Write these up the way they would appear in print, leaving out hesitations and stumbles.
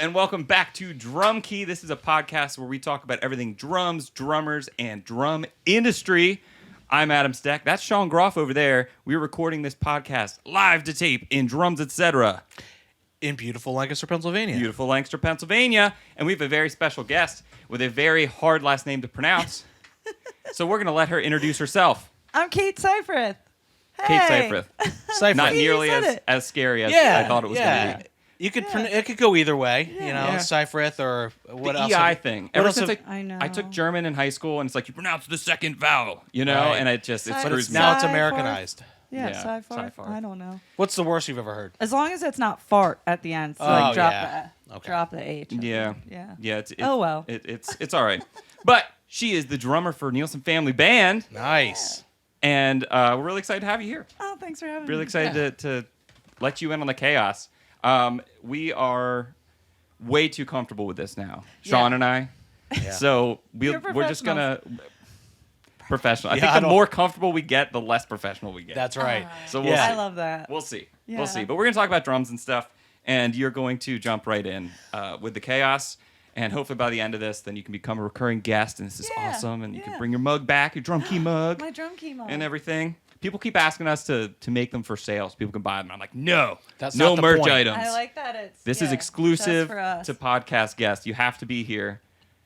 and welcome back to Drum Key. This is a podcast where we talk about everything drums, drummers, and drum industry. I'm Adam Steck. That's Shawn Groff over there. We're recording this podcast live to tape in Drums, Etc. In beautiful Lancaster, Pennsylvania. Beautiful Lancaster, Pennsylvania. And we have a very special guest with a very hard last name to pronounce. So we're going to let her introduce herself. I'm Kate Seifarth. Kate Hey. Seifarth. Not nearly as scary as I thought it was going to be. You could it could go either way, Seifarth or what the else? EI thing. Ever since I know. I took German in high school, and it's like you pronounce the second vowel, right. And it screws me. Now it's Americanized. Yeah, Yeah, Seifarth. Seifarth. I don't know. What's the worst you've ever heard? As long as it's not fart at the end, so drop the H. Yeah. Yeah. Oh well. It's all right. But she is the drummer for Neilsen Family Band, Nice. and we're really excited to have you here. Oh, thanks for having me. Really excited to let you in on the chaos. We are way too comfortable with this now, Shawn and I. Yeah. So we're just gonna professional. I think the more comfortable we get, the less professional we get. That's right. So we'll see. I love that. We'll see. Yeah. We'll see. But we're gonna talk about drums and stuff, and you're going to jump right in with the chaos. And hopefully by the end of this, then you can become a recurring guest, and this is awesome. And you can bring your mug back, your drum key mug, My drum key mug. and everything. People keep asking us to make them for sale so people can buy them. I'm like, no, That's no not the merch point. items. I like that. This is exclusive for us. to podcast guests. You have to be here.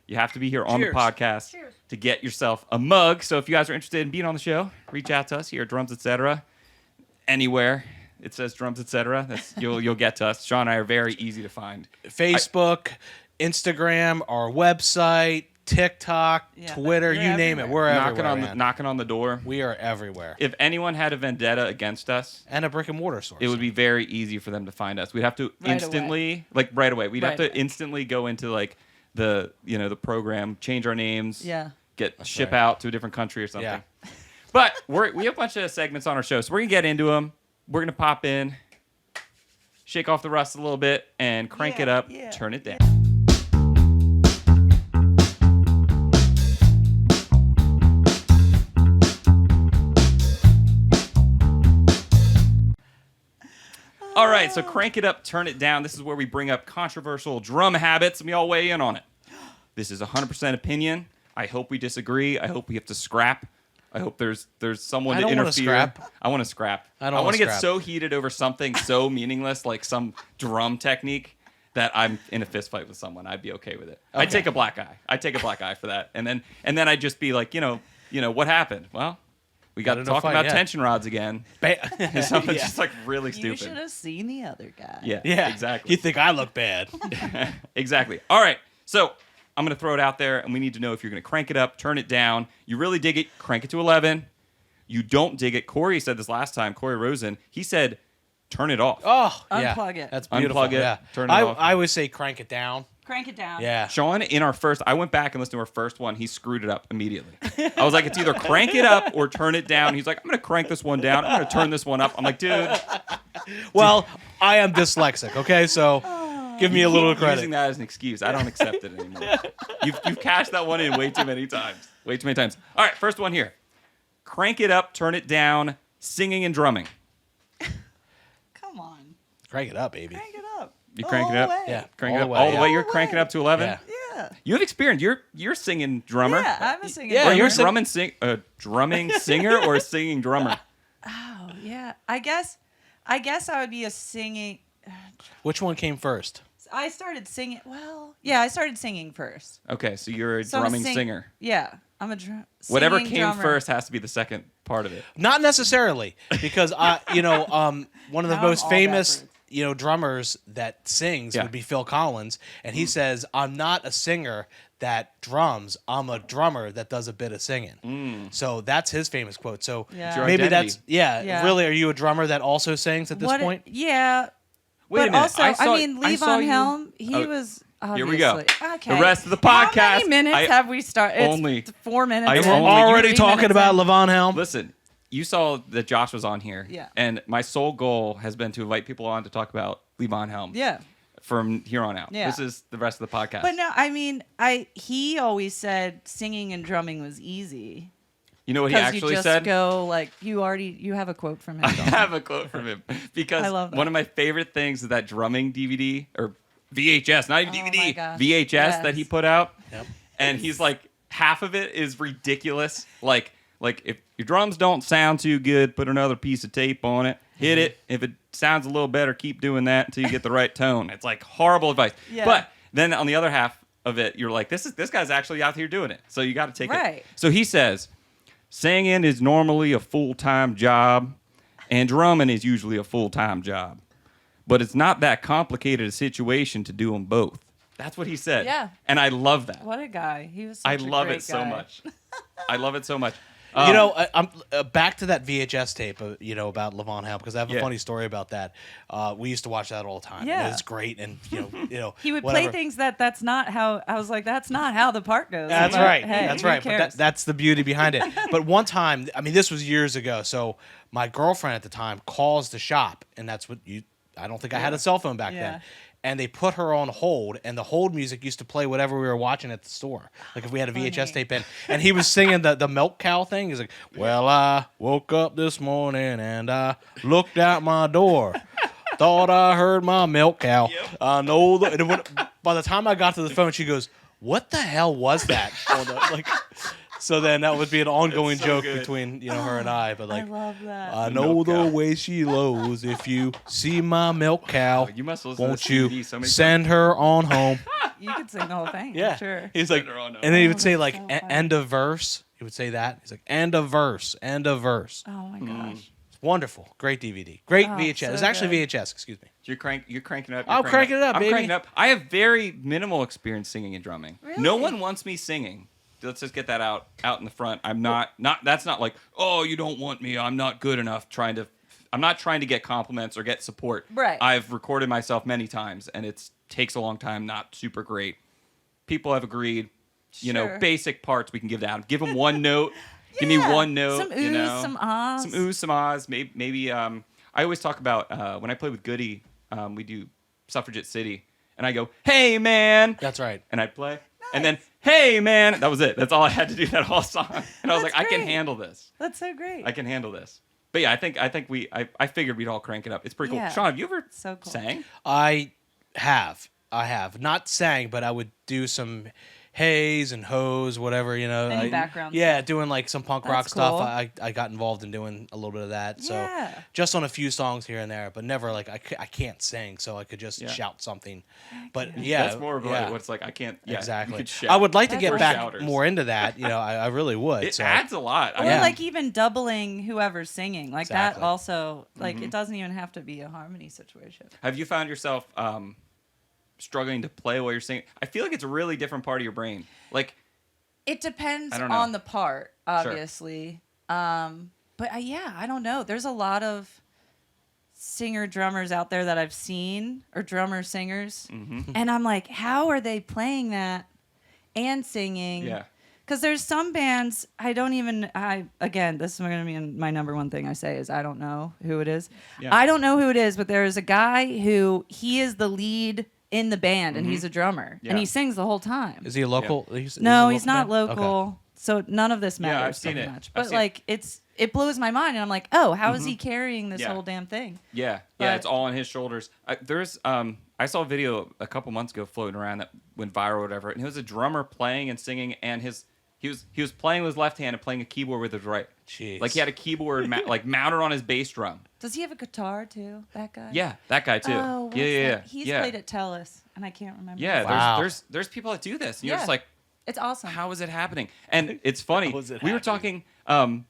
You have to be here on the Cheers. podcast Cheers. to get yourself a mug. So if you guys are interested in being on the show, reach out to us here at Drums Etc. Anywhere it says Drums Etc. You'll get to us. Shawn and I are very easy to find. Facebook, Instagram, our website, TikTok, Twitter, you're you name it. everywhere. We're everywhere. Knocking on the door. We are everywhere. If anyone had a vendetta against us, And a brick and mortar source. it would be very easy for them to find us. We'd have to Right instantly, right away. We'd have to instantly go into the program, change our names, ship out to a different country or something. Yeah. But we have a bunch of segments on our show, so we're gonna get into them. We're gonna pop in, shake off the rust a little bit, and crank it up, turn it down. All right, so crank it up, turn it down. This is where we bring up controversial drum habits, and we all weigh in on it. This is 100% opinion. I hope we disagree. I hope we have to scrap. I hope there's someone to interfere. Scrap. I want to scrap. I want to get so heated over something so meaningless, like some drum technique, that I'm in a fist fight with someone. I'd be okay with it. Okay. I'd take a black eye. I'd take a black eye for that, and then I'd just be like, what happened? Well, we got to talk about tension rods again. Something just like really stupid. You should have seen the other guy. Yeah, exactly. You think I look bad. Exactly. All right, so I'm going to throw it out there, and we need to know if you're going to crank it up, turn it down. You really dig it, crank it to 11. You don't dig it. Corey said this last time, Corey Rosen. He said, turn it off. Oh, yeah. Unplug it. That's beautiful. Unplug it, Yeah. turn it off. I always say crank it down. Crank it down. Yeah. Sean, I went back and listened to our first one. He screwed it up immediately. I was like, it's either crank it up or turn it down. He's like, I'm going to crank this one down. I'm going to turn this one up. I'm like, dude. Well, I am dyslexic, okay? So give me a little Keep credit. using that as an excuse. I don't accept it anymore. You've cashed that one in way too many times. Way too many times. All right, first one here. Crank it up, turn it down, singing and drumming. Come on. Crank it up, baby. Crank it up. You crank it up? Yeah. Crank all it up the way, all the yeah. way. You're cranking it up to 11? Yeah. Yeah. You have experience. You're singing drummer. Yeah, I'm a singer. Yeah, Are you you're a drumming singer or a singing drummer? Oh, yeah. I guess I would be a singing. Which one came first? I started singing. Well, yeah, I started singing first. Okay, so you're a So I'm drumming singer. Yeah, I'm a Whatever singing came drummer. first has to be the second part of it. Not necessarily, because one of the Now most I'm all famous, backwards. Drummers that sings would be Phil Collins, and he says, "I'm not a singer that drums. I'm a drummer that does a bit of singing." So that's his famous quote. So Yeah. It's your maybe identity. that's Yeah. Really, are you a drummer that also sings at this point? Yeah. Wait a but minute. also, I saw Levon you- Helm, he Oh, was Here obviously. we go. Okay. The rest of the How podcast. many minutes have we started? only- It's 4 minutes. I in. only- We're already 3 talking minutes about in. Levon Helm. Listen, you saw that Josh was on here. Yeah. And my sole goal has been to invite people on to talk about Levon Helm. Yeah. From here on out. Yeah. This is the rest of the podcast. But no, I mean, he always said singing and drumming was easy. You know what he Because you actually just said? go like you have a quote from him. I don't you? have a quote from him because I love that. one of my favorite things is that drumming DVD or VHS, not even Oh my DVD, gosh. VHS that he Yes. put out. Yep. And he's like, half of it is ridiculous. Like if your drums don't sound too good, put another piece of tape on it. Hit it. If it sounds a little better, keep doing that until you get the right tone. It's like horrible advice. Yeah. But then on the other half of it, you're like, this guy's actually out here doing it. So you got to take it. Right. So he says, singing is normally a full-time job, and drumming is usually a full-time job. But it's not that complicated a situation to do them both. That's what he said. Yeah. And I love that. What a guy. He was. I Such a love great it so guy. much. I love it so much. I'm back to that VHS tape, about Levon Helm, because I have a Yeah. funny story about that. We used to watch that all the time. Yeah. It's great, and He would whatever. play things that's not how. I was like, that's not how the part goes. That's But, right. Hey, That's who right. But cares? that's the beauty behind it. But one time, I mean, this was years ago. So my girlfriend at the time calls the shop, and that's what I don't think I had a cell phone back Yeah. then. And they put her on hold, and the hold music used to play whatever we were watching at the store. Like if we had a VHS Funny. tape in. And he was singing the milk cow thing. He's like, well, I woke up this morning and I looked out my door. Thought I heard my milk cow. I know by the time I got to the phone, she goes, what the hell was that? So then that would be an ongoing so joke good. between her and I. But I love that. I The know milk the cow. way she lows. If you see my milk cow, You must listen won't to this you DVD so many send her on home? You could sing the whole thing. Yeah, I'm sure. He's like, Send her on home. and then he would Oh, say that's like so funny. end of verse. He would say that. He's like end of verse, end of verse. Oh my gosh. It's wonderful, great DVD, great Oh, VHS. so It's actually good. VHS. Excuse me. You're cranking it up. I'm cranking it up, I'm baby. cranking it up. I have very minimal experience singing and drumming. Really? No one wants me singing. Let's just get that out in the front. I'm not. That's not like, oh, you don't want me. I'm not good enough. I'm not trying to get compliments or get support. Right. I've recorded myself many times, and it takes a long time. Not super great. People have agreed. Sure. Basic parts we can give down. Give them one note. Give me one note. Some oohs, some ahs. Some oohs, some ahs. Maybe. I always talk about when I play with Goody. We do Suffragette City, and I go, "Hey man," That's right. and I'd play, and then, "Hey man," that was it. That's all I had to do that whole song, and I was That's like, "I can great. handle this. That's so great. I can handle this." But yeah, I think I figured we'd all crank it up. It's pretty cool. Yeah. Shawn, have you ever So cool. sang? I have not sang, but I would do some hays and hoes, whatever, Any background Yeah, doing like some punk rock That's stuff. cool. I got involved in doing a little bit of that. So Yeah. just on a few songs here and there, but never like I can't sing, so I could just Yeah. shout something. But yeah, That's more of yeah, what it's like. I can't. Yeah, exactly. You could shout. I would like to That's get right. back Shouters. more into that. I really would. It so. adds a lot. Or Yeah. like even doubling whoever's singing. Like Exactly. that also, like Mm-hmm. it doesn't even have to be a harmony situation. Have you found yourself struggling to play while you're singing? I feel like it's a really different part of your brain. Like, It depends I don't know. on the part, obviously. But yeah, I don't know. There's a lot of singer drummers out there that I've seen, or drummer singers, Mm-hmm. and I'm like, how are they playing that and singing? yeah. Because there's some bands again, this is going to be my number one thing I say is I don't know who it is. Yeah. I don't know who it is, but there's a guy who he is the lead in the band and he's a drummer Yeah. and he sings the whole time. Is he a local? No, he's a he's not band? local. Okay. So none of this Yeah, matters I've seen so it. much. I've But seen like it blows my mind and I'm like, oh, how is he carrying this Yeah. whole damn thing? Yeah, But- it's all on his shoulders. I saw a video a couple months ago floating around that went viral or whatever, and it was a drummer playing and singing, and he was playing with his left hand and playing a keyboard with his right. Jeez. Like he had a keyboard like mounted on his bass drum. Does he have a guitar too? That guy? Yeah, that guy too. Oh, what's yeah. that? He's yeah. played at Tellus and I can't remember. Yeah, Wow. there's people that do this, and you're Yeah. just like, It's awesome. how is it happening? And it's funny. How is it We were happening? talking.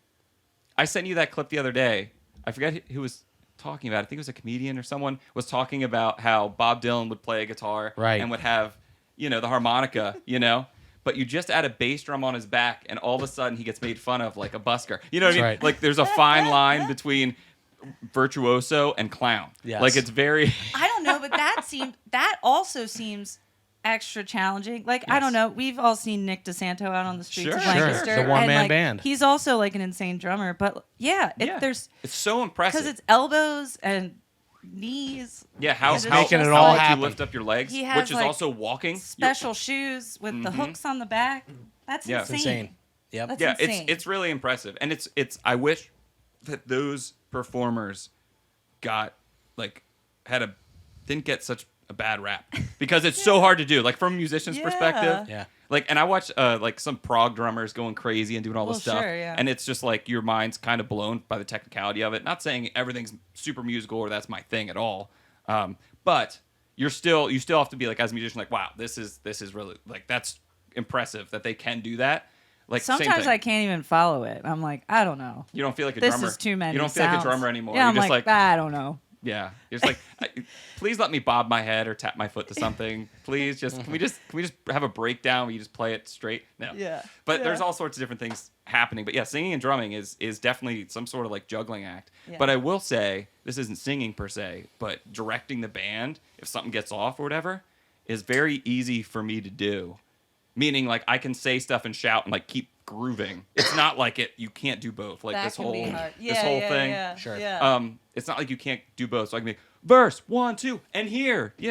I sent you that clip the other day. I forget who was talking about it. I think it was a comedian or someone was talking about how Bob Dylan would play a guitar Right. and would have, the harmonica, But you just add a bass drum on his back, and all of a sudden he gets made fun of like a busker. You know what I mean? That's right. Like there's a fine line between virtuoso and clown. Yes. Like it's very. I don't know, but that also seems extra challenging. Like I Yes. don't know, we've all seen Nick DeSanto out on the streets of Sure. Lancaster. Sure. The one-man and, like, band. He's also like an insane drummer, but yeah, there's it's so impressive. because it's elbows and knees. Yeah, how He's making it all you happen. lift up your legs, He has, which is like, also walking. Special shoes with the hooks on the back. That's Yeah. insane. It's insane. Yep. That's Yeah, insane. it's really impressive, and it's. I wish that those performers didn't get such a bad rap because it's so hard to do. Like from a musician's perspective, Yeah. Like, and I watch like some prog drummers going crazy and doing all this stuff, sure, yeah. and it's just like your mind's kind of blown by the technicality of it. Not saying everything's super musical or that's my thing at all, but you still have to be like as a musician, like, wow, this is really like that's impressive that they can do that. Like Sometimes I can't even follow it. I'm like, I don't know. You don't feel like a This drummer. is too many You don't feel like a sounds. drummer anymore. Yeah, You're I'm just like, I don't know. yeah, you're just like, please let me bob my head or tap my foot to something. Please, just can we just have a breakdown where you just play it straight? No. Yeah. But Yeah. there's all sorts of different things happening. But yeah, singing and drumming is definitely some sort of like juggling act. Yeah. But I will say this isn't singing per se, but directing the band if something gets off or whatever is very easy for me to do. Meaning like I can say stuff and shout and like keep grooving. It's not like you can't do both. Like That this can whole be hard. this whole thing. Yeah, Sure. Yeah. It's not like you can't do both. So I can be verse 1, 2, and here, or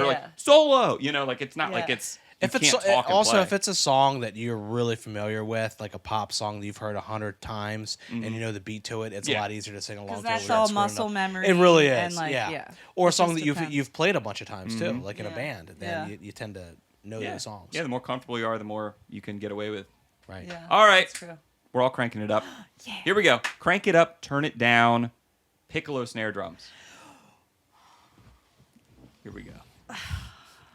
like Yeah. solo. You know, like it's not like Yeah. it's If you it's can't talk and also play. if it's a song that you're really familiar with, like a pop song that you've heard 100 times, and you know the beat to it, it's a Yeah. lot easier to sing along. Because to that's without all screwing muscle up. memory. It really is, And like, yeah. Or a It song just that depends. you've played a bunch of times too, like in a Yeah. band. Then Yeah. you tend to know yeah. those songs. Yeah, the more comfortable you are, the more you can get away with. Right. Yeah. All right. That's true. We're all cranking it up. Yeah. Here we go. Crank it up, turn it down. Piccolo snare drums. Here we go.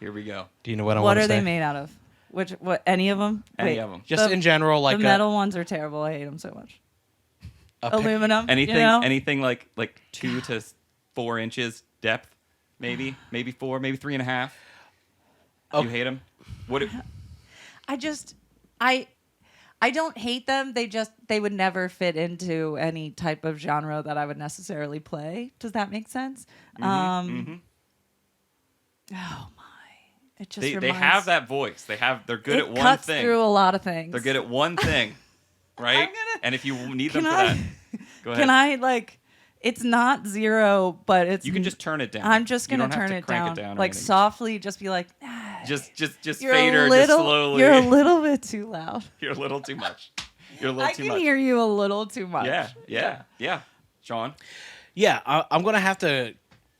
Here we go. Do you know what I What want to are say? they made out of? What? Any of them? Any of them. Just in general, like the metal ones are terrible. I hate them so much. a pic- Aluminum. Anything You know? anything like 2 to 4 inches depth, maybe 4, maybe 3.5. Oh. You hate them? What? I don't hate them. They would never fit into any type of genre that I would necessarily play. Does that make sense? Mm-hmm. Oh my! It just They reminds, have that voice. They're good it at one cuts thing. through a lot of things. They're good at one thing, right? And if you need them Can for I- that, go ahead. Can I like? It's not 0, but it's. You can just turn it down. I'm just You gonna don't have turn to it crank down, or like anything. softly. Just be like, Just you're fader, a little, just slowly. You're a little bit too loud. You're a little too much. You're a little I too can much. hear you a little too much. Yeah. Shawn. Yeah, I'm gonna have to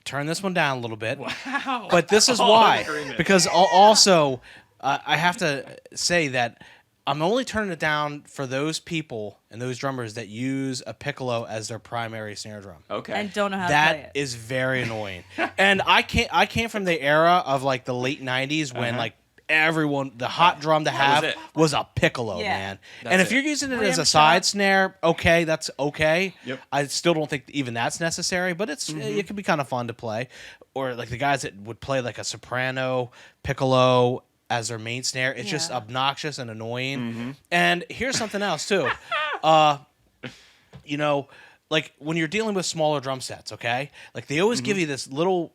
turn this one down a little bit. Wow. But this is All in why, agreement. because also I have to say that I'm only turning it down for those people and those drummers that use a piccolo as their primary snare drum. Okay. And don't know how to play That it. is very annoying. And I came from the era of like the late '90s when like everyone the hot drum to was have it. was a piccolo, Yeah. man. That's And if it. you're using it Rim as a shot. side snare, okay, that's okay. Yep. I still don't think even that's necessary, but it can be kind of fun to play. Or like the guys that would play like a soprano piccolo as their main snare, it's just Yeah. obnoxious and annoying. Mm-hmm. And here's something else too. You know, like when you're dealing with smaller drum sets, okay? Like they always give you this little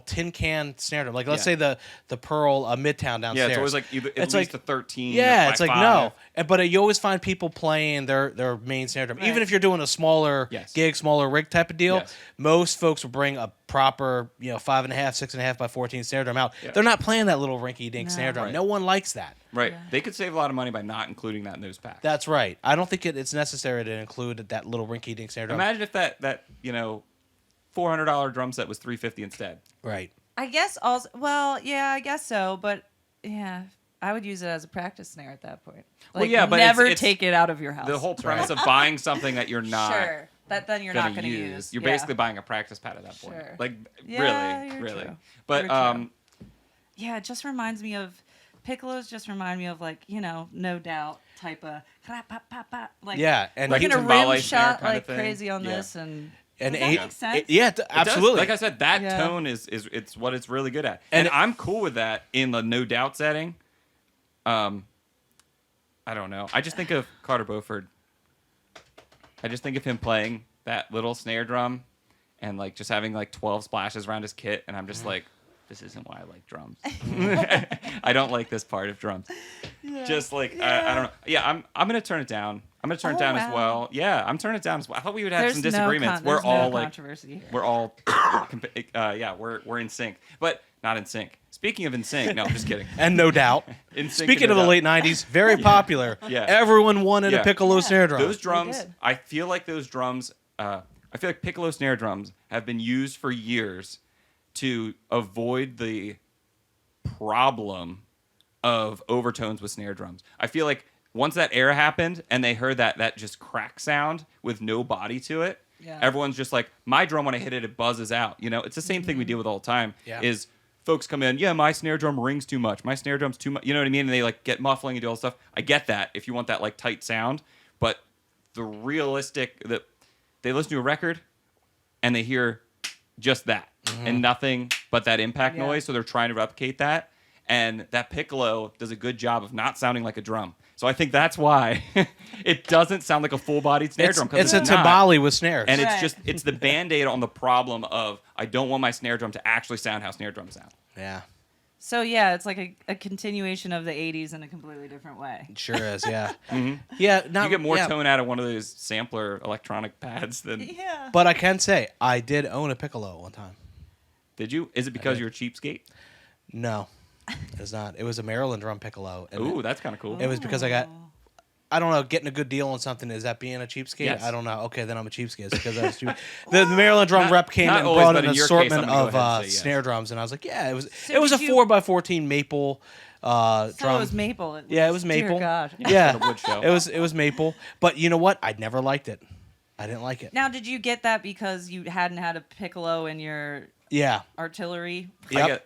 tin can snare drum. Like let's Yeah. say the Pearl Midtown downstairs. Yeah, it's always like either at It's least like- a 13. Yeah, by it's like 5. no. But you always find people playing their main snare drum. Even Right. if you're doing a smaller Yes. gig, smaller rig type of deal, Yes. most folks will bring a proper, 5.5, 6.5 by 14 snare drum out. Yeah. They're not playing that little rinky dink No. snare drum. Right. No one likes that. Right. Yeah. They could save a lot of money by not including that in those packs. That's right. I don't think it's necessary to include that little rinky dink snare drum. Imagine if that $400 drum set was $350 instead. Right. I guess also. Well, yeah, I guess so. But yeah, I would use it as a practice snare at that point. Well, Like, yeah, but it's- never it's- take it out of your house. The whole premise of buying something that you're not sure that then you're not gonna going to use. You're Yeah. basically buying a practice pad at that point. Sure. Like Yeah, really, you're really. true. But You're true. Yeah, it just reminds me of piccolos. Just remind me of like no doubt type of like Yeah, and Like making a timbale rim snare shot kinda like thing. crazy on Yeah. this and. And Does that eight- make sense? yeah, It does. absolutely. Like I said, that Yeah. tone is it's what it's really good at, and And I'm cool with that in the no doubt setting. I don't know. I just think of Carter Beauford. I just think of him playing that little snare drum, and like just having like 12 splashes around his kit, and I'm just like, this isn't why I like drums. I don't like this part of drums. Just like I don't know. Yeah, I'm gonna turn it down. I'm gonna turn it Oh, down as wow. well. Yeah, I'm turning it down as well. I thought we would have There's some disagreements. there's we're all no like controversy here. we're all we're in sync, but not in sync. Speaking of in sync, no, I'm just kidding. And no doubt. In sync Speaking and of no the doubt. late '90s, very popular. Yeah. Everyone wanted Yeah. a piccolo Yeah. snare drum. Those drums, did. I feel like those drums, I feel like piccolo snare drums have been used for years to avoid the problem of overtones with snare drums. I feel like once that era happened and they heard that just crack sound with no body to it, everyone's just like, my drum, when I hit it, it buzzes out. You know, it's the same thing we deal with all the time. Yeah. Is folks come in, my snare drum rings too much. My snare drum's too much. You know what I mean? And they like get muffling and do all this stuff. I get that if you want that like tight sound, but the realistic that they listen to a record and they hear just that and nothing but that impact noise. So they're trying to replicate that. And that piccolo does a good job of not sounding like a drum. So I think that's why it doesn't sound like a full-bodied snare drum. It's a not. timbali with snares. And it's the Band-Aid on the problem of I don't want my snare drum to actually sound how snare drums sound. Yeah. So yeah, it's like a continuation of the 80s in a completely different way. It sure is, yeah. Yeah, You get more tone out of one of those sampler electronic pads than... Yeah. But I can say, I did own a piccolo one time. Did you? Is it because you're a cheapskate? No, it's not. It was a Maryland drum piccolo. And Ooh, that's kind of cool. it was because I don't know, getting a good deal on something, is that being a cheapskate? Yes. I don't know. Okay, then I'm a cheapskate. It's because I was cheap. The Maryland drum rep came not and always, brought but an in your case, assortment I'm gonna go ahead of and say yes. snare drums, and I was like, yeah, it was So it was a did you- 4x14 maple So drum. it was maple. Yeah, it was maple. Dear God. Yeah, It's a wood show. it was maple. But you know what? I never liked it. I didn't like it. Now, did you get that because you hadn't had a piccolo in your Yeah. artillery? Yep.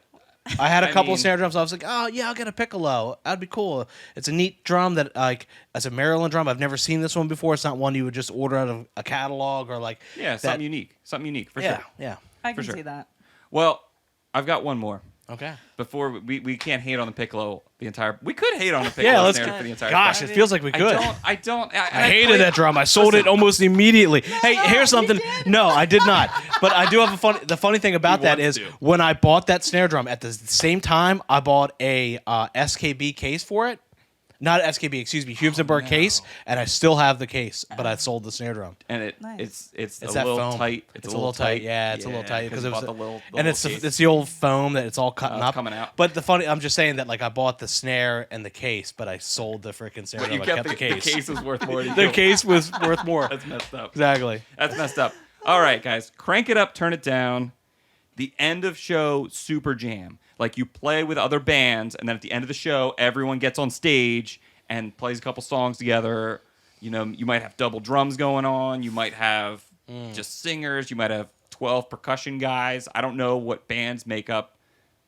I had a I couple mean- of snare drums. I was like, oh yeah, I'll get a piccolo. That'd be cool. It's a neat drum that like as a Maryland drum. I've never seen this one before. It's not one you would just order out of a catalog or like. Yeah, that- something unique. Something unique, for Yeah, sure. yeah. I can sure. see that. Well, I've got one more. Okay. Before we can't hate on the piccolo the entire... We could hate on the piccolo Yeah, let's. snare for the entire... Gosh, thing. it feels like we could. I don't... I hated that drum. I sold it almost immediately. Hey, here's something. No, I did not. But I do have a funny. The funny thing about He that wants is to. when I bought that snare drum at the same time, I bought a SKB case for it. Not SKB, excuse me, Hubsenberg case, and I still have the case, but I sold the snare drum. And Nice. it's a It's that little foam. tight. It's a little tight. Yeah, it's a little tight because it was. the little And it's case. it's the old foam that it's all cutting it's up. coming out. But I'm just saying that like I bought the snare and the case, but I sold the freaking snare But drum. you I kept kept the case. The case was worth more than The case was worth more. That's messed up. Exactly. That's messed up. All right, guys, crank it up, turn it down. The end of show super jam. Like you play with other bands, and then at the end of the show, everyone gets on stage and plays a couple songs together. You know, you might have double drums going on. You might have just singers. You might have 12 percussion guys. I don't know what bands make up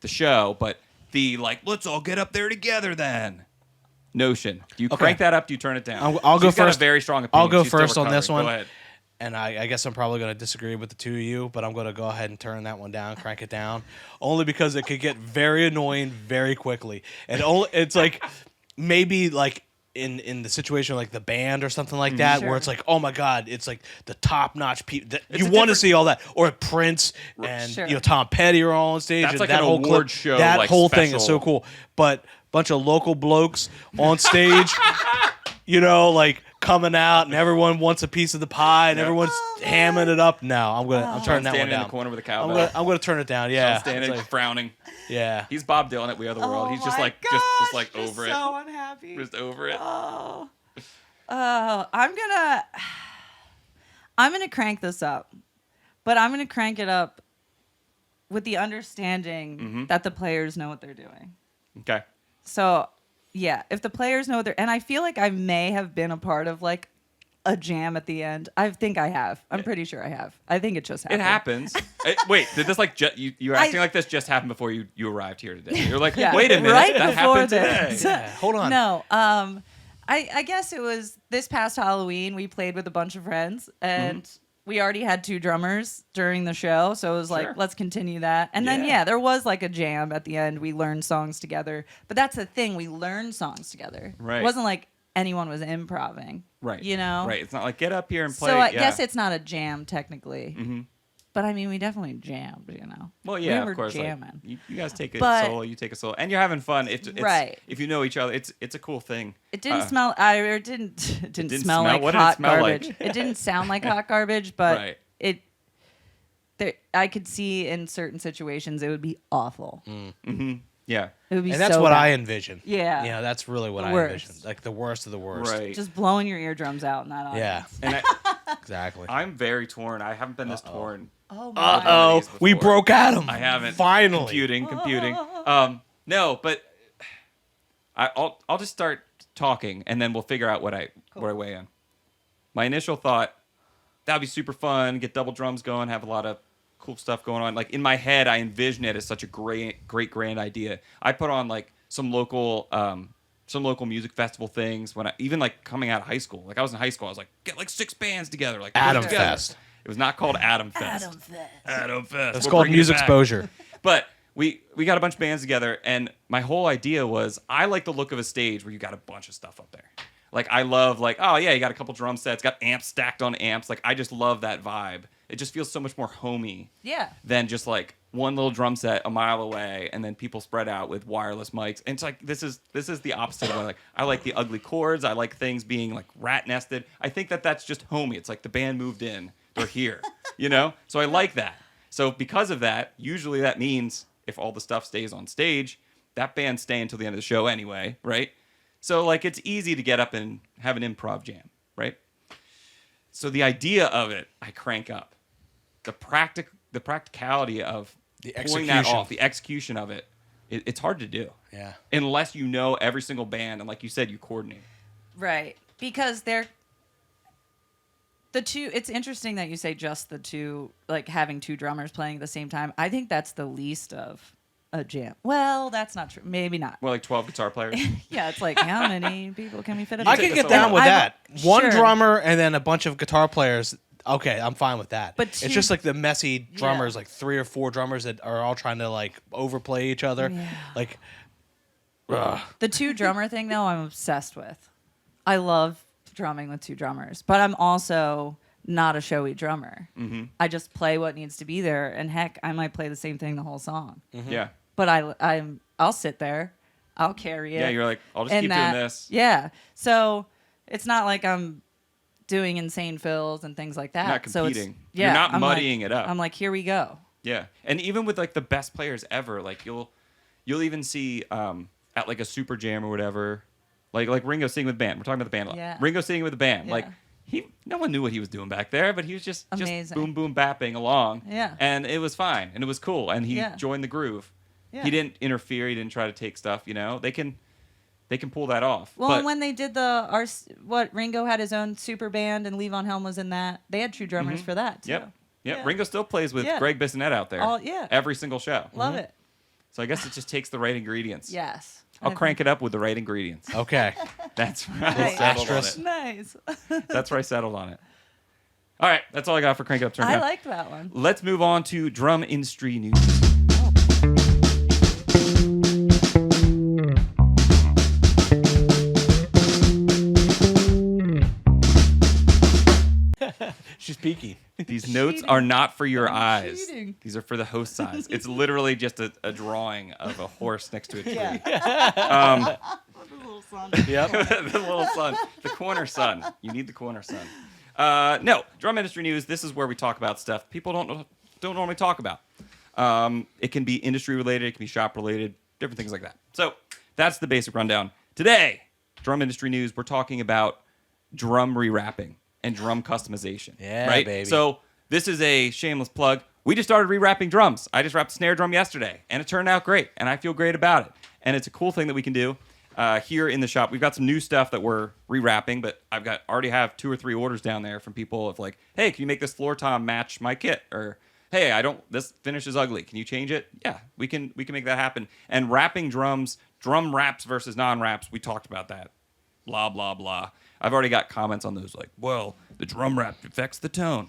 the show, but the like, let's all get up there together then notion. Do you crank that up? Do you turn it down? I'll go She's got first. a very strong opinion. I'll go She's still first on this recovering. one. Go ahead. And I guess I'm probably going to disagree with the two of you, but I'm going to go ahead and turn that one down, crank it down, only because it could get very annoying very quickly. And it's like maybe like in the situation like the band or something like that, where it's like, oh my God, it's like the top notch people. You want to see all that, or Prince and Sure. Tom Petty are all on stage. That's and like that an whole award show, That like, whole thing is so special. cool. But bunch of local blokes on stage, like coming out, and everyone wants a piece of the pie, and everyone's hamming it up. No, I'm turning that one Standing in down. the corner with a I'm cowbell. gonna turn it down. Yeah, Standing, It's like- frowning. yeah. He's Bob Dylan at We Are the World. He's just my like gosh, just like over it. So unhappy. Just over it. Oh, I'm gonna crank this up, but I'm gonna crank it up with the understanding that the players know what they're doing. Okay. So, yeah, if the players know what they're, and I feel like I may have been a part of like a jam at the end. I think I have. I'm pretty sure I have. I think it just happened. It happens. Wait, did this like you're acting like this just happened before you arrived here today? You're like, Yeah, wait a minute, right that before happened today. this. Yeah, hold on. No, I guess it was this past Halloween. We played with a bunch of friends, and we already had 2 drummers during the show, so it was like, Sure. let's continue that. And then Yeah. there was like a jam at the end. We learned songs together, but that's the thing. We learned songs together. Right. It wasn't like anyone was improving. Right. You know. Right. It's not like get up here and play. So I yeah. guess it's not a jam technically. Mm-hmm. But I mean, we definitely jammed, you know. Well, yeah, we were of course. Like, jamming. you guys take a But- solo, you take a solo, and you're having fun. It's Right. If you know each other, it's a cool thing. It didn't smell. It didn't didn't smell smell- like what did it hot smell like? garbage. It didn't sound like hot garbage, but Right. I could see in certain situations it would be awful. Mm-hmm. Yeah. It would be. And that's so what bad. I envisioned. Yeah. Yeah, that's really what The I worst. envisioned. Like the worst of the worst. Right. Just blowing your eardrums out in that audience. Yeah. And Exactly. I'm very torn. I haven't been this torn. Oh my. Uh-oh. Before. We broke Adam. I haven't. Finally. Computing. No, but I'll just start talking, and then we'll figure out what I weigh in. My initial thought, that'd be super fun. Get double drums going. Have a lot of cool stuff going on. Like in my head, I envision it as such a great grand idea. I put on like some local music festival things when even like coming out of high school. Like I was in high school, I was like, get like 6 bands together, like Adam together. Fest. It was not called Adam Fest. Adam Fest. It's called Music Exposure. But we got a bunch of bands together, and my whole idea was I like the look of a stage where you got a bunch of stuff up there. Like I love like, oh yeah, you got a couple drum sets, got amps stacked on amps. Like I just love that vibe. It just feels so much more homey. Yeah. Than just like one little drum set a mile away, and then people spread out with wireless mics. And it's like this is the opposite of like I like the ugly chords. I like things being like rat nested. I think that's just homey. It's like the band moved in, they're here, you know. So I like that. So because of that, usually that means if all the stuff stays on stage, that band's staying until the end of the show anyway, right? So like it's easy to get up and have an improv jam, right? So the idea of it, I crank up. The practicality of pulling that off, the execution of it, it's hard to do. Yeah. Unless you know every single band, and like you said, you coordinate. Right. Because they're the two. It's interesting that you say just the two, like having 2 drummers playing at the same time. I think that's the least of a jam. Well, that's not true. Maybe not. Well, like 12 guitar players. Yeah, it's like how many people can we fit in? I can get down with that. One Sure. drummer and then a bunch of guitar players. Okay, I'm fine with that. But it's just like the messy drummers, Yeah. like 3 or 4 drummers that are all trying to like overplay each other. Yeah. Like, The 2 drummer thing, though, I'm obsessed with. I love drumming with 2 drummers, but I'm also not a showy drummer. Mm-hmm. I just play what needs to be there, and heck, I might play the same thing the whole song. Mm-hmm. Yeah. But I'll sit there, I'll carry it. Yeah, you're like, I'll just and keep doing this. Yeah, so it's not like I'm doing insane fills and things like that. Not So competing. it's, You're yeah, not I'm muddying like, it up. I'm like, here we go. Yeah, and even with like the best players ever, like you'll even see at like a super jam or whatever, like Ringo singing with the band. We're talking about the band a lot. Yeah. Ringo singing with the band, Yeah. like no one knew what he was doing back there, but he was just Amazing. boom boom bapping along. Yeah. and it was fine, and it was cool, and he Yeah. joined the groove. Yeah. He didn't interfere. He didn't try to take stuff. You know, they can pull that off. Well, but, and when they did Ringo had his own super band and Levon Helm was in that, they had 2 drummers for that too. Yep. Yeah. Ringo still plays with Yeah. Greg Bissonette out there. Yeah. Every single show. Love it. So I guess it just takes the right ingredients. Yes. I'll crank it up with the right ingredients. okay. That's where I Nice. settled on Extras. it. Nice. That's where I settled on it. All right, that's all I got for crank it up, turn it I down. liked that one. Let's move on to drum industry news. She's peeky. These notes cheating. are not for your I'm eyes. cheating. These are for the host's eyes. It's literally just a drawing of a horse next to a tree. Yeah. Yep. The little sun, the corner sun. You need the corner sun. No, drum industry news. This is where we talk about stuff people don't normally talk about. It can be industry related, it can be shop related, different things like that. So that's the basic rundown. Today, drum industry news. We're talking about drum rewrapping and drum customization. Yeah, right? baby. So this is a shameless plug. We just started rewrapping drums. I just wrapped a snare drum yesterday, and it turned out great, and I feel great about it. And it's a cool thing that we can do here in the shop. We've got some new stuff that we're rewrapping, but already have 2 or 3 orders down there from people of like, hey, can you make this floor tom match my kit? Or hey, this finish is ugly. Can you change it? Yeah, we can make that happen. And wrapping drums, drum wraps versus non-wraps, we talked about that. Blah, blah, blah. I've already got comments on those like, well, the drum wrap affects the tone.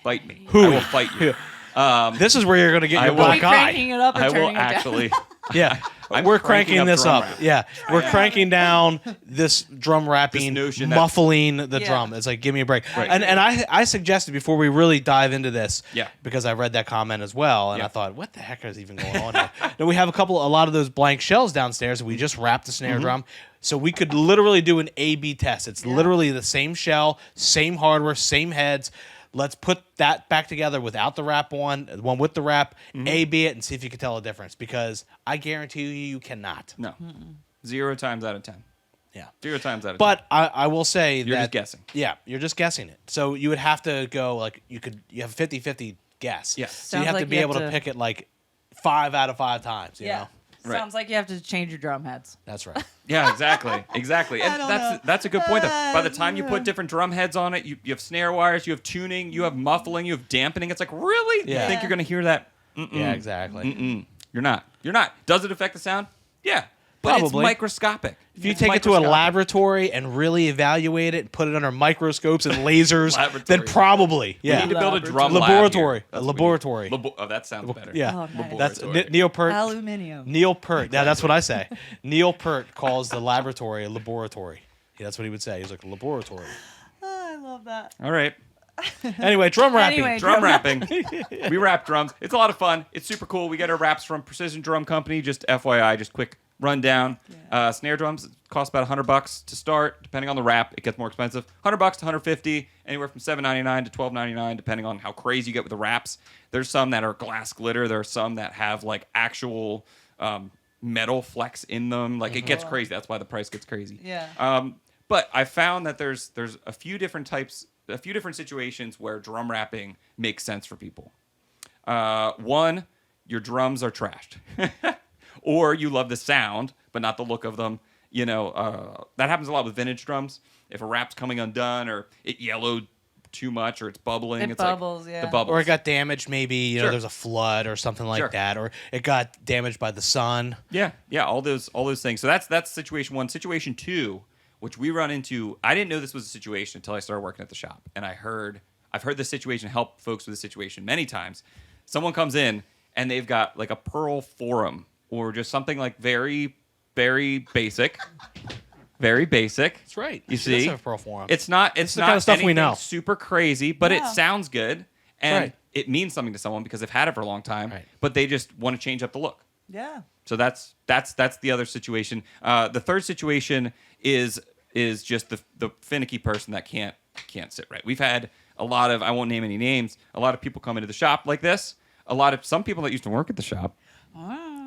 Fight me. I will fight you. This is where you're going to get I your will- Are we black cranking eye. it up or I will turning it down? actually. Yeah. I'm We're cranking cranking up this drum up. wrap. Yeah. We're cranking down this drum wrapping, This notion that- muffling the Yeah. drum. It's like, give me a break. Right. And I suggested before we really dive into this, Yeah. because I read that comment as well, and Yeah. I thought, what the heck is even going on here? Then we have a lot of those blank shells downstairs, and we just wrapped the snare drum. So we could literally do an A/B test. It's literally the same shell, same hardware, same heads. Let's put that back together without the wrap on, one with the wrap, A/B it, and see if you can tell a difference. Because I guarantee you cannot. No. 0 times out of 10. Yeah. 0 times out of 10. But I will say You're that just guessing. Yeah, you're just guessing it. So you would have to go like you have 50-50 guess. Yes. So you Sounds have to like be you able have to to- pick it like 5 out of 5 times. You know? Right. Sounds like you have to change your drum heads. That's right. Yeah, exactly. Exactly. And don't that's know. that's a good point though. By the time you put different drum heads on it, you have snare wires, you have tuning, you have muffling, you have dampening. It's like, really? Yeah. You think you're going to hear that? Yeah, exactly. Mm-mm. You're not. You're not. Does it affect the sound? Yeah. But Probably. it's microscopic. If you take it to a laboratory and really evaluate it and put it under microscopes and lasers, Laboratory. then probably, We yeah. need to build a drum Laboratory. lab here. A laboratory. Oh, that sounds better. Yeah, Oh, nice. that's Laboratory. Neil Peart. Aluminium. Neil Peart. Yeah, that's what I say. Neil Peart calls the laboratory a laboratory. Yeah, that's what he would say. He's like a laboratory. Oh, I love that. All right. Anyway, drum rapping. Anyway. Drum wrapping. We wrap drums. It's a lot of fun. It's super cool. We get our wraps from Precision Drum Company. Just FYI, just quick rundown. Snare drums cost about $100 to start. Depending on the wrap, it gets more expensive. $100 to $150, anywhere from $7.99 to $12.99, depending on how crazy you get with the wraps. There's some that are glass glitter. There are some that have like actual metal flecks in them. Like it gets crazy. That's why the price gets crazy. Yeah. But I found that there's a few different situations where drum wrapping makes sense for people. One, your drums are trashed. Or you love the sound, but not the look of them. You know, that happens a lot with vintage drums. If a wrap's coming undone or it yellowed too much or it's bubbling. It it's bubbles, like yeah. the bubbles. Or it got damaged, maybe, you know, Sure. there's a flood or something like Sure. that. Or it got damaged by the sun. Yeah, all those things. So that's situation one. Situation two, which we run into, I didn't know this was a situation until I started working at the shop. And I've heard this situation help folks with the situation many times. Someone comes in and they've got like a Pearl Forum or just something like very, very basic. Very basic. That's right. You She does see? have a Pearl Forum. It's not the kind of stuff we anything know. super crazy, but it Yeah. sounds good. And right. it means something to someone because they've had it for a long time, Right. but they just want to change up the look. Yeah. So that's the other situation. The third situation is just the finicky person that can't sit right. We've had a lot of, I won't name any names, a lot of people come into the shop like this. Some people that used to work at the shop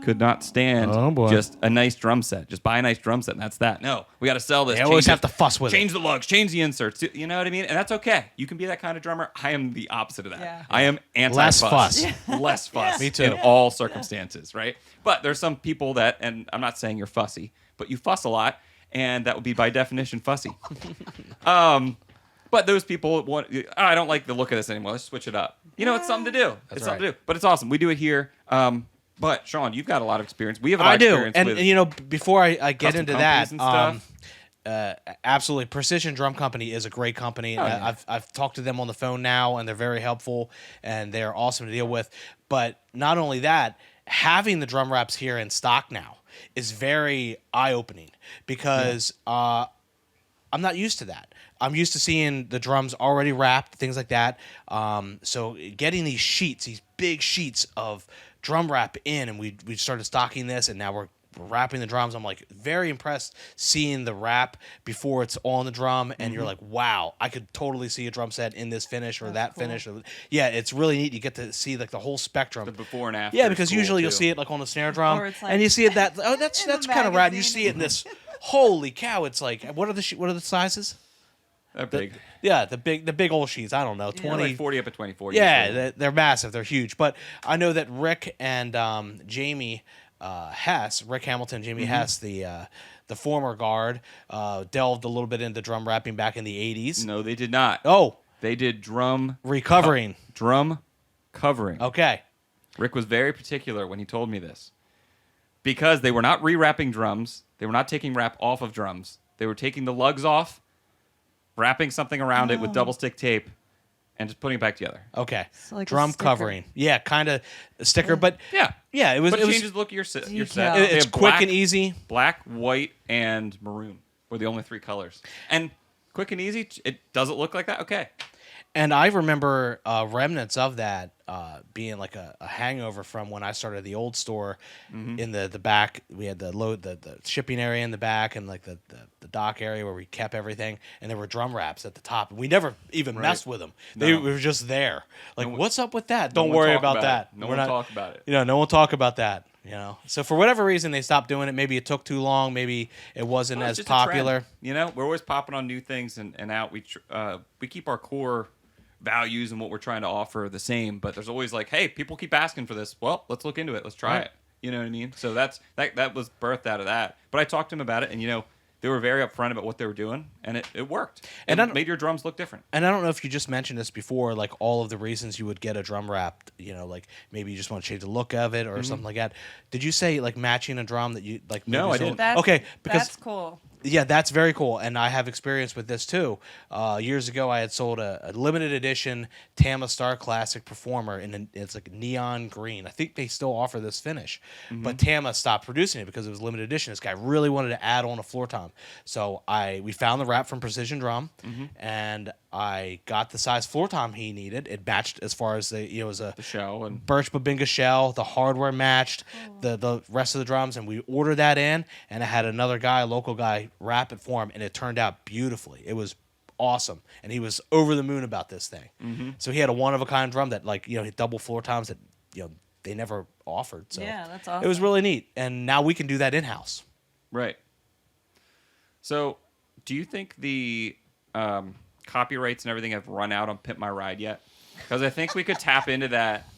could not stand just a nice drum set. Just buy a nice drum set and that's that. No, we got to sell this. They always have to fuss with it. Change the lugs, change the inserts. You know what I mean? And that's okay. You can be that kind of drummer. I am the opposite of that. Yeah. I am Less anti-fuss. fuss. Less fuss. Me too. In all circumstances, right? But there's some people that, and I'm not saying you're fussy, but you fuss a lot, and that would be by definition fussy. But those people want, I don't like the look of this anymore. Let's switch it up. You know, it's something to do. It's something to do. But it's awesome. We do it here. But Shawn, you've got a lot of experience. We have a lot I of do. experience And, with you know, before I get custom into companies that, and absolutely, Precision Drum Company is a great company. yeah. I've talked to them on the phone now, and they're very helpful, and they're awesome to deal with. But not only that, having the drum wraps here in stock now is very eye-opening because I'm not used to that. I'm used to seeing the drums already wrapped, things like that. So getting these sheets, these big sheets of drum wrap in, and we started stocking this, and now we're wrapping the drums. I'm like very impressed seeing the wrap before it's on the drum, and you're like, wow, I could totally see a drum set in this finish or that finish. Yeah, it's really neat. You get to see like the whole spectrum. the before and after. Yeah, because Cool, usually too. you'll see it like on the snare drum, Or it's like and you see it that's in the kind of rad. You magazine. see it in this. Holy cow! It's like what are the sizes? They're big. Yeah, the big old sheets. I don't know, They're 20. like 40 up at 24. Yeah, usually. they're massive. They're huge. But I know that Rick and Jamie Hess, Rick Hamilton, Jamie Hess, the former guard, delved a little bit into drum wrapping back in the 80s. No, they did not. Oh, They did drum recovering. drum covering. Okay. Rick was very particular when he told me this. Because they were not rewrapping drums. They were not taking wrap off of drums. They were taking the lugs off, wrapping something around it with double stick tape, and just putting it back together. Okay. So like a drum sticker. covering. Yeah, kind of a sticker, but Yeah. yeah, it was. But It it was. changes the look of your set. Decal. They It's have quick black, and easy. Black, white, and maroon were the only three colors. And quick and easy, it doesn't look like that? Okay. And I remember remnants of that being like a hangover from when I started the old store. In the back, we had the shipping area in the back and like the dock area where we kept everything. And there were drum wraps at the top. We never even messed with them. They No. were just there. Like, No one- what's up with that? No Don't one worry talk about that. No We're one not- talk about it. You know, no one talk about that. You know, so for whatever reason they stopped doing it. Maybe it took too long. Maybe it wasn't Well, as it's just a trend. popular. You know, we're always popping on new things and out. We keep our core values and what we're trying to offer the same, but there's always like, hey, people keep asking for this. Well, let's look into it. Let's try Right. it. You know what I mean? So that was birthed out of that. But I talked to them about it, and they were very upfront about what they were doing, and it worked. And It made your drums look different. And I don't know if you just mentioned this before, like all of the reasons you would get a drum wrap, like maybe you just want to change the look of it or something like that. Did you say like matching a drum that you like? No, maybe I didn't. That's, Okay, because that's cool. yeah, that's very cool, and I have experience with this too. Years ago, I had sold a limited edition Tama Star Classic Performer, and it's like neon green. I think they still offer this finish, but Tama stopped producing it because it was limited edition. This guy really wanted to add on a floor tom, so we found the wrap from Precision Drum, and I got the size floor tom he needed. It matched as far as it was a The shell and Birch Babinga shell. The hardware matched the rest of the drums, and we ordered that in. And I had another guy, a local guy, wrap it for him, and it turned out beautifully. It was awesome, and he was over the moon about this thing. So he had a one of a kind drum that hit double floor toms that they never offered. So Yeah, that's awesome. it was really neat, and now we can do that in house. right. So, do you think the copyrights and everything have run out on Pimp My Ride yet? Because I think we could tap into that,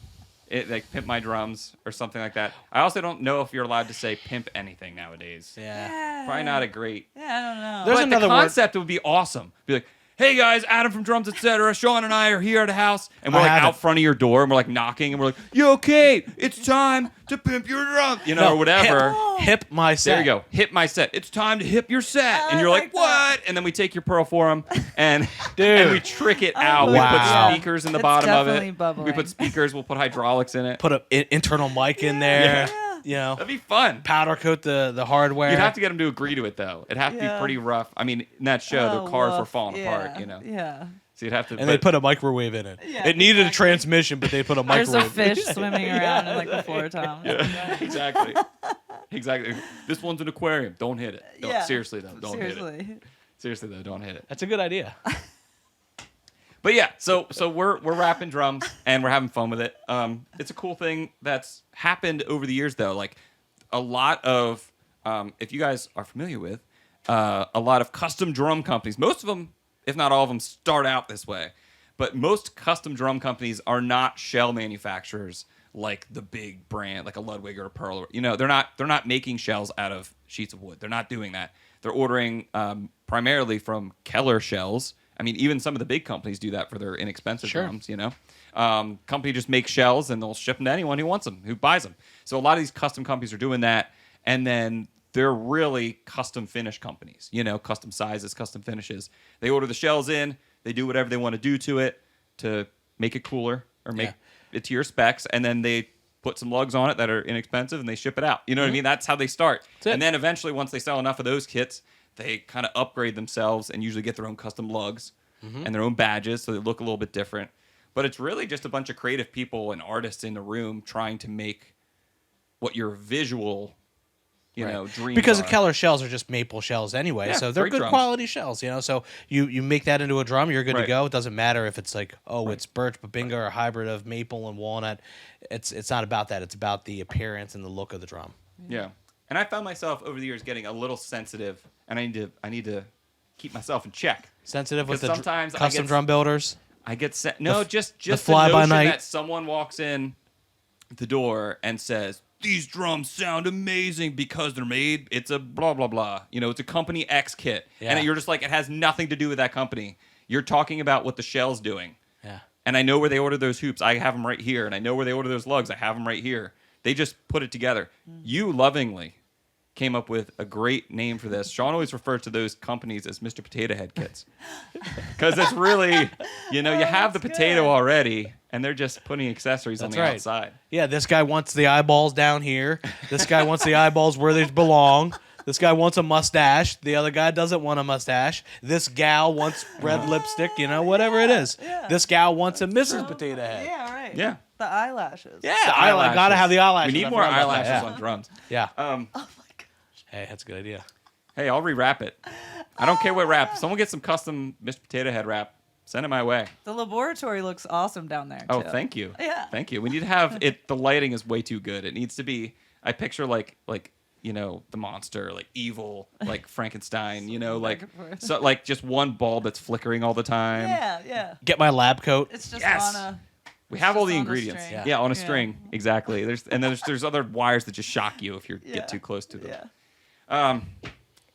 like Pimp My Drums or something like that. I also don't know if you're allowed to say pimp anything nowadays. Yeah. Probably not a great. Yeah, I don't know. There's but another the word- concept would be awesome. Be like, hey guys, Adam from Drums Etc. Shawn and I are here at the house, and we're I like have out it. front of your door, and we're like knocking, and we're like, yo, Kate, it's time to pimp your drum, or whatever. Hip my set. There you go. Hip my set. It's time to hip your set. I And you're like, like that. what? And then we take your pearl forum and Dude. and we trick it out. Wow. We put speakers in the It's bottom of definitely it. bubbling. We put speakers. We'll put hydraulics in it. Put an internal mic in there. Yeah. That'd be fun. Powder coat the hardware. You'd have to get them to agree to it, though. It'd have to Yeah. be pretty rough. I mean, in that show, Oh, the cars were woof. falling apart, Yeah. So you'd have to. And they put a microwave in it. Yeah, It needed a exactly. transmission, but they put a There's microwave. a fish swimming around in like the floor tom. exactly. Exactly. This one's an aquarium. Don't hit it. Don't, Yeah. Seriously, though. Don't hit it. Seriously. Seriously, though. Don't hit it. That's a good idea. But yeah, so we're rapping drums and we're having fun with it. It's a cool thing that's happened over the years, though. Like a lot of, if you guys are familiar with, a lot of custom drum companies. Most of them, if not all of them, start out this way. But most custom drum companies are not shell manufacturers like the big brand, like a Ludwig or a Pearl. They're not making shells out of sheets of wood. They're not doing that. They're ordering primarily from Keller shells. I mean, even some of the big companies do that for their inexpensive Sure. drums, Company just makes shells and they'll ship them to anyone who wants them, who buys them. So a lot of these custom companies are doing that. And then they're really custom finish companies, custom sizes, custom finishes. They order the shells in. They do whatever they want to do to it to make it cooler or make it to your specs. And then they put some lugs on it that are inexpensive and they ship it out. You know what I mean? That's how they start. it. And then eventually, once they sell enough of those kits, they kind of upgrade themselves and usually get their own custom lugs and their own badges, so they look a little bit different. But it's really just a bunch of creative people and artists in the room trying to make what your visual, dreams Because are. the Keller shells are just maple shells anyway, Yeah, so they're great good drums. quality shells. So you make that into a drum, you're good to Right. go. It doesn't matter if it's like it's birch, babinga, or a hybrid of maple and walnut. It's not about that. It's about the appearance and the look of the drum. Yeah. And I found myself over the years getting a little sensitive, and I need to keep myself in check. Sensitive with the Because sometimes I custom get- drum builders. I get just the fly by notion night. that someone walks in the door and says, "These drums sound amazing because they're made. It's a blah blah blah. It's a company X kit." Yeah. And you're just like, it has nothing to do with that company. You're talking about what the shell's doing. Yeah. And I know where they order those hoops. I have them right here. And I know where they order those lugs. I have them right here. They just put it together. You lovingly came up with a great name for this. Shawn always refers to those companies as Mr. Potato Head kits. Because it's really, you have the that's potato good. already, and they're just putting accessories on That's the right. outside. Yeah, this guy wants the eyeballs down here. This guy wants the eyeballs where they belong. This guy wants a mustache. The other guy doesn't want a mustache. This gal wants red lipstick, whatever it is. Yeah. This gal wants a Mrs. Potato Head. Yeah, right. Yeah. The eyelashes. Yeah, The eyelash. Gotta have the eyelashes. We need I more forgot about that, eyelashes yeah. on drums. Yeah. Oh my god. Hey, that's a good idea. Hey, I'll rewrap it. I don't care what wrap. Someone get some custom Mr. Potato Head wrap. Send it my way. The laboratory looks awesome down there. Oh, too. thank you. Yeah. Thank you. We need to have it. The lighting is way too good. It needs to be I picture like the monster, like evil, like Frankenstein, like so like just one bulb that's flickering all the time. Yeah. Get my lab coat. It's just Yes. on a. We It's have all just the on a ingredients. string. Yeah, on a Yeah. string. Exactly. There's other wires that just shock you if you Yeah. get too close to them. Yeah.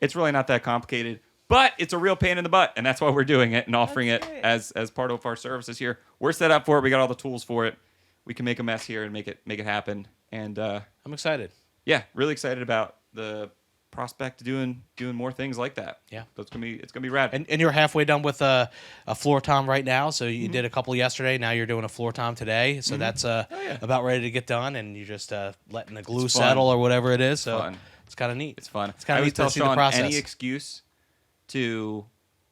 It's really not that complicated, but it's a real pain in the butt, and that's why we're doing it and offering That's it great. as part of our services here. We're set up for it. We got all the tools for it. We can make a mess here and make it happen. And I'm excited. yeah, really excited about the prospect of doing more things like that. Yeah. So it's gonna be rad. And you're halfway done with a floor tom right now. So you did a couple yesterday. Now you're doing a floor tom today. So that's yeah. about ready to get done. And you're just letting the glue It's fun. settle or whatever it is. So fun. it's kind of neat. It's fun. It's kind I of always neat tell to see the Shawn process. any excuse to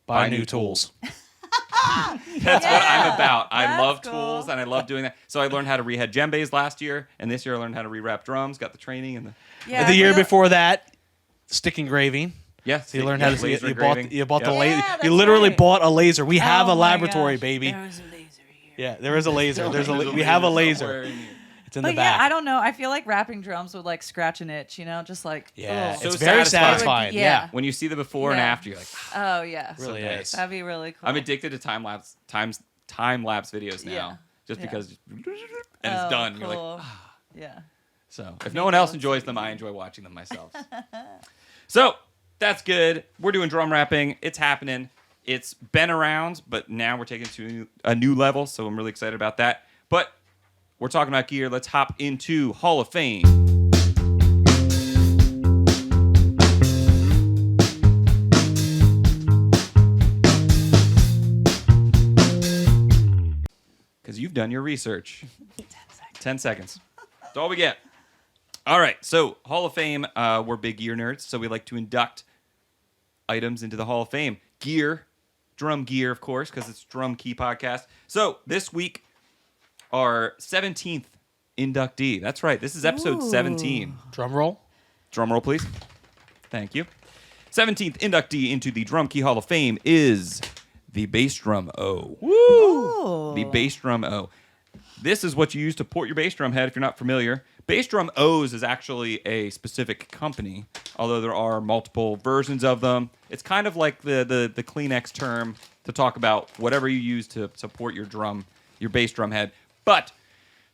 Buy new tools. That's what I'm about. I That's love cool. tools and I love doing that. So I learned how to rehead djembes last year, and this year I learned how to rewrap drums. Got the training and the Yeah. the year real- before that, stick engraving. yes. So you learned how to laser you bought engraving. you bought the Yep. laser. Yeah, You that's literally right. bought a laser. We have Oh a my laboratory, gosh. baby. There was a laser here. Yeah, there is a laser. There's a There's we have a somewhere laser. in here. It's in But the yeah, back. I don't know. I feel like wrapping drums would like scratch an itch, just like Yeah, ugh. it's So very satisfying. satisfying. Yeah. Yeah. When you see the before and Yeah. after, you're like, Oh yeah, Really nice. is. that'd be really cool. I'm addicted to time lapse videos now, Yeah. just Yeah. because and it's Oh, done. You're like, cool. yeah. so if Maybe no one else let's enjoys see. them, I enjoy watching them myself. So that's good. We're doing drum wrapping. It's happening. It's been around, but now we're taking it to a new level. So I'm really excited about that. But we're talking about gear. Let's hop into Hall of Fame. Because you've done your research. 10 seconds. That's all we get. All right. So, Hall of Fame, we're big gear nerds, so we like to induct items into the Hall of Fame. Gear, drum gear, of course, because it's Drum Key Podcast. So, this week, our 17th inductee. That's right. This is episode Ooh. 17. 17. Drum roll. Drum roll, please. Thank you. 17th inductee into the Drum Key Hall of Fame is the bass drum O. Oh. The bass drum O. This is what you use to port your bass drum head if you're not familiar. Bass drum O's is actually a specific company, although there are multiple versions of them. It's kind of like the Kleenex term to talk about whatever you use to support your bass drum head. But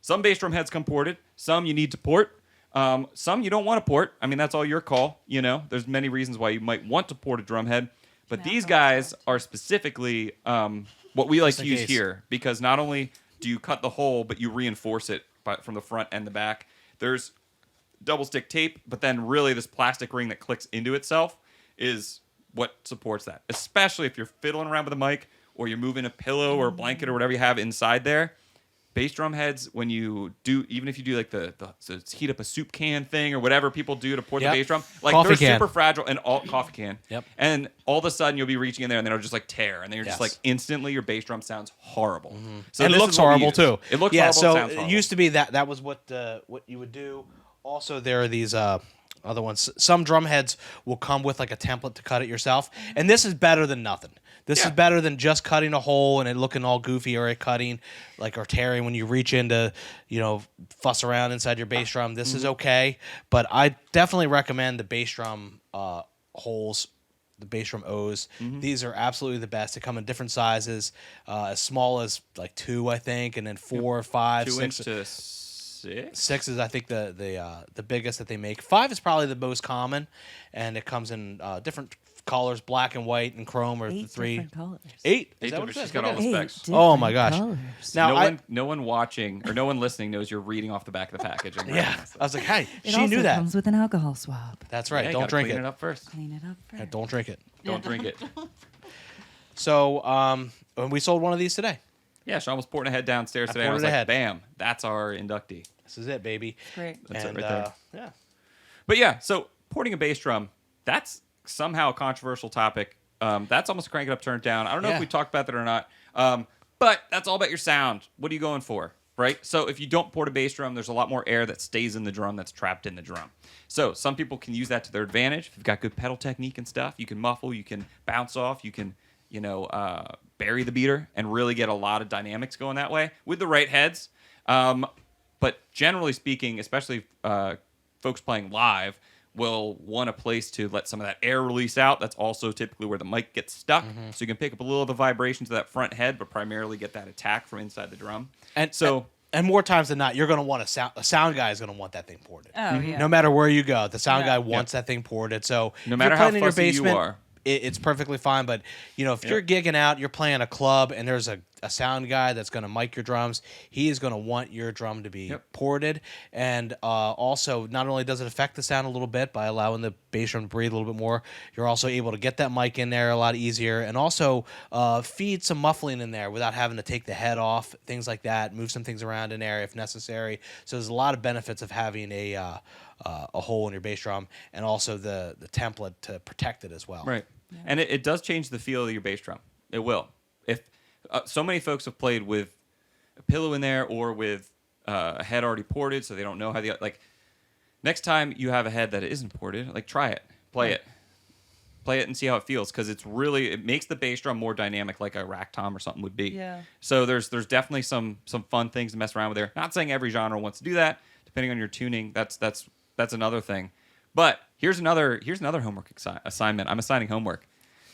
some bass drum heads come ported. Some you need to port. Some you don't want to port. I mean, that's all your call. There's many reasons why you might want to port a drum head. But Yeah, these that's guys are specifically what we like Just to in use case. here, because not only do you cut the hole, but you reinforce it from the front and the back. There's double stick tape, but then really this plastic ring that clicks into itself is what supports that. Especially if you're fiddling around with a mic or you're moving a pillow or a blanket or whatever you have inside there. Bass drum heads, when you do, even if you do like so it's heat up a soup can thing or whatever people do to port Yep. the bass drum, like Coffee they're can. super fragile and all coffee can. Yep. And all of a sudden you'll be reaching in there and then it'll just like tear, and then you're just Yes. like instantly your bass drum sounds horrible. So And it this looks is what we horrible use. too. It looks yeah, horrible. so it sounds it horrible. used to be that was what you would do. Also, there are these other ones. Some drum heads will come with like a template to cut it yourself, and this is better than nothing. This Yeah. is better than just cutting a hole and it looking all goofy or it cutting or tearing when you reach in to fuss around inside your bass drum. This is okay, but I definitely recommend the bass drum holes. The bass drum O's. These are absolutely the best. They come in different sizes, as small as like 2, I think, and then 4, 5, 2 6. inch to 6. 6 is, I think, the biggest that they make. 5 is probably the most common, and it comes in different colors, black and white and chrome, or 8 3. different colors. 8. Eight Is that what different- it says? she's got Look all at the it. 8 specs. Oh my different gosh. colors. Now, No one watching or no one listening knows you're reading off the back of the packaging. Right? yeah, I was like, hey, It she also knew that. comes with an alcohol swab. That's Yeah, right. you Don't gotta drink clean it. it up first. Clean it up Yeah, first. don't drink it. Don't drink it. So, and we sold one of these today. Yeah, Shawn was porting a head downstairs today. And I was ported like, a head. bam, that's our inductee. This is it, baby. Great. That's and it right there. yeah, But yeah, so porting a bass drum, that's somehow a controversial topic. That's almost crank it up, turn it down. I don't know if Yeah. we talked about that or not. But that's all about your sound. What are you going for, right? So if you don't port a bass drum, there's a lot more air that stays in the drum that's trapped in the drum. So some people can use that to their advantage. If you've got good pedal technique and stuff, you can muffle, you can bounce off, you can, bury the beater and really get a lot of dynamics going that way with the right heads. But generally speaking, especially folks playing live will want a place to let some of that air release out. That's also typically where the mic gets stuck. So you can pick up a little of the vibrations of that front head, but primarily get that attack from inside the drum. And so, and more times than not, you're going to want a sound guy is going to want that thing ported. Oh, yeah. No matter where you go, the sound Yeah. guy wants that thing ported. So No if matter you're how playing in your fussy you basement, are. it's perfectly fine. But if you're gigging out, you're playing a club, and there's a sound guy that's going to mic your drums, he is going to want your drum to be ported. And also, not only does it affect the sound a little bit by allowing the bass drum to breathe a little bit more, you're also able to get that mic in there a lot easier, and also feed some muffling in there without having to take the head off, things like that, move some things around in there if necessary. So there's a lot of benefits of having a hole in your bass drum, and also the template to protect it as well. Right. Yeah. And it does change the feel of your bass drum. It will. If so many folks have played with a pillow in there or with a head already ported, so they don't know how next time you have a head that isn't ported, try it, play it and see how it feels, because it makes the bass drum more dynamic, like a rack tom or something would be. Yeah. So there's definitely some fun things to mess around with there. Not saying every genre wants to do that. Depending on your tuning, that's another thing. But here's another homework assignment. I'm assigning homework.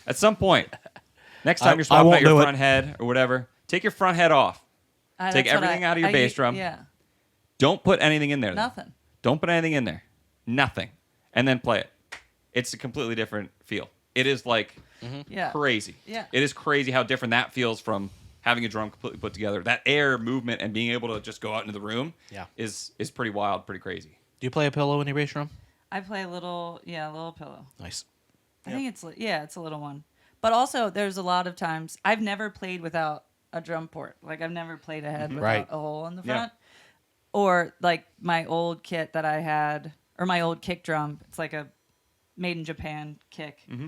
At some point, next time you're swapping out your front head or whatever, take your front head off. Take everything out of your bass drum. Yeah. Don't put anything in there. Nothing. Don't put anything in there. Nothing. And then play it. It's a completely different feel. It is crazy. Yeah. It is crazy how different that feels from having a drum completely put together. That air movement and being able to just go out into the room is pretty wild, pretty crazy. Do you play a pillow in your bass drum? I play a little pillow. Nice. I think it's a little one. But also, there's a lot of times I've never played without a drum port. I've never played a head without a hole in the front. Or my old kit that I had, or my old kick drum. It's like a made in Japan kick. Mm-hmm.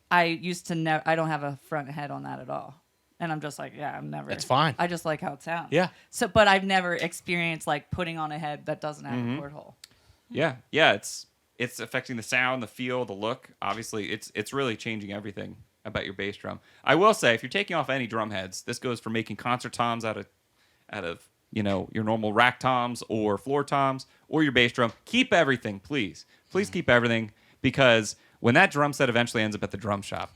I used to I don't have a front head on that at all. And I'm just I'm never. It's fine. I just like how it sounds. Yeah. So, but I've never experienced putting on a head that doesn't have a porthole. Yeah. It's affecting the sound, the feel, the look. Obviously, it's really changing everything about your bass drum. I will say, if you're taking off any drum heads, this goes for making concert toms out of your normal rack toms or floor toms or your bass drum. Keep everything, please. Please keep everything, because when that drum set eventually ends up at the drum shop,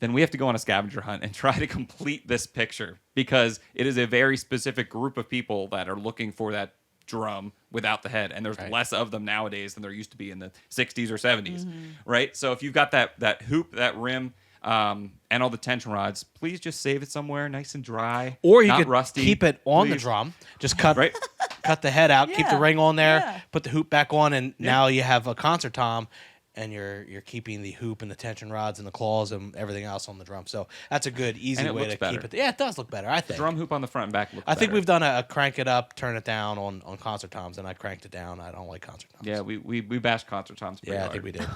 then we have to go on a scavenger hunt and try to complete this picture, because it is a very specific group of people that are looking for that drum without the head, and there's less of them nowadays than there used to be in the 60s or 70s, right? So if you've got that hoop, that rim, and all the tension rods, please just save it somewhere nice and dry, or you not could rusty, keep it on the please. drum, just cut the head out, keep the ring on there, put the hoop back on, and now you have a concert tom, and you're keeping the hoop and the tension rods and the claws and everything else on the drum. So that's a good, easy way to keep it. Yeah, it does look better, I think. The drum hoop on the front and back looks I think better. we've done a crank it up, turn it down on concert toms, and I cranked it down. I don't like concert toms. Yeah, we bashed concert toms pretty hard. I think we did.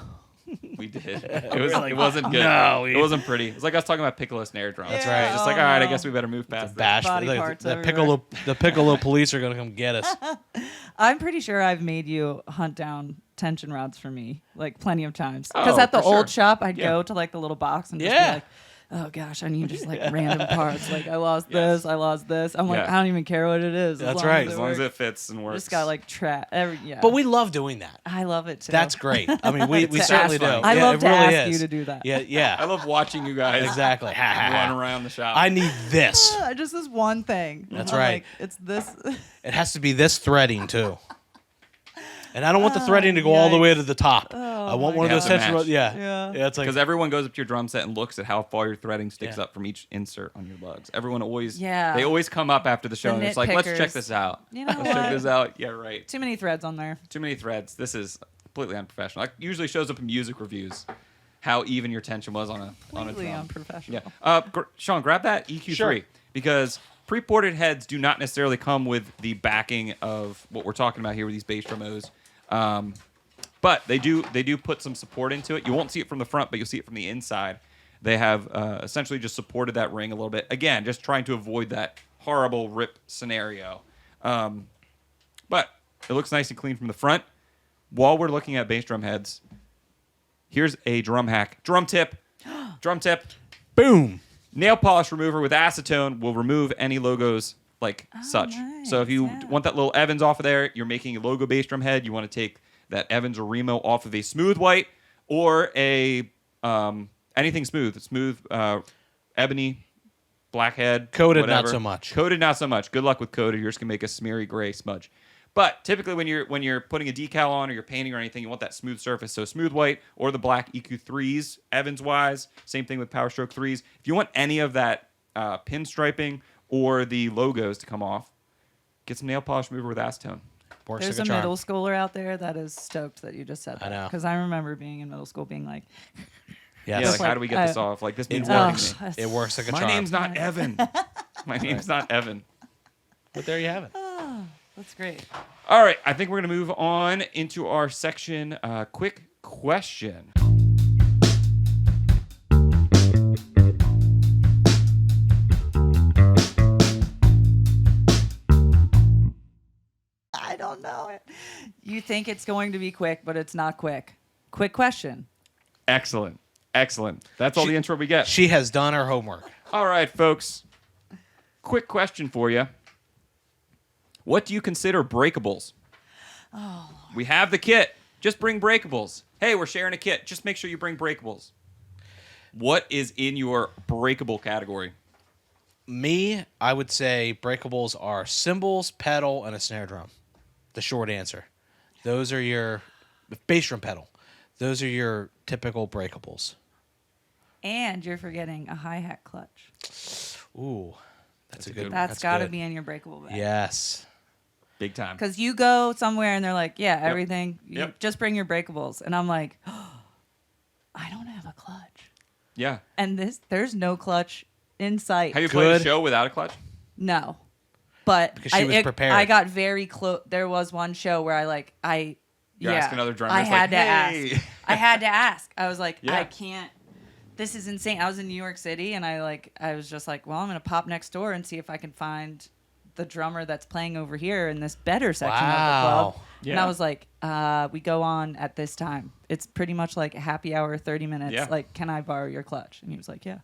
We did. It wasn't good. No, it wasn't pretty. It's like us talking about piccolo snare drums. That's right. It's just all right, I guess we better move past that. Bash Body the parts the piccolo police are gonna come get us. I'm pretty sure I've made you hunt down tension rods for me plenty of times. Because Oh, at the for old sure. shop, I'd go to the little box and just be like, oh gosh, I need just random parts. I lost this, I lost this. I'm I don't even care what it is. That's right. As long as it fits and works. Just got But we love doing that. I love it too. That's great. I mean, we To certainly ask do. I love it to really ask is. you to do that. Yeah. I love watching you guys Exactly. run around the shop. I need this. Just this one thing. That's right. It's this. It has to be this threading too. And I don't want the threading to go all the way to the top. I want one of those tension rods. Yeah. It's because everyone goes up to your drum set and looks at how far your threading sticks up from each insert on your lugs. Everyone always, they always come up after the show and it's like, let's check this out. Let's check this out. Yeah, right. Too many threads on there. Too many threads. This is completely unprofessional. It usually shows up in music reviews how even your tension was on a Completely drum. unprofessional. Yeah. Sean, grab that EQ3 Sure. because pre-ported heads do not necessarily come with the backing of what we're talking about here with these bass drum O's. But they do put some support into it. You won't see it from the front, but you'll see it from the inside. They have essentially just supported that ring a little bit. Again, just trying to avoid that horrible rip scenario. But it looks nice and clean from the front. While we're looking at bass drum heads, here's a drum hack. Drum tip. Drum tip. boom. Nail polish remover with acetone will remove any logos such. nice, So if you want that little Evans off of there, you're making a logo bass drum head, you want to take that Evans or Remo off of a smooth white or a anything smooth, ebony, blackhead, Coated, whatever. not so much. Coated, not so much. Good luck with coated. You're just gonna make a smeary gray smudge. But typically, when you're putting a decal on or you're painting or anything, you want that smooth surface. So smooth white or the black EQ3s, Evans wise. Same thing with Power Stroke 3s. If you want any of that pinstriping or the logos to come off, get some nail polish remover with acetone. Works There's like a charm. middle schooler out there that is stoked that you just said that. I know. Because I remember being in middle school being like, Yes. Yeah, like, how like, do we get this off? Like, this means It nothing works. to me. It works like a My charm. name's not Evan. My name's not Evan. But there you have it. that's great. All right, I think we're going to move on into our section, quick question. I don't know it. You think it's going to be quick, but it's not quick. Quick question. Excellent. That's all the intro we get. She has done her homework. All right, folks. Quick question for you. What do you consider breakables? Oh. We have the kit. Just bring breakables. Hey, we're sharing a kit. Just make sure you bring breakables. What is in your breakable category? Me, I would say breakables are cymbals, pedal, and a snare drum. The short answer. Those are your bass drum pedal. Those are your typical breakables. And you're forgetting a hi-hat clutch. Ooh, that's a good one. That's got to good. be in your breakable bag. Yes. Big time. Because you go somewhere and they're like, yeah, everything. You Yep. just bring your breakables. And I'm like, oh, I don't have a clutch. Yeah. And there's no clutch in sight. Have you played a Good. show without a clutch? No. But Because she was prepared. I got very close. There was one show where You ask another drummer, I it's had like, to hey. ask. I had to ask. I was like, Yeah. I can't. This is insane. I was in New York City, and I was just like, well, I'm gonna pop next door and see if I can find the drummer that's playing over here in this better section of the club. Wow. And Yeah. I was like, we go on at this time. It's pretty much like a happy hour, 30 minutes. Yeah. Like, can I borrow your clutch? And he was like, yeah.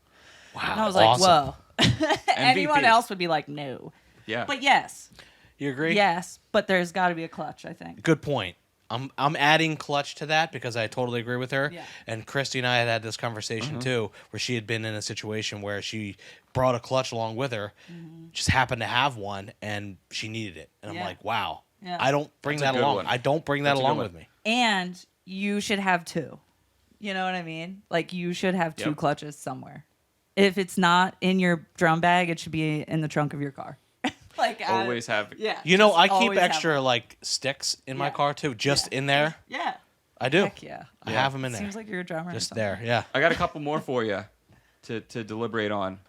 Wow. And I was awesome. like, whoa. Anyone MVP. else would be like, no. Yeah. But yes, You agree? yes. But there's got to be a clutch, I think. Good point. I'm adding clutch to that because I totally agree with her. Yeah. And Christy and I had this conversation too, where she had been in a situation where she brought a clutch along with her, just happened to have one, and she needed it. And Yeah. I'm like, wow. Yeah. I don't bring That's a that good along. one. I don't bring that That's a good along one. with me. And you should have two. You know what I mean? Like, you should have two Yep. clutches somewhere. If it's not in your drum bag, it should be in the trunk of your car. Always have. Yeah. You know, just I keep always have extra one. like sticks in my Yeah. car too, just Yeah. in there. Yeah. I do. Heck yeah. I Yeah. have them in there. Seems like you're a drummer. or Just something. there. Yeah. I got a couple more for you to deliberate on.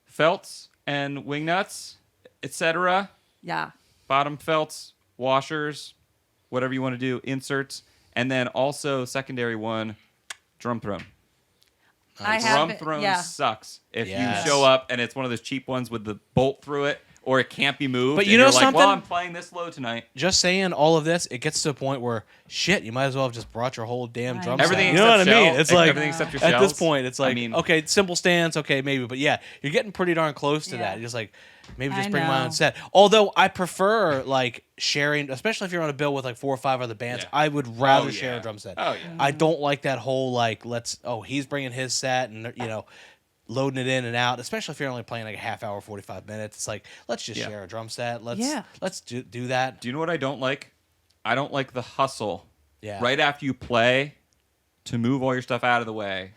Felts and wing nuts, etc. Yeah. Bottom felts, washers, whatever you want to do, inserts, and then also secondary one, drum throne. I Drum have throne yeah. sucks if Yes. you show up and it's one of those cheap ones with the bolt through it, or it can't be moved. But and you know you're like, well, something? I'm playing this low tonight. Just saying all of this, it gets to the point where shit, you might as well have just brought your whole damn I drum know. set. Everything You know what I except mean? shells. It's like Everything except your at this shells. point, it's like I mean, okay, simple stands, okay, maybe, but yeah, you're getting pretty darn close to Yeah. that. You're just like maybe just I bring my know. own set. Although I prefer like sharing, especially if you're on a bill with like 4 or 5 other bands. Yeah. I would rather Oh, share yeah. a drum set. Oh, yeah. I don't like that whole like he's bringing his set and loading it in and out, especially if you're only playing like a half hour, 45 minutes. It's like, let's just Yeah. share a drum set. Let's Yeah. do that. Do you know what I don't like? I don't like the hustle Yeah. right after you play to move all your stuff out of the way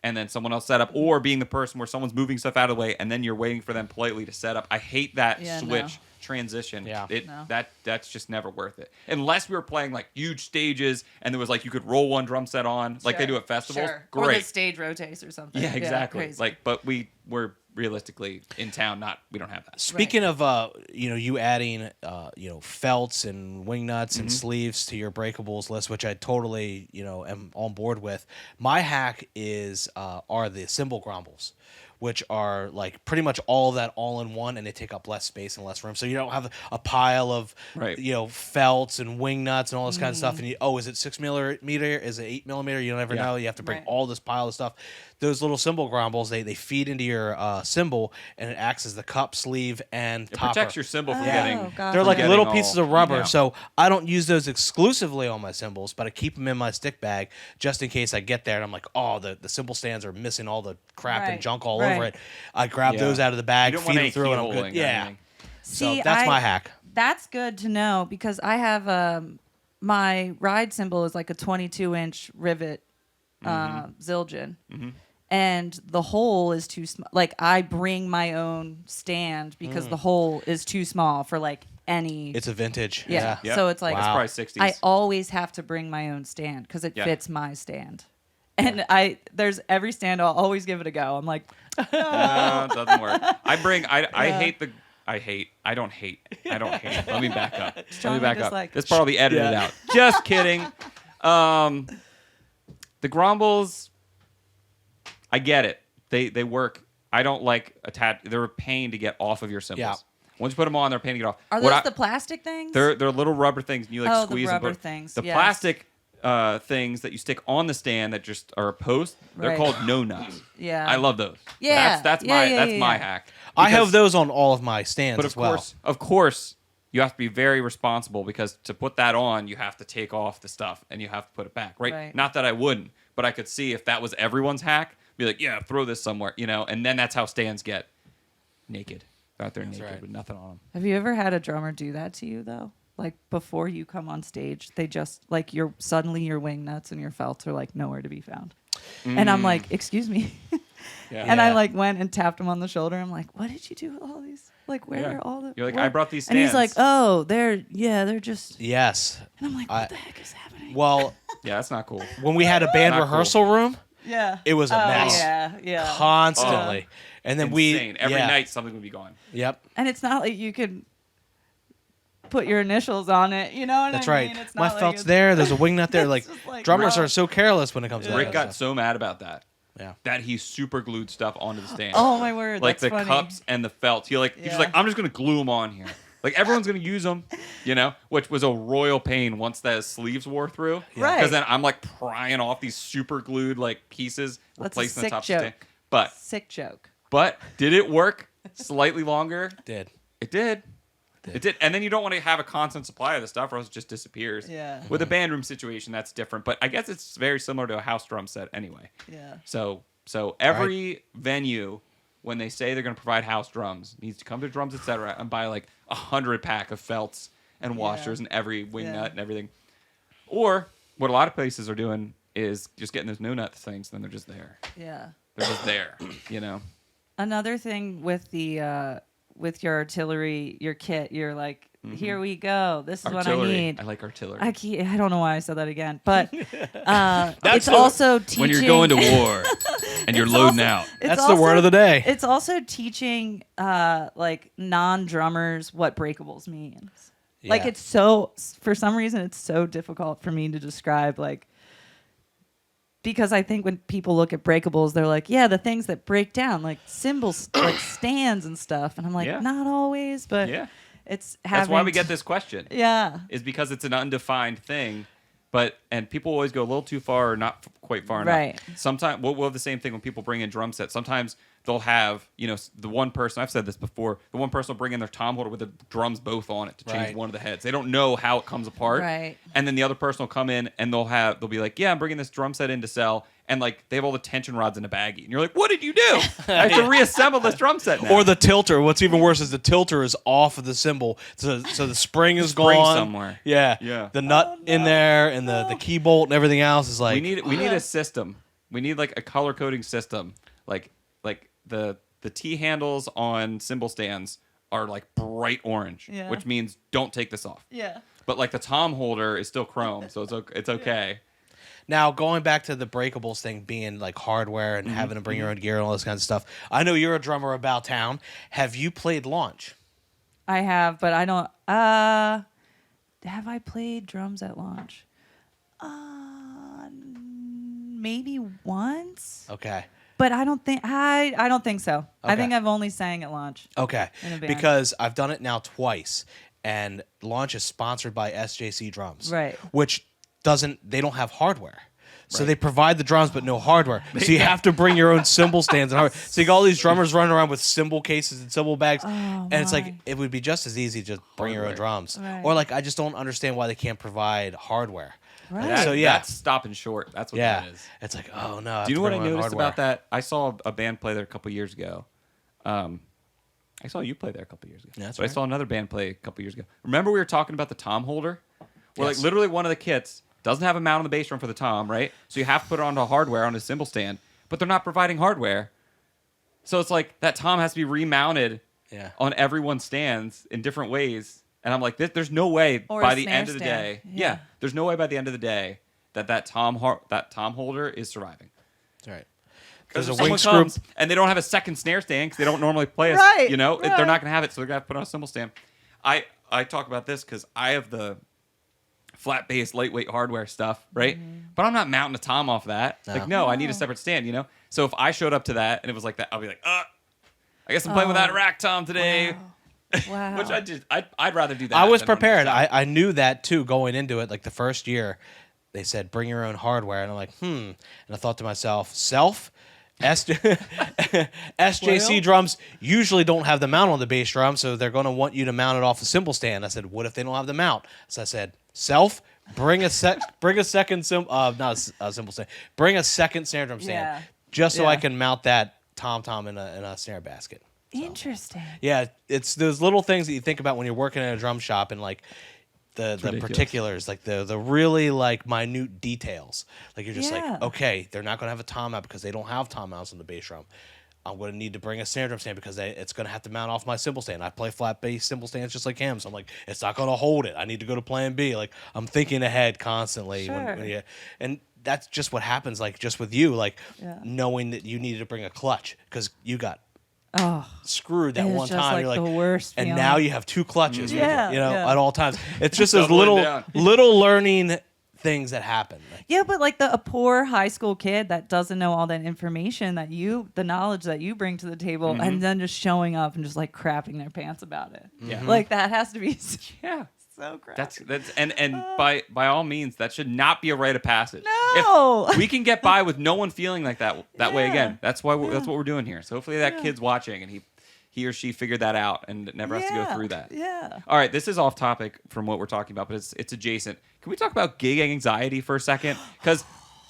and then someone else set up, or being the person where someone's moving stuff out of the way and then you're waiting for them politely to set up. I hate that Yeah, switch no. transition. Yeah. No. That's just never worth it. Unless we were playing like huge stages and there was like you could roll one drum set on like they do at festivals. Sure. Or the Great. stage rotates or something. Yeah, exactly. crazy. Like, but we're realistically in town. We don't have that. Speaking of you adding felts and wing nuts and Mm-hmm. sleeves to your breakables list, which I totally am on board with. My hack are the cymbal grombles, which are like pretty much all of that all in one, and they take up less space and less room. So you don't have a pile of Right. felts and wing nuts and all this kind of stuff. And is it 6 millimeter? Is it 8 millimeter? You never Yeah. know. You have to bring Right. all this pile of stuff. those little cymbal grumbles, they feed into your cymbal, and it acts as the cup, sleeve, and It topper. protects your cymbal from Oh, getting. gotcha. They're like getting little all- pieces of rubber, yeah. so I don't use those exclusively on my cymbals, but I keep them in my stick bag just in case I get there and I'm like, oh, the cymbal stands are missing all the crap and Right, junk all right. over it. I grab Yeah. those out of the bag, You don't feed want them any through, and I'm keyholing good. or Yeah. anything. So See, that's my hack. That's good to know because I have my ride cymbal is like a 22-inch rivet Zildjian. And the hole is too small. Like I bring my own stand because the hole is too small for like any. It's a vintage. yeah. Yep. So it's like That's Wow. probably 60s. I always have to bring my own stand because it Yeah. fits my stand. And there's every stand I'll always give it a go. I'm like, No, it doesn't work. I don't hate. Let me back up. Shawn just like- This part will be edited Yeah. out. Just kidding. The grumbles, I get it. They work. I don't like attach. They're a pain to get off of your cymbals. Yeah. Once you put them on, they're a pain to get off. are What those I- the plastic things? They're little rubber things. And you like Oh, the squeeze rubber and put, things, The yes. plastic things that you stick on the stand that just are a post. They're Right. called no nuts. Yeah. I love those. Yeah. That's Yeah, my yeah, that's yeah, my yeah. hack. I have Because- those on all of my stands But as of course, you have to be very responsible because to put that on, you have to take off the stuff and you have to put it back, right? Right. Not that I wouldn't, but I could see if that was everyone's hack, be like, yeah, throw this somewhere, and then that's how stands get naked. They're out there naked right. with nothing on them. Have you ever had a drummer do that to you though? Like before you come on stage, they just like suddenly your wing nuts and your felts are like nowhere to be found. And I'm like, excuse me. Yeah. And I Yeah. like went and tapped him on the shoulder. I'm like, what did you do with all these? Like where Yeah. are all the? You're like, what?" I brought these And he's like, stands. oh, they're just. well. Yes. And I'm like, I- what the heck is happening? Well, Yeah, that's not cool. when we had a band Not cool. rehearsal room, Yeah. it was a mess. Yeah. constantly. And then Insane. Every yeah. night something would be gone. Yep. And it's not like you could put your initials on it. You know what That's I right. mean? It's My not like felt's it's- there. There's a wing nut there. It's Like, just like, drummers wow. are so careless when it comes to Rick that got stuff. so mad about that. Yeah. That he super glued stuff onto the stand. Oh my word! like that's the funny. cups and the felts. He's Yeah. just like, I'm just gonna glue them on here. Like everyone's gonna use them, which was a royal pain once the sleeves wore through. Right. Because then I'm like prying off these super glued like pieces, That's a replacing the sick top joke. stand. But Sick joke. did it work slightly longer? Did. It did. It did. And then you don't want to have a constant supply of the stuff or else it just disappears. Yeah. With a band room situation, that's different. But I guess it's very similar to a house drum set anyway. Yeah. So every venue, when they say they're going to provide house drums, needs to come to Drums Etc. and buy like 100 pack of felts and washers Yeah. and every wing Yeah. nut and everything. Or what a lot of places are doing is just getting those no nut things, then they're just there. Yeah. They're just there, Another thing with the with your artillery, your kit, you're like, here we go. This is Artillery. what I need. I like artillery. I don't know why I said that again, but it's also teaching. when you're going to war and you're loading out. it's That's the word of the day. It's also teaching like non-drummers what breakables means. Like Yeah. it's so, for some reason, it's so difficult for me to describe, like, because I think when people look at breakables, they're like, yeah, the things that break down, like cymbals, like stands and stuff. And I'm like, Yeah. not always, but Yeah. it's having. That's why we get this question. Yeah. Is because it's an undefined thing, and people always go a little too far or not quite far enough. Right. Sometimes we'll have the same thing when people bring in drum sets. Sometimes they'll have the one person, I've said this before, the one person will bring in their tom holder with the drums both on it to change Right. one of the heads. They don't know how it comes apart. Right. And then the other person will come in and they'll be like, yeah, I'm bringing this drum set in to sell. And like they have all the tension rods in a baggie. And you're like, what did you do? I have to reassemble this drum set now. Or the tilter. What's even worse is the tilter is off of the cymbal, so the spring is spring gone somewhere. Yeah, Yeah. The nut in there and the key bolt and everything else is like. we need a system. We need like a color coding system. Like the T handles on cymbal stands are like bright orange, Yeah. which means don't take this off. Yeah. But like the tom holder is still chrome, so it's okay. Now, going back to the breakables thing being like hardware and having to bring your own gear and all this kind of stuff, I know you're a drummer about town. Have you played launch? I have, but I don't. Have I played drums at launch? Maybe once, Okay. but I don't think I don't think so. I Okay. think I've only sang at launch. Okay. In a band. Because I've done it now twice, and launch is sponsored by SJC Drums. Right. Which they don't have hardware. So they provide the drums, but no hardware. So you have to bring your own cymbal stands and hardware. So you got all these drummers running around with cymbal cases and cymbal bags, and it's like it would be just as easy to just bring your own drums. Right. Or like I just don't understand why they can't provide hardware. Right. So yeah, that's stopping short. That's what that is. It's like, oh no. Do you know what I noticed about that? I saw a band play there a couple years ago. I saw you play there a couple years ago. Yeah, that's but right. I saw another band play a couple years ago. Remember we were talking about the tom holder? Where Yes. like literally one of the kits doesn't have a mount on the bass drum for the tom, right? So you have to put it onto hardware on a cymbal stand, but they're not providing hardware. So it's like that tom has to be remounted on everyone's stands in different ways. And I'm like, there's no way Or by a the snare end of the stand. day. Yeah. There's no way by the end of the day that tom holder is surviving. That's right. Because There's if a wing someone screw. comes and they don't have a second snare stand because they don't normally play us, Right, you know, right. they're not going to have it, so they're going to have to put on a cymbal stand. I talk about this because I have the flat bass, lightweight hardware stuff, right? But I'm not mounting a tom off that. No. I need a separate stand, you know? So if I showed up to that and it was like that, I'll be like, I guess I'm playing without a rack tom today. Wow. Which I'd rather do that. I was than on the prepared. side. I knew that too going into it. Like the first year, they said bring your own hardware, and I'm like, And I thought to myself, SJC Well. drums usually don't have the mount on the bass drum, so they're going to want you to mount it off a cymbal stand. I said, what if they don't have the mount? So I said, bring a second not a cymbal stand, bring a second snare drum stand, Yeah. just so I Yeah. can mount that tom in a snare basket. Interesting. Yeah, it's those little things that you think about when you're working in a drum shop and like the ridiculous. particulars, like the really like minute details. Like you're just Yeah. like, okay, they're not gonna have a tom mount because they don't have tom mounts on the bass drum. I'm gonna need to bring a snare drum stand because it's gonna have to mount off my cymbal stand. I play flat bass cymbal stands just like him, so I'm like, it's not gonna hold it. I need to go to plan B. Like I'm thinking ahead constantly. Sure. And that's just what happens. Like just with you, like Yeah. knowing that you needed to bring a clutch because you got Oh, screwed that It was one just time. like You're like the worst and feeling. now you have two clutches. Yeah, you know, yeah. at all times. It's just those Doubling down. little learning things that happen. Like, yeah, but like a poor high school kid that doesn't know all that information the knowledge that you bring to the table, and then just showing up and just like crapping their pants about it. Yeah. Like that has to be Yeah. so crap. That's and by all means that should not be a rite of passage. No. If we can get by with no one feeling like that way Yeah. again. That's what we're doing here. So hopefully that kid's watching and he or she figured that out and never has to go through that. Yeah. All right, this is off topic from what we're talking about, but it's adjacent. Can we talk about gig anxiety for a second? Because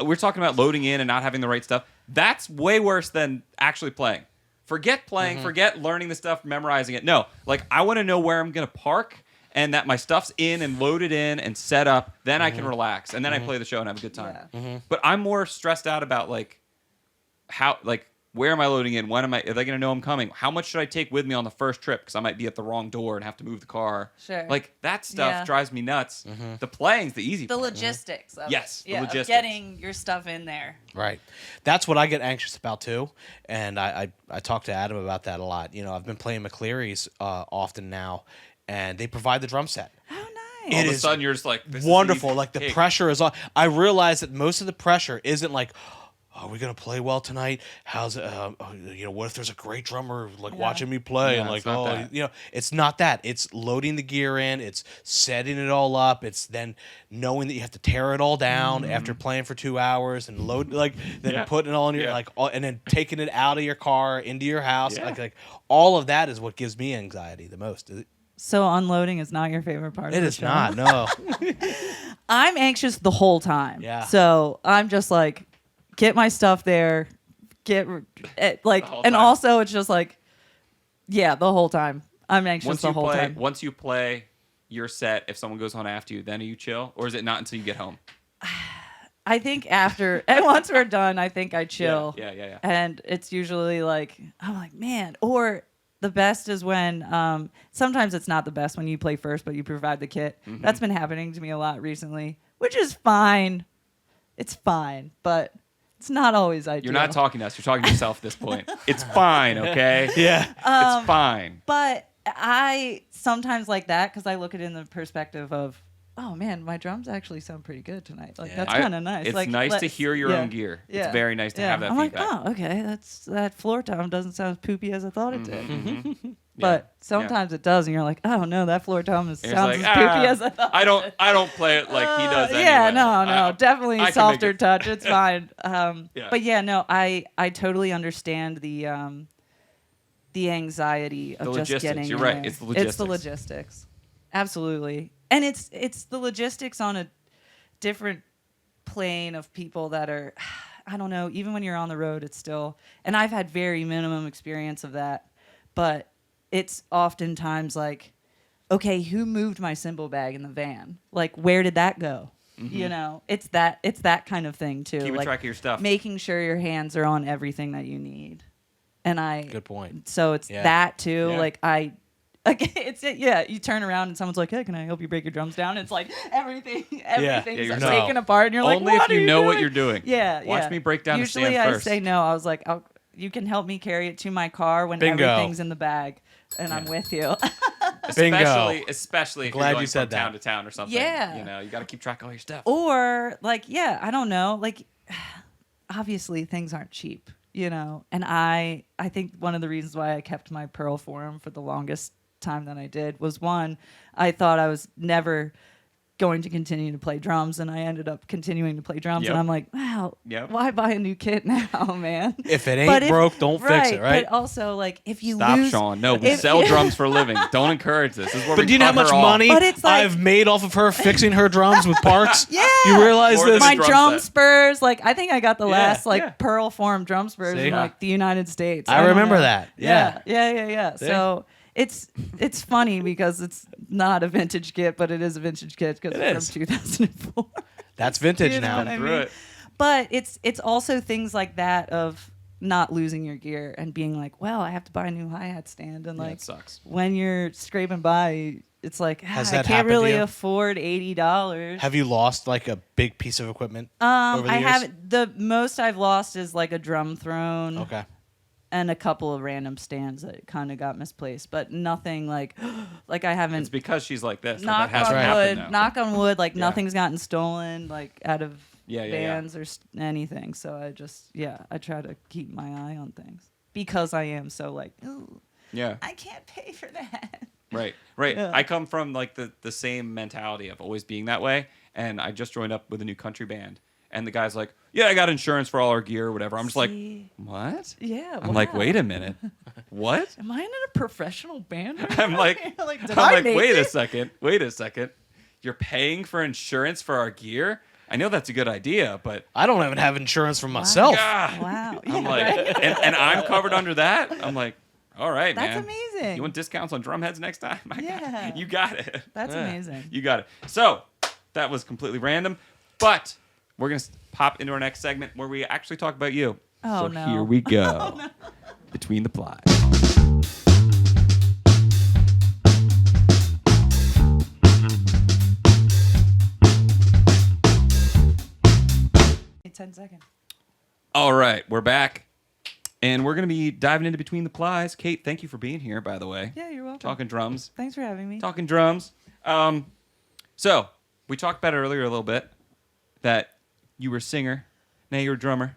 we're talking about loading in and not having the right stuff. That's way worse than actually playing. Forget playing, forget learning the stuff, memorizing it. No, like I want to know where I'm gonna park and that my stuff's in and loaded in and set up. Then I can relax and then I play the show and have a good time. Yeah. But I'm more stressed out about like how where am I loading in? When am I? Are they going to know I'm coming? How much should I take with me on the first trip? Because I might be at the wrong door and have to move the car. Sure. Like that stuff Yeah. drives me nuts. The playing's the easy The part. logistics. Of Yes, the of logistics. getting your stuff in there. right. That's what I get anxious about too. And I talk to Adam about that a lot. You know, I've been playing McCleary's often now, and they provide the drum set. Oh, nice. All It of a is sudden, you're just like, this Wonderful. Is easy. Like the Hey, pressure is on. I realize that most of the pressure isn't like, are we gonna play well tonight? How's it? You know, what if there's a great drummer like watching me play Yeah, and like, it's not that. you know, it's not that. It's loading the gear in. It's setting it all up. It's then knowing that you have to tear it all down after playing for 2 hours and load then Yeah. putting it all in your Yeah. and then taking it out of your car into your house. Yeah. Like all of that is what gives me anxiety the most. So unloading is not your favorite part It of the is show? not. No. I'm anxious the whole time. Yeah. So I'm just like, get my stuff there, whole and time. also it's just like, yeah, the whole time. I'm anxious the whole time. Once you play your set, if someone goes on after you, then are you chill, or is it not until you get home? I think after, and once we're done, I think I chill. Yeah. And it's usually like, I'm like, man, or the best is when, sometimes it's not the best when you play first, but you provide the kit. That's been happening to me a lot recently, which is fine. It's fine, but it's not always ideal. You're not talking to us. You're talking to yourself at this point. It's fine, okay? Yeah. It's fine. But I sometimes like that because I look at it in the perspective of, oh man, my drums actually sound pretty good tonight. Like Yeah. that's kind of nice. It's like, nice to let's- hear your yeah, own gear. yeah, It's very nice to have that I'm feedback. like, oh, okay, that floor tom doesn't sound as poopy as I thought it did. Mhm. But Yeah. sometimes it does, and you're like, oh no, that floor tom It's sounds like, as poopy as I thought. I don't play it like he does anyway. Yeah, no, definitely I can make softer it- touch. It's fine. Yeah. But yeah, no, I totally understand the anxiety of The just logistics. getting. You're in right. there. It's the It's the logistics. logistics. Absolutely, and it's the logistics on a different plane of people that are. I don't know. Even when you're on the road, it's still. And I've had very minimum experience of that, but it's oftentimes like, okay, who moved my cymbal bag in the van? Like, where did that go? You know, it's that kind of thing too. Keeping like track of your stuff. making sure your hands are on everything that you need. And Good point. So it's Yeah. that too. Yeah. Like you turn around and someone's like, hey, can I help you break your drums down? It's like everything's Yeah, you're taken no. apart, and you're like, Only if what you are know what doing? you're doing. Yeah, Watch yeah. me break down Usually a stand first. I say no. I was like, you can help me carry it to my car when Bingo. everything's in the bag, and I'm with you. Especially if Glad you're going you said from town that. to town or something. Yeah. You know, you got to keep track of all your stuff. Or like, yeah, I don't know. Like, obviously things aren't cheap, you know. And I think one of the reasons why I kept my Pearl Forum for the longest time that I did was, one, I thought I was never going to continue to play drums, and I ended up continuing to play drums. Yep. And I'm like, wow, Yep. why buy a new kit now, man? If it ain't But broke, don't fix it, right? But also, like, if you Stop, lose, Shawn. No, we if- sell drums for a living. Don't encourage this. This is where we But do you know how cut much her off. money But it's like- I've made off of her fixing her drums with parts? Yeah. You realize More this? than my drum drum set. spurs, like I think I got the Yeah, last like yeah. Pearl Forum drum spurs See? in like the United States. I don't remember know. that. Yeah. Yeah. See? So it's funny because it's not a vintage kit, but it is a vintage kit because It it's is. from 2004. That's vintage You know now. what I Through mean? it. But it's also things like that of not losing your gear and being like, well, I have to buy a new hi-hat stand, and Yeah, like it sucks. when you're scraping by, it's like, Has I that can't happened to really you? afford $80. Have you lost like a big piece of equipment over the I years? haven't. The most I've lost is like a drum throne Okay. and a couple of random stands that kind of got misplaced, but nothing like like I It's haven't. because she's like this. Knock that hasn't on happened wood. now. Knock on wood. Like Yeah. nothing's gotten stolen like out of Yeah. bands or anything. So I try to keep my eye on things because I am so like, ooh, Yeah. I can't pay for that. Right. Yeah. I come from like the same mentality of always being that way, and I just joined up with a new country band, and the guy's like, "Yeah, I got insurance for all our gear or whatever." I'm just like, See? "What?" Yeah. I'm like, wow. "Wait a minute, what?" Am I in a professional band? Right I'm now? like, did I'm I like, make wait a it? second, wait a second. You're paying for insurance for our gear? I know that's a good idea, but I don't even have insurance for myself. God. Wow. I'm Yeah, like, right? and I'm covered under that. I'm like, all right, That's man. amazing. You want discounts on drum heads next time? Yeah. You got it. That's Yeah. amazing. You got it. So that was completely random, but we're gonna pop into our next segment where we actually talk about you. Oh, so no. here we go. Between the Plies. Hey, 10 seconds. All right, we're back, and we're gonna be diving into Between the Plies. Kate, thank you for being here. By the way, Yeah, you're welcome. talking drums. Thanks for having me. Talking drums. So we talked about it earlier a little bit that you were a singer, now you're a drummer.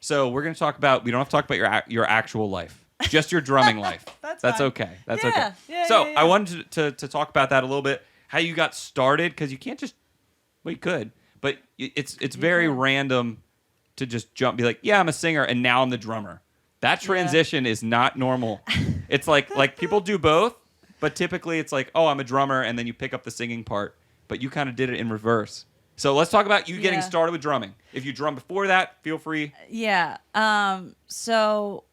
So we're gonna talk about. We don't have to talk about your actual life, just your drumming life. That's fine. okay. That's Yeah, okay. yeah, So yeah, yeah. I wanted to talk about that a little bit. How you got started, because you can't just. Well, you could, but it's very can. random to just jump, be like, yeah, I'm a singer, and now I'm the drummer. That transition is not normal. It's like people do both, but typically it's like, oh, I'm a drummer, and then you pick up the singing part. But you kind of did it in reverse. So let's talk about you getting Yeah. started with drumming. If you drum before that, feel free. Yeah. So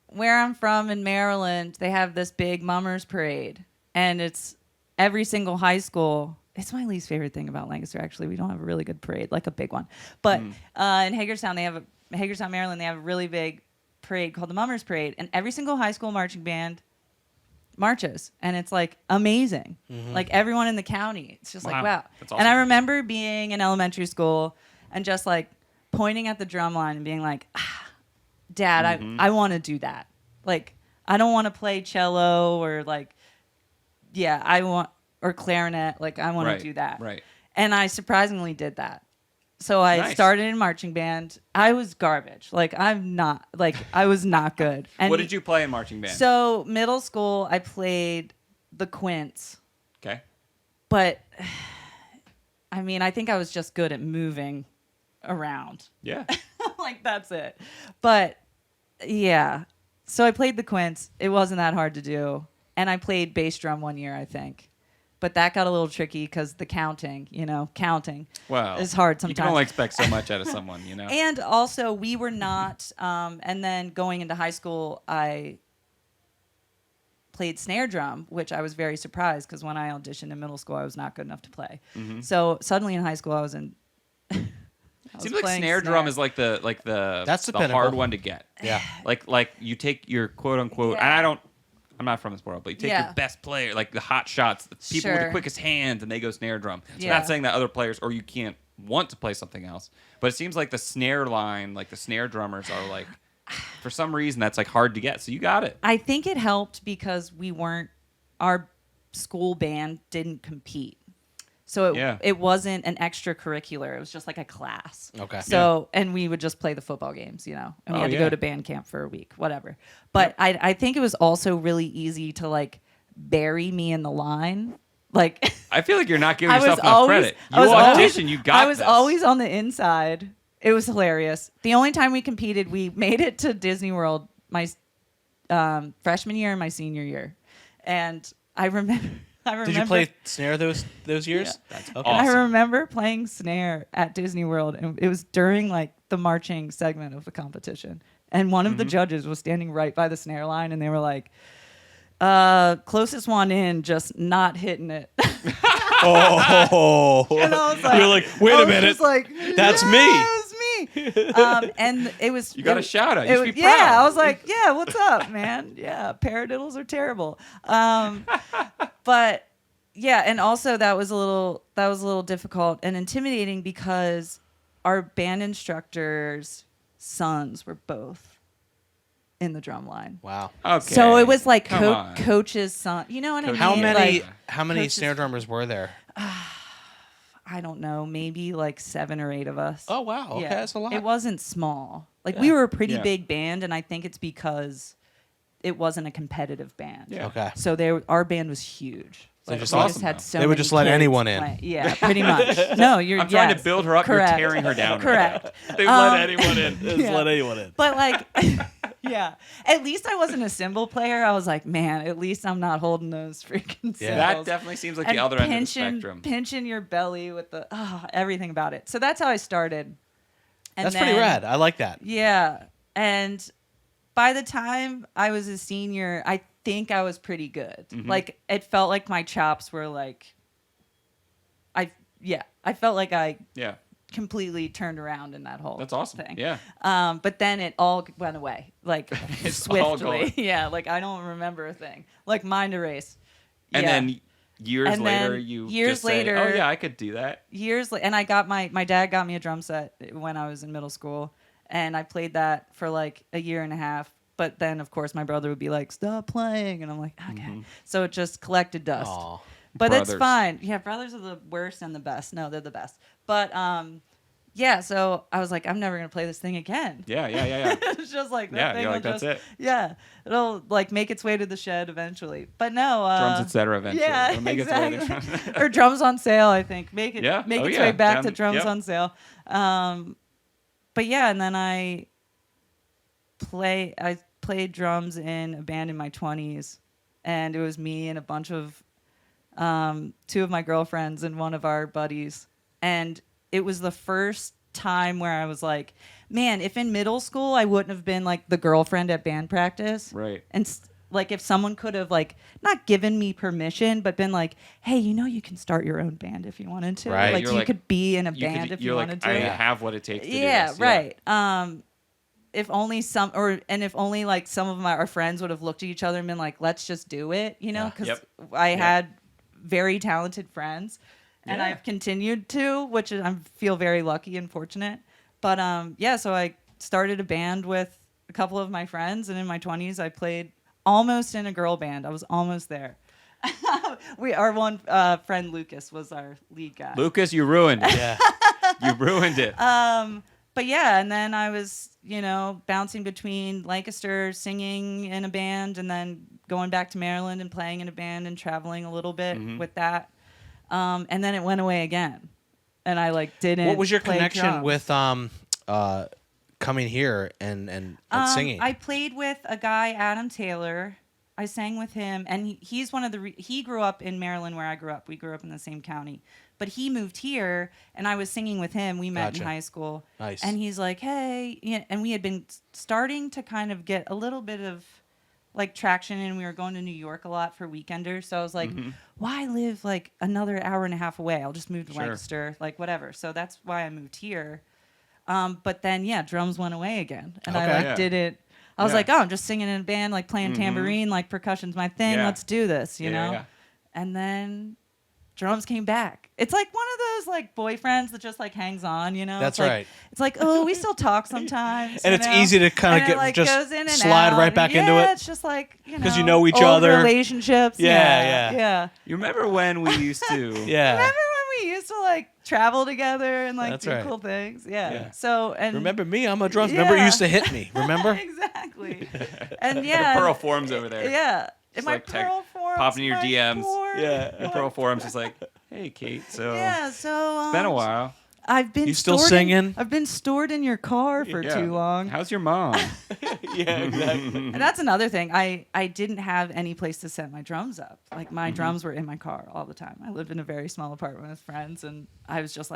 where I'm from in Maryland, they have this big mummers parade, and it's every single high school. It's my least favorite thing about Lancaster. Actually, we don't have a really good parade, like a big one. But in Hagerstown, Hagerstown, Maryland, they have a really big parade called the Mummers Parade, and every single high school marching band marches, and it's like amazing. Like everyone in the county, it's just like Wow. wow. That's awesome. And I remember being in elementary school and just like pointing at the drum line and being like, Dad, I want to do that. Like I don't want to play cello or like, yeah, or clarinet. Like, I want Right, to do that. right. And I surprisingly did that. So I Nice. started in marching band. I was garbage. Like, I was not good. And What did you play in marching band? So middle school, I played the quints. Okay. But, I mean, I think I was just good at moving around. Yeah. Like, that's it. But, yeah. So I played the quints. It wasn't that hard to do. And I played bass drum one year, I think. But that got a little tricky because the counting, Well, is hard sometimes. You can only expect so much out of someone, And also, we were not, and then going into high school, I played snare drum, which I was very surprised because when I auditioned in middle school, I was not good enough to play. Mm-hmm. So suddenly in high school, I was in. Seems like snare drum is like the That's the hard pinnacle. one to get. Yeah. Like you take your quote unquote, Yeah. and I'm not from this world, but you take your best player, like the hot shots, the people with the Sure. quickest hands, and they go snare drum. So Yeah. not saying that other players or you can't want to play something else, but it seems like the snare line, like the snare drummers are like, for some reason that's like hard to get. So you got it. I think it helped because our school band didn't compete. So it wasn't an extracurricular. It was just like a class. Okay. So, and we would just play the football games, and we had to go to band camp for a week, whatever. But I think it was also really easy to like bury me in the line. Like, I feel like you're not giving I yourself was enough always, credit. I was You always- audition, you got I was this. always on the inside. It was hilarious. The only time we competed, we made it to Disney World my freshman year and my senior year, and I remember. Did you play snare those years? Yeah. That's awesome. I remember playing snare at Disney World, and it was during like the marching segment of the competition. And one of the judges was standing right by the snare line, and they were like, closest one in, just not hitting it. Oh. And I was like, You're like, wait a minute. Just like, That's yeah, me. It was me. And it was. You got a shout out. You should be yeah, proud. I was like, yeah, what's up, man? Yeah, paradiddles are terrible. But yeah, and also that was a little difficult and intimidating because our band instructor's sons were both in the drum line. Wow. Okay. So it was like Come on. coach's son. You know what I mean? How many Like, coaches- snare drummers were there? I don't know, maybe like 7 or 8 of us. Oh wow. Okay, that's a lot. It wasn't small. Like we were a pretty Yeah. big band, and I think it's because it wasn't a competitive band. Yeah. Okay. So our band was huge. So Like, just we awesome, just had though. so They would many just let kids anyone in. play. Yeah, pretty much. No, you're. I'm trying to yes, build her up. correct. You're tearing her down. Correct. They let anyone in. Just Yeah. let anyone in. But like, yeah. At least I wasn't a cymbal player. I was like, man, at least I'm not holding those freaking cymbals. That definitely seems like And the other end of the spectrum. pinching your belly with everything about it. So that's how I started. And That's pretty then- rad. I like that. Yeah. And by the time I was a senior, I think I was pretty good. Mhm. Like, it felt like my chops were like, I felt like I Yeah. completely turned around in that whole That's awesome. thing. Yeah. But then it all went away, like It's all swiftly. gone. Yeah, like I don't remember a thing. Like mind erase. And Yeah. then years And later, then you years just say, later- "Oh yeah, I could do that." Years later, and I got my dad got me a drum set when I was in middle school, and I played that for like a year and a half. But then, of course, my brother would be like, "Stop playing," and I'm like, "Okay." Mhm. So it just collected dust. Aw. But it's Brothers. fine. Yeah, brothers are the worst and the best. No, they're the best. But yeah. So I was like, I'm never gonna play this thing again. Yeah. Yeah. It's just like that Yeah, thing you're will like, that's just, it. Yeah, it'll like make its way to the shed eventually. But no, Drums, etc. Eventually, yeah, It'll make its way to- exactly. Or drums on sale, I think. Make its Yeah. Oh, way yeah. back Down- to drums yep. on sale. But yeah, and then I played drums in a band in my 20s, and it was me and a bunch of 2 of my girlfriends and one of our buddies, and it was the first time where I was like, man, if in middle school I wouldn't have been like the girlfriend at band practice, Right. and like if someone could have like not given me permission but been like, hey, you can start your own band if you wanted to. Right. Like You're you like- could be in a You band could, if you're you like, wanted to. I have what it takes to do Yeah, this. right. If only if only like some of our friends would have looked at each other and been like, let's just do it, Yeah. because Yep. I had very talented friends, and Yeah. I've continued to, which is, I feel very lucky and fortunate. But yeah, so I started a band with a couple of my friends, and in my 20s I played almost in a girl band. I was almost there. Our one friend Lucas was our lead guy. Lucas, you ruined it. Yeah. You ruined it. But yeah, and then I was, bouncing between Lancaster, singing in a band, and then going back to Maryland and playing in a band and traveling a little bit with that. And then it went away again, and I didn't. What was your play connection drums. with coming here and singing? I played with a guy, Adam Taylor. I sang with him, and he's one of the. He grew up in Maryland, where I grew up. We grew up in the same county, but he moved here, and I was singing with him. We met in high school. Nice. And he's like, "Hey," and we had been starting to kind of get a little bit of traction, and we were going to New York a lot for weekenders. So I was like, "Why live another hour and a half away? I'll just move to Lancaster, whatever." So that's why I moved here. But then, drums went away again, and I didn't. I was like, "Oh, I'm just singing in a band, playing tambourine, percussion's my thing. Yeah. Let's do this," you know. Yeah. And then drums came back. It's like one of those boyfriends that just hangs on, That's It's right. It's like, oh, we still talk sometimes, And it's easy to kind of get just goes in and slide out. right back into it. It's just because you know each old other. relationships. Yeah. You remember when we used to? Yeah. Remember when we used to travel together and That's do right. cool things? Yeah. Yeah. So and Remember me? I'm a drums. Remember you used to hit me. Remember? Exactly. And The Pearl Forums over there. Yeah. Just In my Pearl Forums. popping in your my DMs. porn. The Pearl Forums just hey, Kate. So Yeah. So it's been a while. I've been You still stored singing? I've been stored in your car for Yeah. too long. How's your mom? Yeah, exactly. And that's another thing. I didn't have any place to set my drums up. My drums were in my car all the time. I lived in a very small apartment with friends, and I was just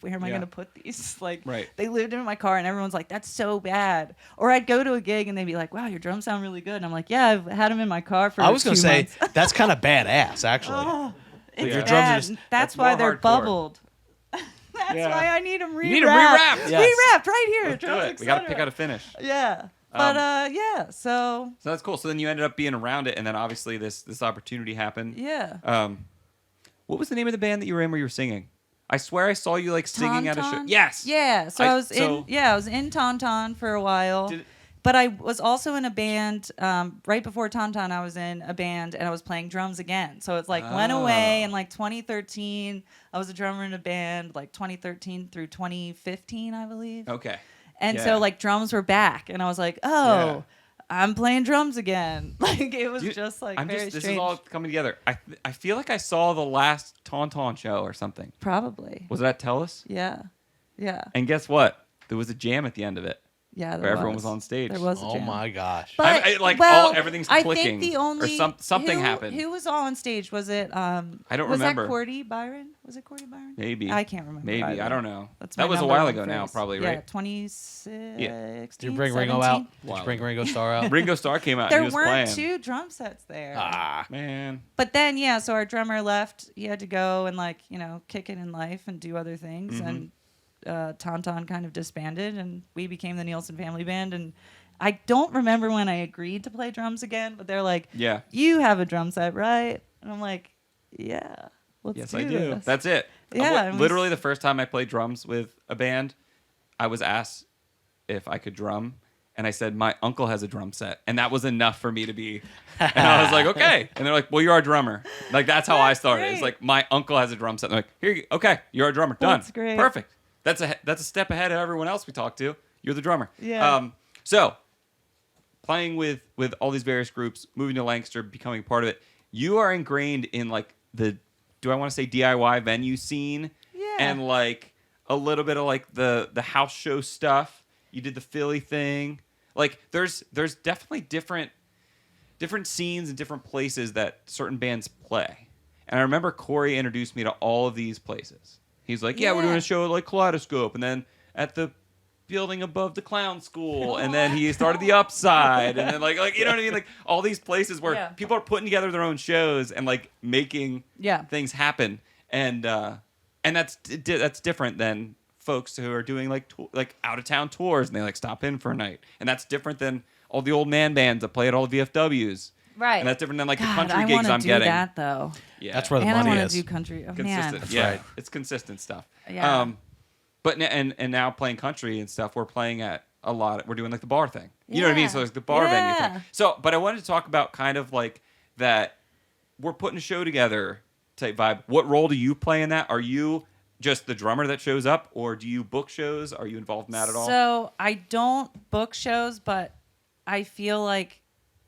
where am I going to put these? Right. They lived in my car, and everyone's like, that's so bad. Or I'd go to a gig, and they'd be like, wow, your drums sound really good. And I'm like, yeah, I've had them in my car for I was going to 2 say, months. that's kind of badass, actually. Oh, it's Your drums are bad. just- That's that's why more they're hardcore. bubbled. That's why I need them rewrapped. You need 'em rewrapped. Yes. Rewrapped right here. Let's do Drums, it. We got to etc. pick out a finish. Yeah. But so So that's cool. So then you ended up being around it, and then obviously this opportunity happened. yeah. What was the name of the band that you were in where you were singing? I swear I saw you singing at a show. Tauntaun? Yes. Yeah. So I was in Tauntaun for a while. But I was also in a band right before Tauntaun. I was in a band and I was playing drums again. So it's went away in 2013. I was a drummer in a band 2013 through 2015, I believe. Okay. And so drums were back, and I was like, oh. Yeah. I'm playing drums again. It was Dude, just I'm very just, this strange. is all coming together. I feel like I saw the last Tauntaun show or something. Probably. Was that Tellus? Yeah. Yeah. And guess what? There was a jam at the end of it. Yeah. Where everyone was on stage. There was a Oh, jam. my gosh. But everything's I clicking. think the only or something happened. Who was all on stage? Was it? I don't was remember. that Cordy Byron? Was it Cordy Byron? Maybe. I can't remember. Maybe. either. I don't know. That's That my was a number while one ago now, phrase. probably, Yeah, right? 2016. Did you bring Ringo out? Did you bring Ringo Starr out? Ringo Starr came out. There and he was weren't playing. 2 drum sets there. Ah. Man. But then, so our drummer left. He had to go and kick it in life and do other things. And Tauntaun kind of disbanded, and we became the Neilsen Family Band. And I don't remember when I agreed to play drums again, but they're like, Yeah. you have a drum set, right? And I'm like, yeah, let's Yes, do I do. this. That's it. Yeah, and we Literally the first time I played drums with a band, I was asked if I could drum. And I said, my uncle has a drum set. And that was enough for me to be. And I was like, okay. And they're like, well, you're our drummer. That's how I started. great. It's like, my uncle has a drum set. And they're like, here you go. Okay, you're our drummer. Done. That's great. Perfect. That's a step ahead of everyone else we talk to. You're the drummer. Yeah. So, playing with all these various groups, moving to Lancaster, becoming part of it, you are ingrained in the, do I want to say DIY venue scene? Yeah. And a little bit of the house show stuff. You did the Philly thing. There's definitely different scenes and different places that certain bands play. And I remember Corey introduced me to all of these places. He's like, yeah, we're doing a show at Kaleidoscope, and then at the building above the clown school, and then he started the Upside, and then you know what I mean, all these places where people are putting together their own shows and making things happen, and that's different than folks who are doing out of town tours, and they stop in for a night, and that's different than all the old man bands that play at all the VFWs. Right. And that's different than the God, country I gigs wanna I'm do getting. that though. Yeah. That's where the And I money want is. to do country. Oh, Consistent. man. right. It's consistent stuff. Yeah. But and now playing country and stuff, we're playing at a lot. We're doing the bar thing. You know what I mean? So the bar venue thing. So, but I wanted to talk about kind of that we're putting a show together type vibe. What role do you play in that? Are you just the drummer that shows up, or do you book shows? Are you involved in that at all? So I don't book shows, but I feel like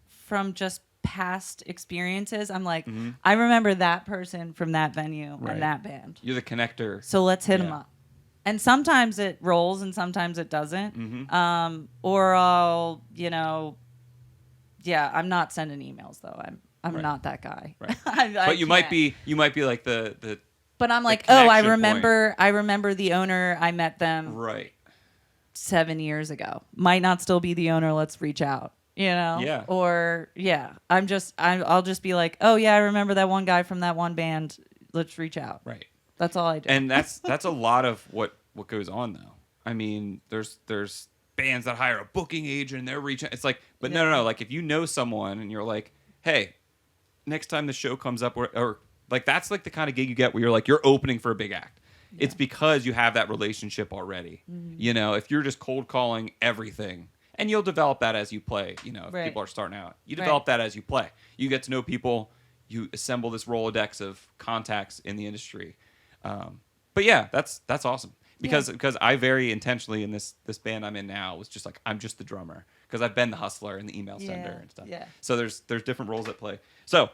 from just past experiences, I'm like, I remember that person from that venue Right. and that band. You're the connector. So let's hit them Yeah. up. And sometimes it rolls and sometimes it doesn't. Mm-hmm. Or I'll, I'm not sending emails though. I'm Right. not that guy. Right. I But you might can't. be like the But I'm like, connection I remember the owner. I met them right. 7 years ago. Might not still be the owner. Let's reach out. Yeah. Or I'll just be like, oh yeah, I remember that one guy from that one band. Let's reach out. Right. That's all I do. And that's a lot of what goes on though. I mean, there's bands that hire a booking agent and they're reaching. It's like, but no. Like if you know someone and you're like, hey, next time the show comes up, or like that's like the kind of gig you get where you're like you're opening for a big act. Yeah. It's because you have that relationship already. If you're just cold calling everything, and you'll develop that as you play. If Right. people are starting out, you develop that as you play. You get to know people. You assemble this Rolodex of contacts in the industry. But yeah, that's awesome because I very intentionally in this band I'm in now was just like I'm just the drummer because I've been the hustler and the email sender and stuff. Yeah. So there's different roles at play. So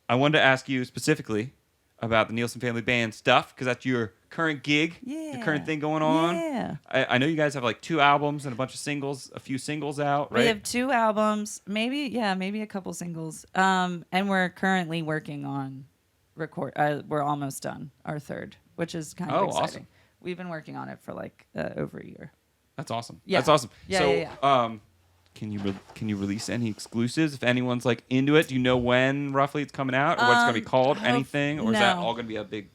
I wanted to ask you specifically about the Neilsen Family Band stuff because that's your current gig, your current thing going on. Yeah. I know you guys have like 2 albums and a bunch of singles, a few singles out, right? We have 2 albums, maybe a couple singles. And we're currently working on we're almost done our 3rd, which is kind of exciting. Awesome. We've been working on it for like over a year. That's awesome. Yeah. That's awesome. Yeah, so, yeah. Can you release any exclusives if anyone's like into it? Do you know when roughly it's coming out or what it's gonna be called? Anything, or is that no. all gonna be a big?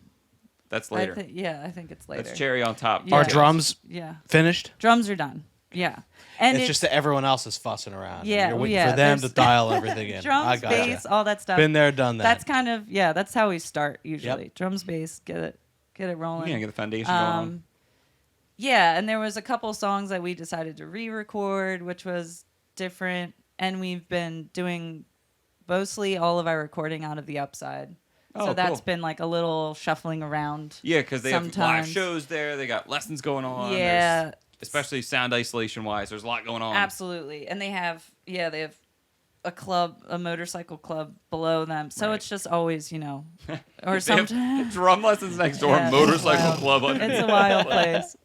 That's later. I think it's later. That's cherry on top. Yeah. Are drums Yeah, finished? drums are done. Yeah, and It's just that everyone else is fussing around. Yeah, You're waiting yeah, for them to there's- dial everything in. I drums, gotcha. bass, all that stuff. Been there, done that. That's kind of that's how we start usually. Drums, bass, get it rolling. Yeah, get the foundation going on. Yeah, and there was a couple songs that we decided to re-record, which was different, and we've been doing mostly all of our recording out of the Upside. Oh, So that's cool. been like a little shuffling around. Yeah, because they have live sometimes. shows there. They got lessons going on. Yeah. There's- especially sound isolation wise. There's a lot going on. Absolutely. And they have a motorcycle club below them. So Right. it's just always, or They have sometimes drum lessons next door, Yeah, motorcycle it's club. it's a wild place.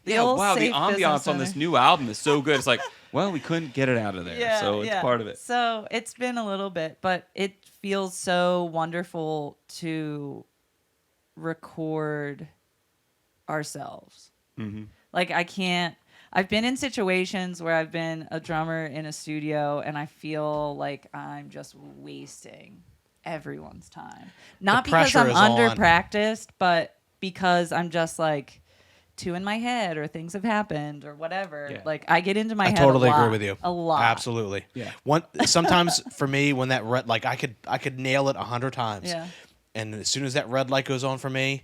The Yeah, old wow, the safe ambiance business on this center. new album is so good. It's like, well, we couldn't get it out of there, so it's part of it. So it's been a little bit, but it feels so wonderful to record ourselves. Mm-hmm. Like I've been in situations where I've been a drummer in a studio and I feel like I'm just wasting everyone's time. Not because pressure I'm is under on. practiced, but because I'm just like too in my head or things have happened or whatever. Yeah. Like I get into my I head totally a lot, agree with you. A lot. Absolutely. Yeah. Sometimes for me, when that red, like I could nail it 100 times. Yeah. And as soon as that red light goes on for me,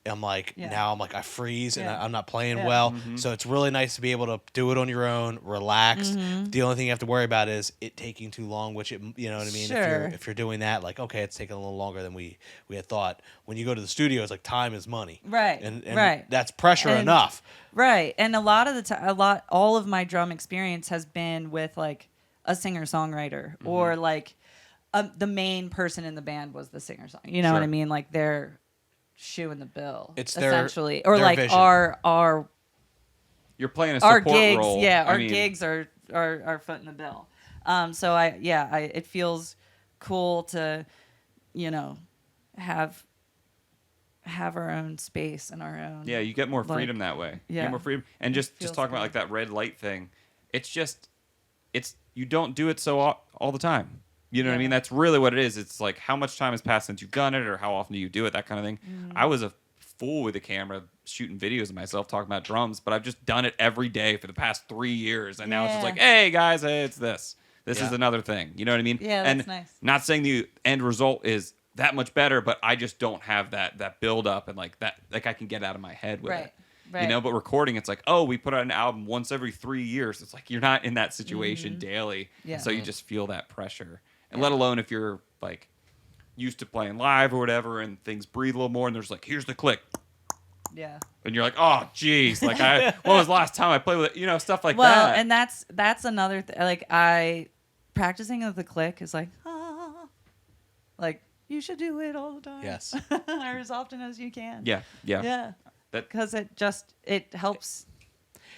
I'm like, Yeah. I freeze and Yeah. I'm not playing Yeah. well. Mm-hmm. So it's really nice to be able to do it on your own, relaxed. Mm-hmm. The only thing you have to worry about is it taking too long, which you know what I mean? Sure. If you're doing that, like, okay, it's taking a little longer than we had thought. When you go to the studio, it's like time is money. Right. And right. that's pressure And- enough. Right. And a lot of the time, all of my drum experience has been with like a singer-songwriter or like the main person in the band was the singer-songwriter. You know what I Sure. mean? Like they're shoeing the bill. It's their- essentially. Or their like vision. our You're playing a our support gigs, role. yeah, I our mean, gigs are footing the bill. So it feels cool to, have our own space and our own. Yeah, you get more like, freedom that way. You yeah. get more freedom. And just feels talking about good. like that red light thing, it's you don't do it so all the time. You know what I Yeah. mean? That's really what it is. It's like how much time has passed since you've done it or how often do you do it, that kind of thing. I was a fool with a camera shooting videos of myself talking about drums, but I've just done it every day for the past 3 years. And now it's just Yeah. like, hey, guys, it's this. This is Yeah. another thing. You know what I mean? Yeah, that's and nice. Not saying the end result is that much better, but I just don't have that build up and like that, like I can get out of my head with Right. it. Right. You know, but recording, it's like, oh, we put out an album once every 3 years. It's like you're not in that situation daily. Yeah. So you just feel that pressure. And let alone if you're like used to playing live or whatever, and things breathe a little more, and there's like, here's the click. Yeah. And you're like, oh, geez. Like, when was the last time I played with it? You know, stuff like Well, that. and that's another like practicing with the click is like, like you should do it all the time. Yes. Or as often as you can. Yeah. Yeah. Because it helps.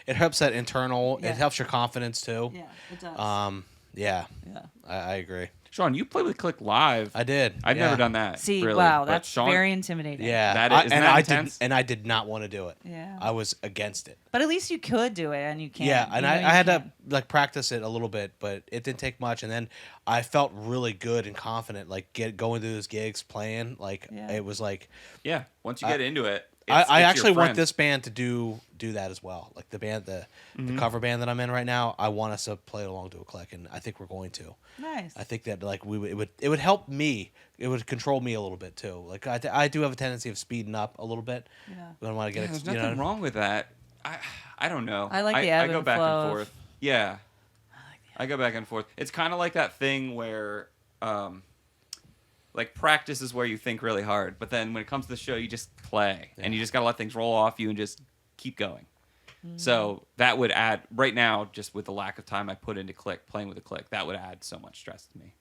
It helps that internal. Yeah. It helps your confidence too. Yeah, it does. Yeah. Yeah. I agree. Sean, you play with click live. I did. I've never done that. See, really, wow, but that's Sean, very intimidating. Yeah. Isn't that intense? I did not want to do it. Yeah. I was against it. But at least you could do it, and you can. Yeah, and You know I you had can. to like practice it a little bit, but it didn't take much. And then I felt really good and confident, like going to those gigs, playing. Like Yeah. it was like Yeah. Once you get into it, I it's actually your want friend. this band to do that as well. Like the band, the cover band that I'm in right now. I want us to play along to a click, and I think we're going to. Nice. I think that like it would help me. It would control me a little bit too. Like I do have a tendency of speeding up a little bit. Yeah. When I want to get There's you know, nothing wrong with that. I don't know. I like the I ebb go and back flow and of- forth. Yeah. I go back and forth. It's kind of like that thing where, like practice is where you think really hard, but then when it comes to the show, you just play, and you just gotta let things roll off you and just keep going. So that would add right now, just with the lack of time I put into playing with a click, that would add so much stress to me.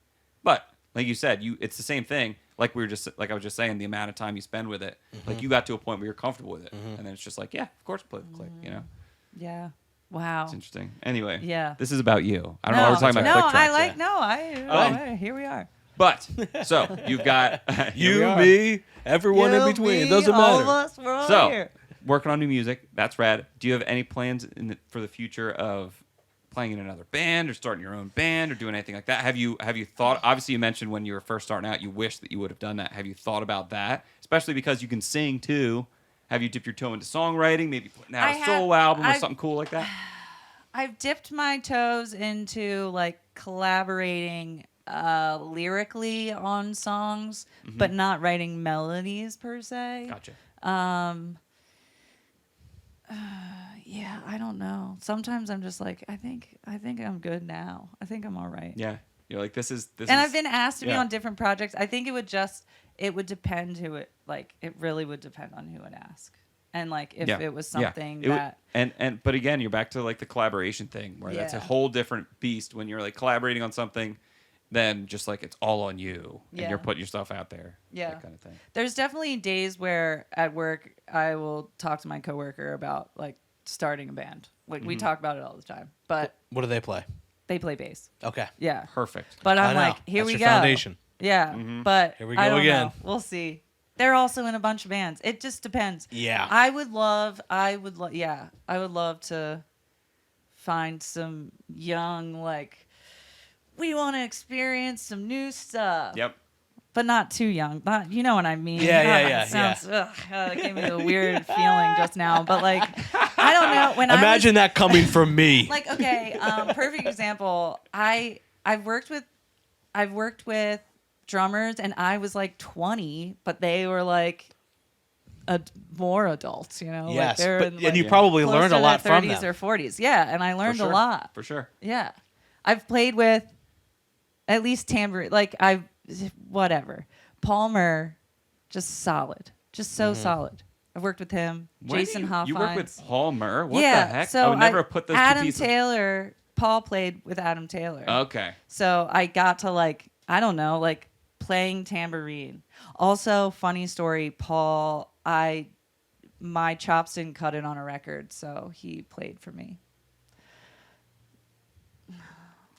But like you said, it's the same thing. Like I was just saying, the amount of time you spend with it, like you got to a point where you're comfortable with it, and then it's just like, yeah, of course, play with the click. You know, Yeah. Wow. it's interesting. Anyway, Yeah. this is about you. I don't know why we're talking about click tracks. Here we are. But so you've got here we you, are. me, everyone in between. It doesn't all matter. of us, we're all So here. working on new music. That's rad. Do you have any plans for the future of playing in another band or starting your own band or doing anything like that? Have you thought? Obviously, you mentioned when you were first starting out, you wish that you would have done that. Have you thought about that? Especially because you can sing too. Have you dipped your toe into songwriting? Maybe putting out a solo album or something cool like that? I've dipped my toes into like collaborating lyrically on songs, but not writing melodies per se. Gotcha. Yeah, I don't know. Sometimes I'm just like, I think I'm good now. I think I'm all right. Yeah. You're like, this is. And I've been asked to be yeah. on different projects. I think it would depend it really would depend on who would ask. And like if it was something It would- that but again, you're back to like the collaboration thing where that's a Yeah. whole different beast when you're like collaborating on something than just like it's all on you and Yeah. you're putting yourself out there. Yeah. That kind of thing. there's definitely days where at work I will talk to my coworker about like starting a band. Like we talk about it all the time. But What do they play? they play bass. Okay. Yeah. Perfect. But I I'm know. like, here That's we your go. foundation. Yeah. But Here we I go don't again. know. We'll see. They're also in a bunch of bands. It just depends. Yeah. I would love to find some young, like, we want to experience some new stuff. Yep. But not too young. Not, you know what I mean? Yeah. It sounds, that gave me a weird feeling just now. But like, I don't know. When Imagine that coming from me. like, okay, perfect example. I've worked with drummers, and I was like 20, but they were like more adults, you know? Yes, like they're but, in, and like, you probably close learned to a lot their from 30s them. or 40s. Yeah, and I learned a lot. For sure. Yeah. I've played with at least tambourine, like whatever. Palmer, just solid. Just so solid. I've worked with him. When Jason Hoffine. You work with Palmer? What yeah, the heck? So I would never have put those two Adam pieces. Taylor, Paul played with Adam Taylor. Okay. So I got to like, I don't know, like playing tambourine. Also, funny story, Paul, my chops didn't cut it on a record, so he played for me.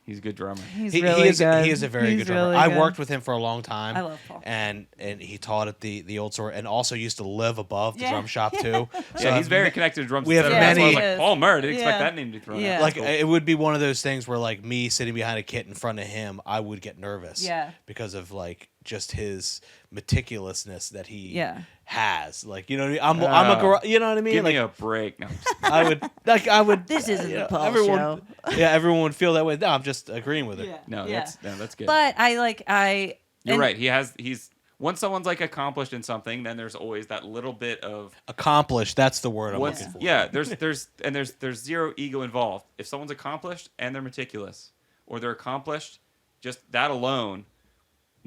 He's a good drummer. He's He really is, good. he is a very He's good drummer. really I good. worked with him for a long time. I love Paul. And he taught at the old store, and also used to live above the Yeah. drum shop too. So he's very connected to drums. we have That's why I was many- like, Palmer. I didn't expect Yeah. that name to be thrown Yeah. out. Like That's cool. it would be one of those things where like me sitting behind a kit in front of him, I would get nervous. Yeah. Because of like just his meticulousness that he Yeah. has. Like, you know what I mean? I'm a girl, you know what I mean? Give like me a break. No, I'm just- I would This isn't you the know, Paul everyone, show. Yeah, everyone would feel that way. No, I'm just agreeing with it. no, Yeah. that's good. But You're and- right. He's once someone's like accomplished in something, then there's always that little bit of Accomplished, that's the word I'm once. looking for. Yeah, there's zero ego involved. If someone's accomplished and they're meticulous, or they're accomplished, just that alone,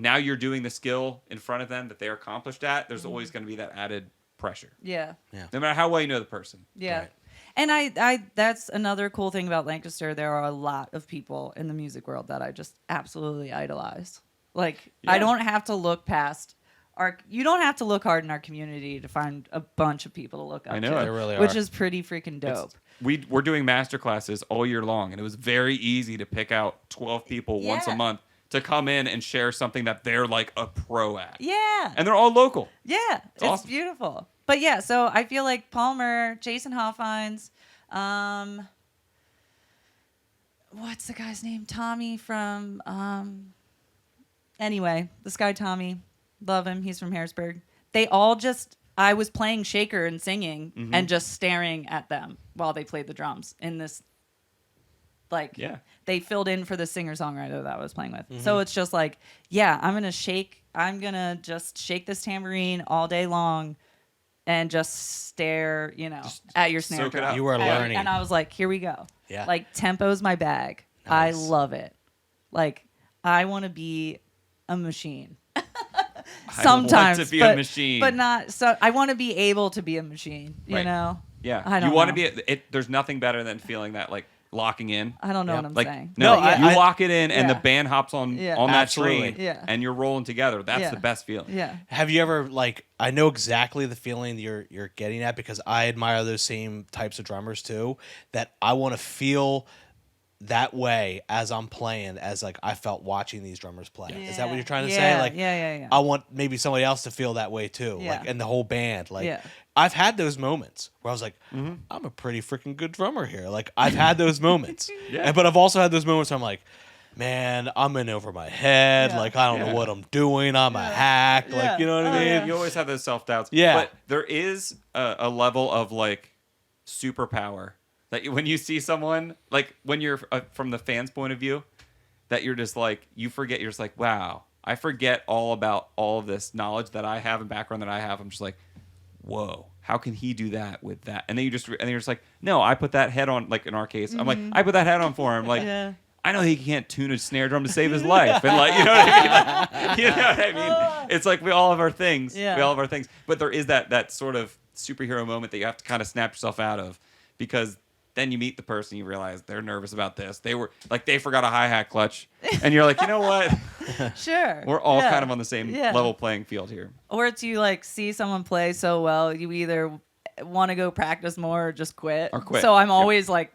now you're doing the skill in front of them that they're accomplished at, there's always going to be that added pressure. Yeah. No matter how well you know the person. Yeah. Right. And I that's another cool thing about Lancaster. There are a lot of people in the music world that I just absolutely idolize. Like, I don't have to look past you don't have to look hard in our community to find a bunch of people to look up I know to. it. There really which are. is pretty freaking dope. We're doing master classes all year long, and it was very easy to pick out 12 people once a Yeah. month to come in and share something that they're like a pro at. Yeah. And they're all local. Yeah. It's awesome. beautiful. But yeah, so I feel like Palmer, Jason Hoffines, what's the guy's name? Tommy from anyway, this guy Tommy. Love him. He's from Harrisburg. They all just I was playing shaker and singing and just staring at them while they played the drums in this they filled in for the singer-songwriter that I was playing with. So it's just like, yeah, I'm going to just shake this tambourine all day long and just stare, at your snare soak it drum. up. You are learning. And I was like, here we go. Yeah. Like, tempo's my bag. Nice. I love it. Like, I want to be a machine. Sometimes, to be a machine. but not so. I want to be able to be a machine. You Right. know? Yeah. I don't you want know. to be there's nothing better than feeling that like locking in. I don't know Yep. what I'm Like saying. no, No, you I- lock it in and the Yeah. band hops on Yeah. on that Absolutely. train Yeah. and you're rolling together. That's Yeah. the best feeling. Yeah. Have you ever I know exactly the feeling you're getting at because I admire those same types of drummers too. That I want to feel that way as I'm playing, as like I felt watching these drummers play. Is that what you're trying to say? Like, yeah. I want maybe somebody else to feel that way too, Yeah. like, and the whole band. Like, Yeah. I've had those moments where I was like, I'm a pretty freaking good drummer here. Like, I've had those moments, Yeah. but I've also had those moments where I'm like, man, I'm in over my head. Yeah. Like, I don't know what I'm doing. I'm a hack. Yeah. Like, you know what I Oh, mean? yeah. You always have those self doubts. Yeah. But there is a level of like superpower that when you see someone, like when you're from the fans' point of view, that you're just like, you forget, you're just like, wow, I forget all about all of this knowledge that I have and background that I have. I'm just like, whoa, how can he do that with that? And then you're just like, no, I put that head on, like in our case, I'm like, I put that head on for him. Like, Yeah. I know he can't tune a snare drum to save his life. And like, you know what I mean? Like, you know what I mean? It's like we all have our things. Yeah. We all have our things. But there is that sort of superhero moment that you have to kind of snap yourself out of because then you meet the person, you realize they're nervous about this. They were like, they forgot a hi-hat clutch. And you're like, you know what? Sure. We're all Yeah. kind of on the same Yeah. level playing field here. Or it's you like see someone play so well, you either want to go practice more or just quit. Or quit. So I'm Yep. always like,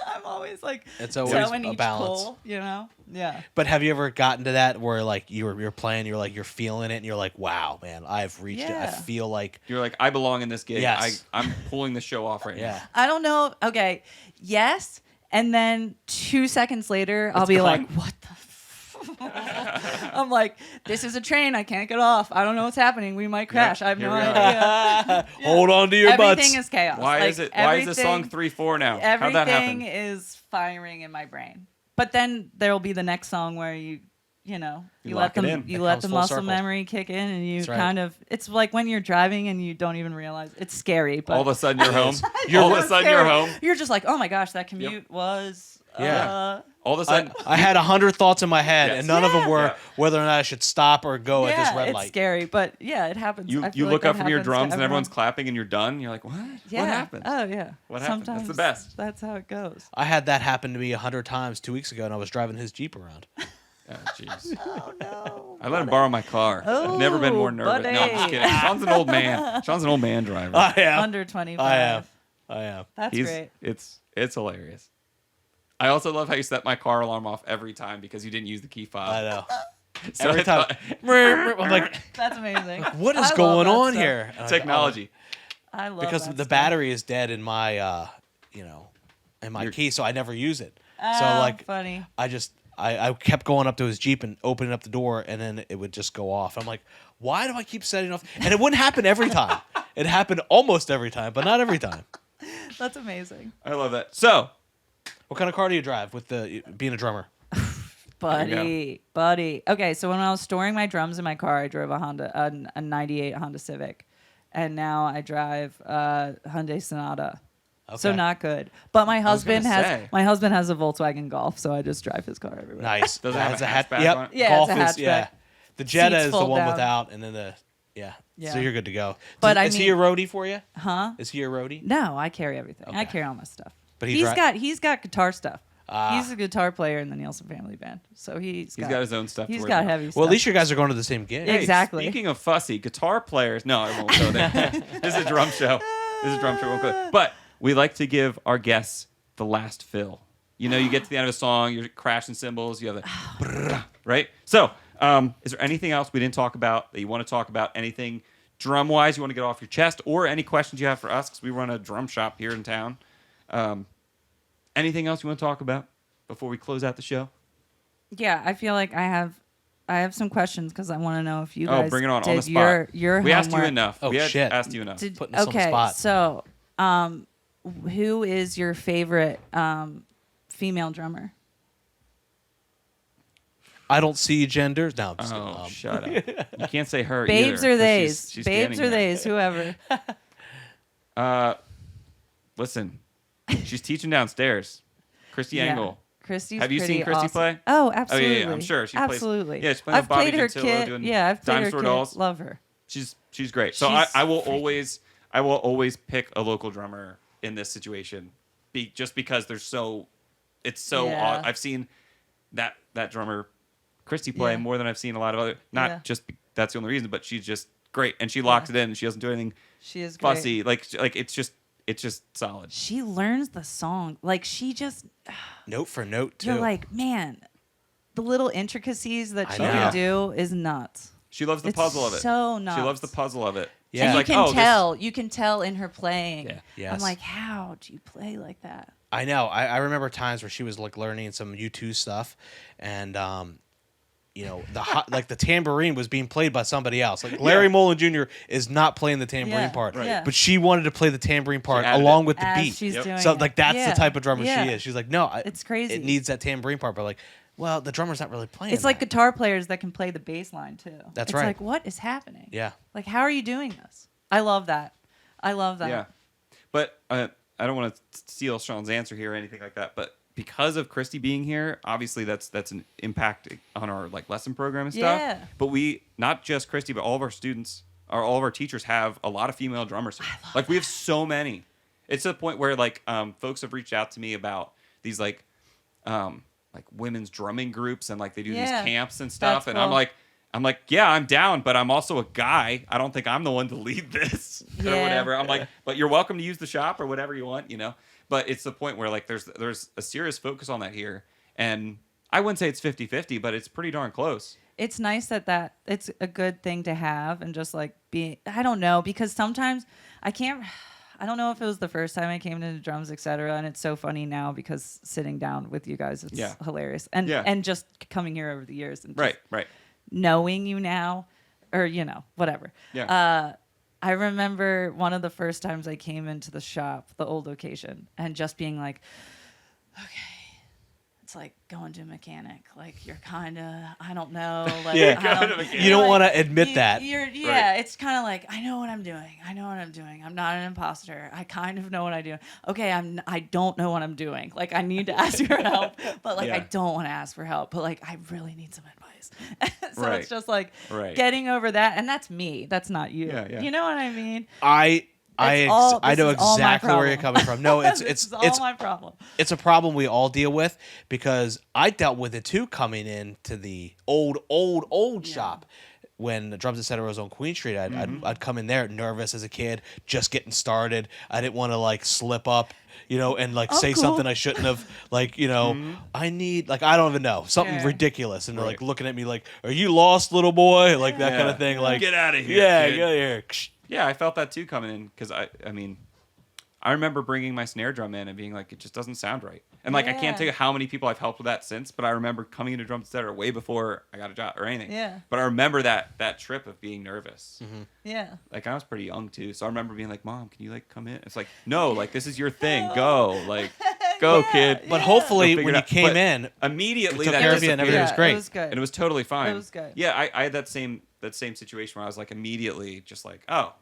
I'm always like, It's always toe in a each balance. pole, you know? Yeah. But have you ever gotten to that where like you're playing, you're feeling it, and you're like, wow, man, I've reached it. I Yeah. feel like, You're like, I belong in this gig. Yes. I'm pulling the show off right yeah. now. I don't know. Okay. Yes. And then 2 seconds later, I'll It's be gone. like, what the I'm like, this is a train. I can't get off. I don't know what's happening. We might crash. I have here no we are. idea. Hold on to your Everything butts. is chaos. Why Like, is it? Why is this song 3/4 now? How'd that Everything happen? is firing in my brain. But then there will be the next song where you You let lock it them, in. you It let comes the full muscle circle. memory kick in, and you That's right. kind of. It's like when you're driving and you don't even realize it's scary. But All of a sudden you're home. You're- All of a sudden you're home. You're just like, oh my gosh, that commute was. Yeah. All of a sudden, I had 100 thoughts in my head, Yes. and none of them were Yeah. whether or not I should stop or go at this red it's light. scary, but yeah, it happens. you I feel look like up that from your happens to drums and everyone. everyone's clapping and you're done. You're like, what? Yeah. What happened? Oh yeah. What happened? That's Sometimes the best. That's how it goes. I had that happen to me 100 times 2 weeks ago, and I was driving his Jeep around. Oh, jeez. Oh no. I let him borrow my car. I've never been more Oh, nervous. No, I'm just buddy. kidding. Sean's an old man. Sean's an old man driver. I am. Under 25. I am. That's great. It's hilarious. I also love how you set my car alarm off every time because you didn't use the key fob. I know. So Every I time. thought- I'm like, That's amazing. what is I love going that on stuff. here? And I- technology. I love because that the stuff. battery is dead in my in my Your- key, so I never use it. Oh, So like funny. I kept going up to his Jeep and opening up the door, and then it would just go off. I'm like, why do I keep setting off? And it wouldn't happen every time. It happened almost every time, but not every time. That's amazing. I love that. So, What kind of car do you drive with being a drummer? Buddy. Okay, so when I was storing my drums in my car, I drove a 98 Honda Civic. And now I drive a Hyundai Sonata. So Okay. not good. But my was gonna husband say. has a Volkswagen Golf, so I just drive his car everywhere. Nice. Does it have Has a hat- hatchback Yep. on it? Yeah, Golf it's a is hatchback. yeah. The Jetta seats is the fold one down. without, and then the yeah. Yeah. So you're good to go. But is he a roadie for you? Huh? Is he a roadie? No, I carry everything. I Okay. carry all my stuff. But he's got guitar stuff. Ah. He's a guitar player in the Nielsen Family Band, so he's got his own stuff to He's worry got about. heavy stuff. Well, at least you guys are going to the same gig. Yeah. Exactly. Speaking of fussy, guitar players. No, I won't go there. This is a drum show. Won't go there. But we like to give our guests the last fill. You know, you get to the end of a song, you're crashing cymbals, you have the right? So, is there anything else we didn't talk about that you want to talk about? Anything drum-wise you want to get off your chest, or any questions you have for us? Because we run a drum shop here in town. Anything else you want to talk about before we close out the show? Yeah, I feel like I have some questions because I want to know if you guys bring it on did the spot. your We asked you homework. enough. Oh, we had shit. asked you enough. Putting us on the Okay, spot. so who is your favorite female drummer? I don't see genders. No, I'm just Oh, kidding. shut up. You can't say her Babes either, or 'cause theys? she's Babes standing or there. theys? Whoever. Listen, she's teaching downstairs. Christy Engel. Christy's Have you pretty seen Christy awesome. play? Oh, Oh, absolutely. yeah, I'm sure. She absolutely. Plays, she's playing I've with Bobby played her Gentile, kit. doing Yeah, I've played her Dinosaur kit. Dolls. Love her. She's great. So She's I will freaking- always pick a local drummer in this situation, just because it's so Yeah. I've seen that drummer Christy play Yeah. more than I've seen a lot of other. Not Yeah. just that's the only reason, but she's just great and she locks it in. And she doesn't do anything She is great. fussy. Like it's just solid. She learns the song. Like she just Note for note too. you're like, man, the little intricacies that I she know. can do is nuts. She loves the It's puzzle of it. so nuts. She loves the puzzle of it. Yeah. And She's you like, can oh, this- tell. You can tell in her playing. Yeah. Yes. I'm like, how do you play like that? I know. I remember times where she was like learning some U2 stuff, and you know, like the tambourine was being played by somebody else. Like Larry Mullen Jr. is not playing the tambourine Yeah, part, right. yeah. but she wanted to play the tambourine part added along it. with the As beat. she's doing So it. like that's Yeah. the type of drummer Yeah. she is. She's like, no, It's crazy. It needs that tambourine part, but like, well, the drummer's not really playing. It's like that. guitar players that can play the bass line too. That's it's right. like, what is happening? Yeah. Like, how are you doing this? I love that. I love that. Yeah, but I don't want to steal Shawn's answer here or anything like that. But because of Christy being here, obviously that's an impact on our like lesson program and stuff. Yeah. But we, not just Christy, but all of our students, or all of our teachers have a lot of female drummers. Like we have so many. It's to the point where like folks have reached out to me about these like women's drumming groups and like they do these Yeah. camps and stuff. That's And cool. I'm like, yeah, I'm down, but I'm also a guy. I don't think I'm the one to lead this or Yeah. whatever. I'm like, but you're welcome to use the shop or whatever you want, you know. But it's the point where like there's a serious focus on that here, and I wouldn't say it's 50-50, but it's pretty darn close. It's nice that it's a good thing to have and just like be. I don't know, because sometimes I can't. I don't know if it was the first time I came into drums, etc. And it's so funny now because sitting down with you guys, it's Yeah. hilarious. And Yeah. and just coming here over the years and just Right. knowing you now, or whatever. Yeah. I remember one of the first times I came into the shop, the old location, and just being like, okay, it's like going to a mechanic. Like you're kind of, I don't know. Like, Yeah. I Going to a mechanic. You don't like, want to admit that. Yeah, it's kind of like, I know what I'm doing. I'm not an imposter. I kind of know what I'm doing. Okay, I don't know what I'm doing. Like I need to ask for help, but like I Yeah. don't want to ask for help. But like I really need some advice. So Right. it's just like Right. getting over that, and that's me. That's not you. Yeah. You know what I mean? I It's all- I this know is all my exactly where you're problem. coming from. No, it's This it's is all it's my problem. it's a problem we all deal with, because I dealt with it too coming into the old shop when the Drums Etc. was on Queen Street. I'd come in there nervous as a kid, just getting started. I didn't want to like slip up, and like say cool. something I shouldn't have. Like I need I don't even know, something Yeah. ridiculous, and they're like Right. looking at me like, "Are you lost, little boy?" Like that Yeah. kind of thing. Like Get outta here, Yeah, kid. get out of here. Yeah, I felt that too coming in because I mean, I remember bringing my snare drum in and being like, it just doesn't sound right. And like, I can't Yeah. tell you how many people I've helped with that since, but I remember coming into Drums Etc. way before I got a job or anything. Yeah. But I remember that trip of being nervous. Yeah. Like I was pretty young too, so I remember being like, "Mom, can you like come in?" It's like, "No, like this is your thing. Go, like, go, kid." But hopefully, Go figure when it you out. came But in, immediately took that care of you and everything was disappeared. great. It was good. And it was totally fine. It was good. Yeah, I had that same situation where I was like immediately just like, oh,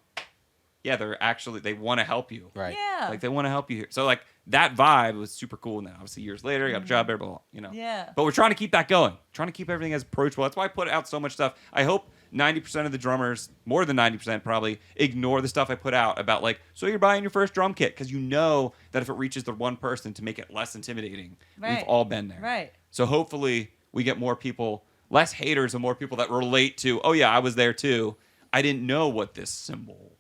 yeah, they want to help you. right? Yeah. Like they want to help you here. So like that vibe was super cool. And then obviously years later, I got a job there, blah, you know. Yeah. But we're trying to keep that going. Trying to keep everything as approachable. That's why I put out so much stuff. I hope 90% of the drummers, more than 90% probably, ignore the stuff I put out about like, so you're buying your first drum kit, because you know that if it reaches the one person to make it less intimidating, we've all been there. Right. So hopefully we get more people, less haters and more people that relate to, oh yeah, I was there too. I didn't know what this symbol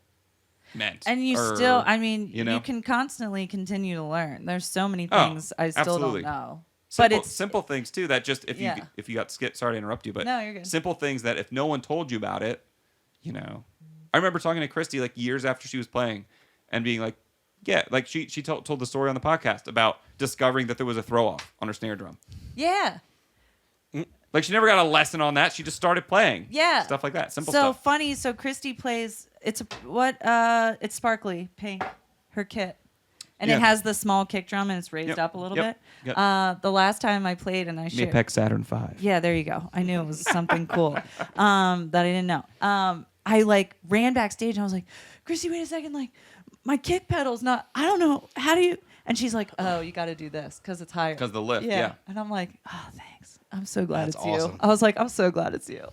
meant. And you or, still, I mean, you know? you can constantly continue to learn. There's so many things I still absolutely. don't know. Simple, but it's simple things too that just if you got skipped, sorry to interrupt you, but no, you're good. Simple things that if no one told you about it, you know. I remember talking to Christy like years after she was playing and being like, yeah, like she told the story on the podcast about discovering that there was a throw off on her snare drum. Yeah. Like she never got a lesson on that. She just started playing. Yeah. Stuff like that. Simple so stuff. So funny. So Christy plays. It's sparkly pink. Her kit. And it has the small kick drum and it's raised up a little bit. Yep. The last time I played and I shared. Apex Saturn 5. Yeah, there you go. I knew it was something cool that I didn't know. I like ran backstage and I was like, Christy, wait a second. Like my kick pedal's not, I don't know. How do you? And she's like, oh, you got to do this because it's higher. Because the lift, yeah. And I'm like, oh, thanks. I'm so glad That's it's awesome. you. I was like, I'm so glad it's you.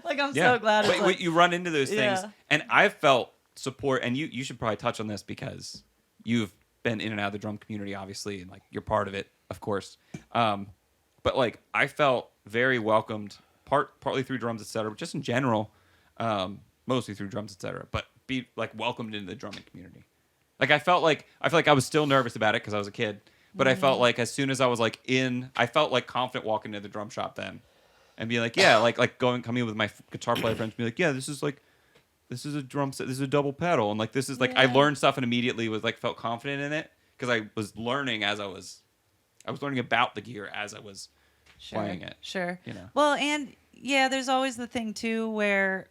Like, I'm so glad it's but you run into those things. Yeah. And I've felt support, and you should probably touch on this because you've been in and out of the drum community, obviously, and like you're part of it, of course. But like I felt very welcomed, partly through drums, etc., but just in general, mostly through drums, etc. But be like welcomed into the drumming community. Like I feel like I was still nervous about it because I was a kid, but I felt like as soon as I was like I felt like confident walking into the drum shop then, and be like, yeah, like coming with my guitar player friends, be like, yeah, this is a drum set, this is a double pedal, and like this is like I learned stuff and immediately was like felt confident in it because I was learning I was learning about the gear as I was playing it. Sure. You know. Well, and yeah, there's always the thing too where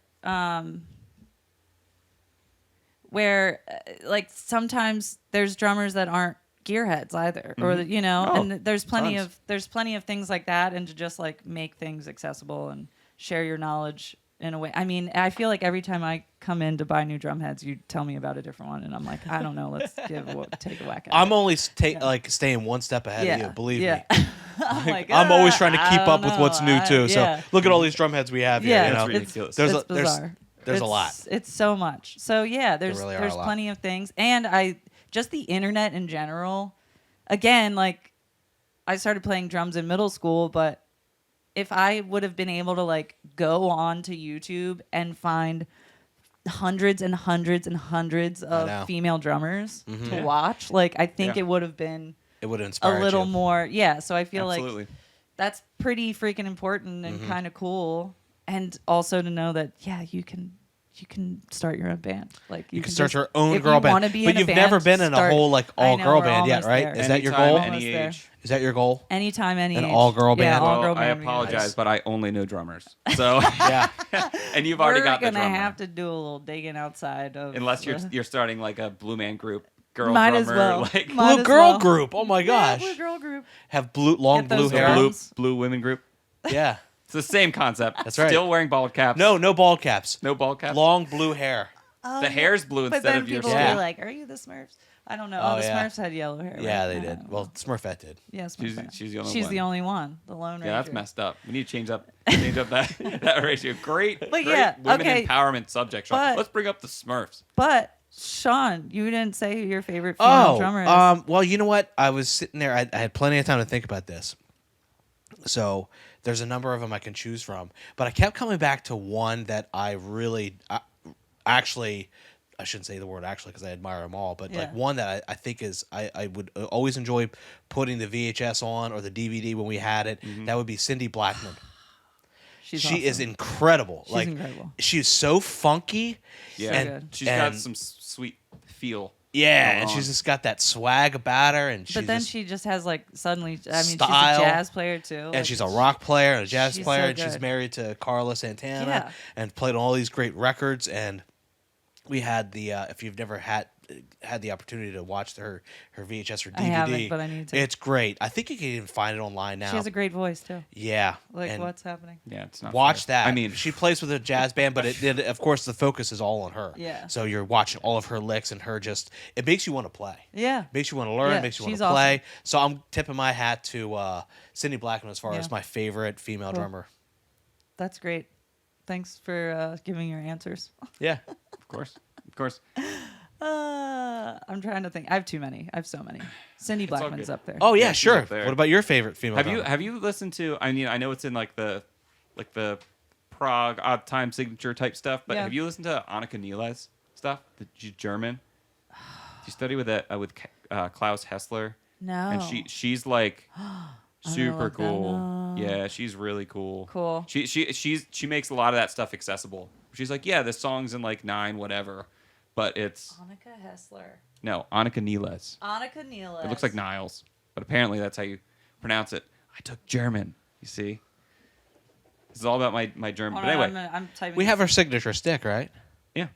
like sometimes there's drummers that aren't gearheads either, or you know, and there's plenty of things like that, and to just like make things accessible and share your knowledge in a way. I mean, I feel like every time I come in to buy new drum heads, you tell me about a different one, and I'm like, I don't know, let's take a whack at it. I'm only like staying one step ahead of you, believe me. I'm like, I'm always trying to keep I up don't with what's know. new too. So look at all these drum heads we have here. Yeah, You know? it's ridiculous. It's bizarre. There's a lot. It's so much. So yeah, there's really are a lot. plenty of things, and just the internet in general. Again, like I started playing drums in middle school, but if I would have been able to like go on to YouTube and find hundreds and hundreds and hundreds of female drummers to watch, like I think it would have been it would inspire a little more. Yeah, so I feel Absolutely. like that's pretty freaking important and kind of cool. And also to know that, yeah, you can start your own band. Like you can start your own if girl you band. wanna be But in a you've band, never been in a whole like all girl we're band yet, almost right? there. Is that your Anytime, goal? any Almost age. Is that your goal? Anytime, any An age. all-girl band? Yeah, Well, all-girl I band. would be apologize, nice. but I only know drummers. So Yeah. and you've already We're got the gonna drummer. have to do a little digging outside of Unless you're starting like a blue man group, girl Might drummer, as well. like Might Blue as girl well. group. Oh my Yeah, gosh. blue girl group. Have long Get blue those hair. drums. blue women group. Yeah. It's the same concept. That's right. Still wearing bald caps. No bald caps. No bald caps. Long blue hair. Oh, The hair's blue but instead then of your people skin. will be like, "Are you the Smurfs?" I don't know. Oh, Oh, the yeah. Smurfs had yellow hair. Yeah, right? they I did. don't Well, know. Smurfette did. Yeah, Smurfette. She's the only She's one. the only one. The Lone Ranger. Yeah, that's messed up. We need to change up that ratio. Great yeah, women okay. empowerment subject. Sean. But- Let's bring up the Smurfs. But Shawn, you didn't say who your favorite female drummer is. Well, you know what? I was sitting there. I had plenty of time to think about this. So there's a number of them I can choose from, but I kept coming back to one that I really, actually, I shouldn't say the word actually because I admire them all, but like one that I think is I would always enjoy putting the VHS on or the DVD when we had it. That would be Cindy Blackman. She Is incredible. She's like incredible. she's so funky. Yeah, and she's got some sweet feel. Yeah, and on. she's just got that swag about her, and But then she just has like suddenly. I mean, style, she's a jazz player too. and like, she's a rock player and a jazz she's player, so and she's good. married to Carlos Santana, Yeah. and played on all these great records. And we had the if you've never had the opportunity to watch her VHS or DVD. I haven't, but I need to. It's great. I think you can even find it online now. She has a great voice too. Yeah. Like and what's happening? Yeah, it's not. watch fair. that. I mean, she plays with a jazz band, but of course, the focus is all on her. Yeah. So you're watching all of her licks and her just. It makes you want to play. Yeah. Makes you want to learn. Yeah, Makes you want she's to play. awesome. So I'm tipping my hat to Cindy Blackman as far Yeah. as my favorite female Cool. drummer. That's great. Thanks for giving your answers. Yeah. of course. I'm trying to think. I have too many. I have so many. Cindy all Blackman's good. up there. Oh yeah, Yeah, she's sure. up there. What about your favorite female drummer? Have you listened to? I mean, I know it's in like the prog odd time signature type stuff, but Yeah. have you listened to Annika Nielsen stuff? She's German. She studied with Klaus Hessler, No. and she's like super look that cool. up. Yeah, she's really cool. Cool. She makes a lot of that stuff accessible. She's like, yeah, this song's in like 9 whatever, but it's Annika Hessler. no Annika Nielsen. Annika Nielsen. It looks like Niles, but apparently that's how you pronounce it. I took German. You see, this is all about my German. Hold But on, anyway, I'm typing. We this have in. our signature stick, right? yeah,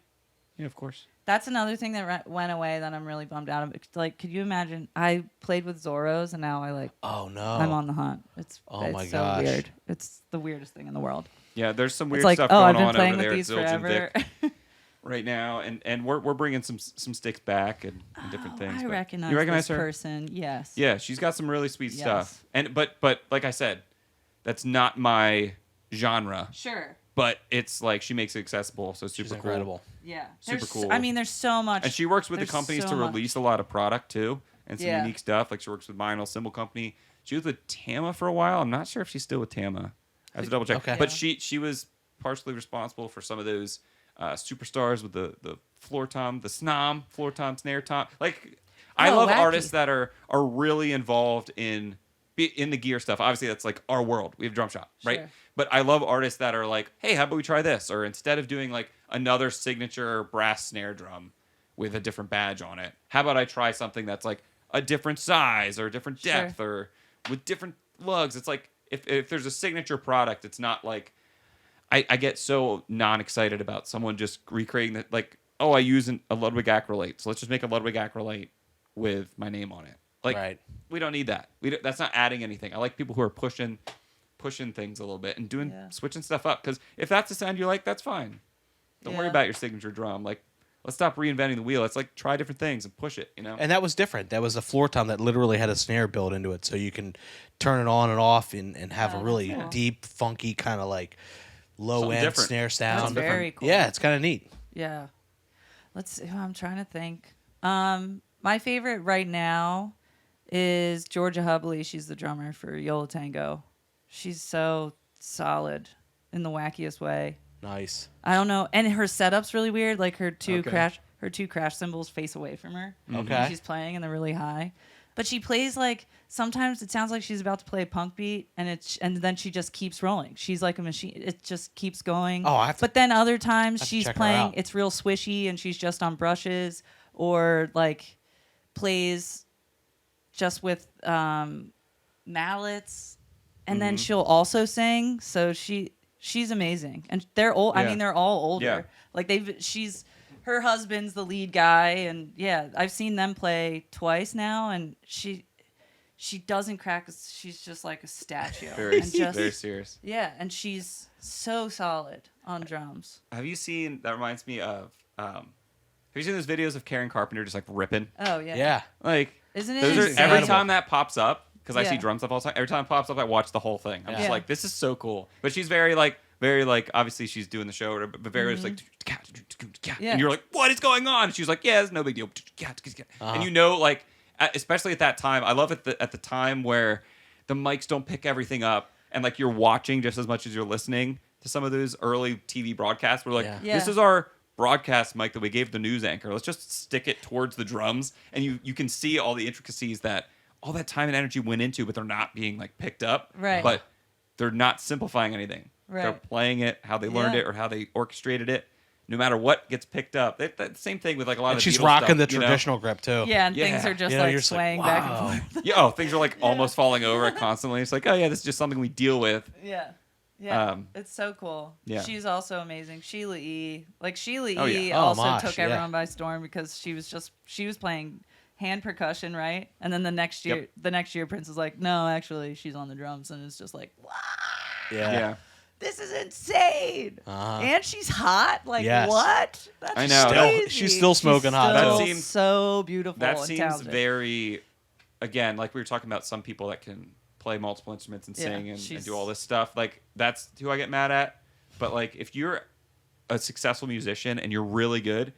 of course. That's another thing that went away that I'm really bummed out of. Like, could you imagine? I played with Zorros, and now Oh no. I'm on the hunt. It's my so gosh. weird. It's the weirdest thing in the world. Yeah, there's some weird It's like, stuff oh, going I've been on playing over with there at these Zildjian forever. Vic right now, and we're bringing some sticks back and different things. I but recognize, you recognize this her? person. Yes. Yeah, she's got some really sweet Yes. stuff. And but like I said, that's not my genre. Sure. But it's like she makes it accessible, so super She's cool. incredible. Yeah. Super There's- cool. I mean, there's so much. And she works with the there's companies so to much. release a lot of product too, and some Yeah. unique stuff. Like she works with Vinyl Symbol Company. She was with Tama for a while. I'm not sure if she's still with Tama. I have to double check. Okay. But Yeah. she was partially responsible for some of those superstars with the floor tom, the snom, floor tom, snare tom. Like I Oh, love wacky. artists that are really involved in the gear stuff. Obviously, that's like our world. We have drum shop, right? Sure. But I love artists that are like, hey, how about we try this? Or instead of doing like another signature brass snare drum with a different badge on it, how about I try something that's like a different size or a different Sure. depth or with different lugs? It's like if there's a signature product, it's not like I get so non-excited about someone just recreating that. Like, oh, I use a Ludwig acrylate, so let's just make a Ludwig acrylate with my name on it. Like, Right. we don't need that. That's not adding anything. I like people who are pushing things a little bit and doing Yeah. switching stuff up, because if that's the sound you like, that's fine. Don't worry Yeah. about your signature drum. Like, let's stop reinventing the wheel. Let's like try different things and push it. And that was different. That was a floor tom that literally had a snare built into it, so you can turn it on and off and have a Oh, really that's cool. deep, funky kind of like low Something end different. snare sound. That's very cool. Yeah, it's kind of neat. Yeah. Let's see. I'm trying to think. My favorite right now is Georgia Hubley. She's the drummer for Yola Tango. She's so solid in the wackiest way. Nice. I don't know. And her setup's really weird. Like her two Okay. crash cymbals face away from her. Okay. when she's playing and they're really high. But she plays like sometimes it sounds like she's about to play a punk beat and then she just keeps rolling. She's like a machine. It just keeps going. Oh, I have to- But then other times have to she's check her playing out. it's real swishy and she's just on brushes or like plays just with mallets and then she'll also sing. So she's amazing. And they're old. I Yeah. mean they're all older. Yeah. Like her husband's the lead guy, and yeah, I've seen them play twice now, and she doesn't crack. She's just like a statue. very and just, very serious. yeah, and she's so solid on drums. Have you seen? That reminds me of. Have you seen those videos of Karen Carpenter just like ripping? Oh yeah, Yeah. Like Isn't it those are, insane? every time that pops up, because I see Yeah. drum stuff all the time. Every time it pops up, I watch the whole thing. I'm just Yeah. like, this is so cool. But she's very like obviously she's doing the show, or whatever, but very just like, Yeah. and you're like, what is going on? And she's like, yeah, it's no big deal. And you know, like, especially at that time, I love it at the time where the mics don't pick everything up, and like you're watching just as much as you're listening to some of those early TV broadcasts. We're like, Yeah. this Yeah. is our broadcast mic that we gave the news anchor. Let's just stick it towards the drums, and you can see all the intricacies that all that time and energy went into, but they're not being like picked up. Right. But they're not simplifying anything. They're Right. playing it how they learned Yeah. it or how they orchestrated it. No matter what gets picked up. That same thing with like a lot And of she's Beatles rocking stuff, the you know? traditional grip too. Yeah, and Yeah. things are just You know, like you're just like, swaying back and wow. forth. Yeah, things are like almost falling over constantly. It's like, oh yeah, this is just something we deal with. Yeah, Yeah, it's so cool. Yeah. She's also amazing. Sheila E. Oh, yeah. E. Oh, also Mosh, took yeah. everyone by storm because she was playing hand percussion, right? And then the next year, Prince was like, no, actually, she's on the drums, and it's just like, wow, Yeah. this is insane. And she's hot. Like, Yes. what? That's I know. crazy. She's still smoking hot, Still too. That seems- so beautiful. That and seems talented. very, again, like we were talking about some people that can play multiple instruments and Yeah, sing and she's- do all this stuff. Like, that's who I get mad at. But, like, if you're a successful musician and you're really good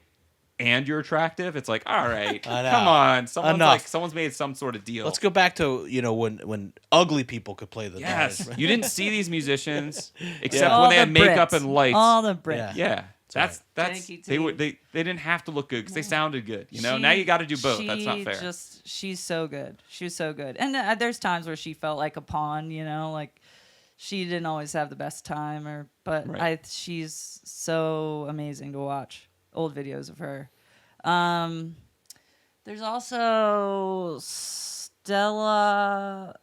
and you're attractive, it's like, all right, I know. come on. Enough. Someone's made some sort of deal. Let's go back to when ugly people could play the Yes. drums. You didn't see these musicians except All when they the had makeup Brits. and lights. All the Brits. Yeah. That's Janky they didn't have to look good because they sounded good. You know, now you got to do both. That's not fair. She's so good. She was so good. And there's times where she felt like a pawn, you know, like she didn't always have the best time but Right. she's so amazing to watch. Old videos of her. There's also Stella,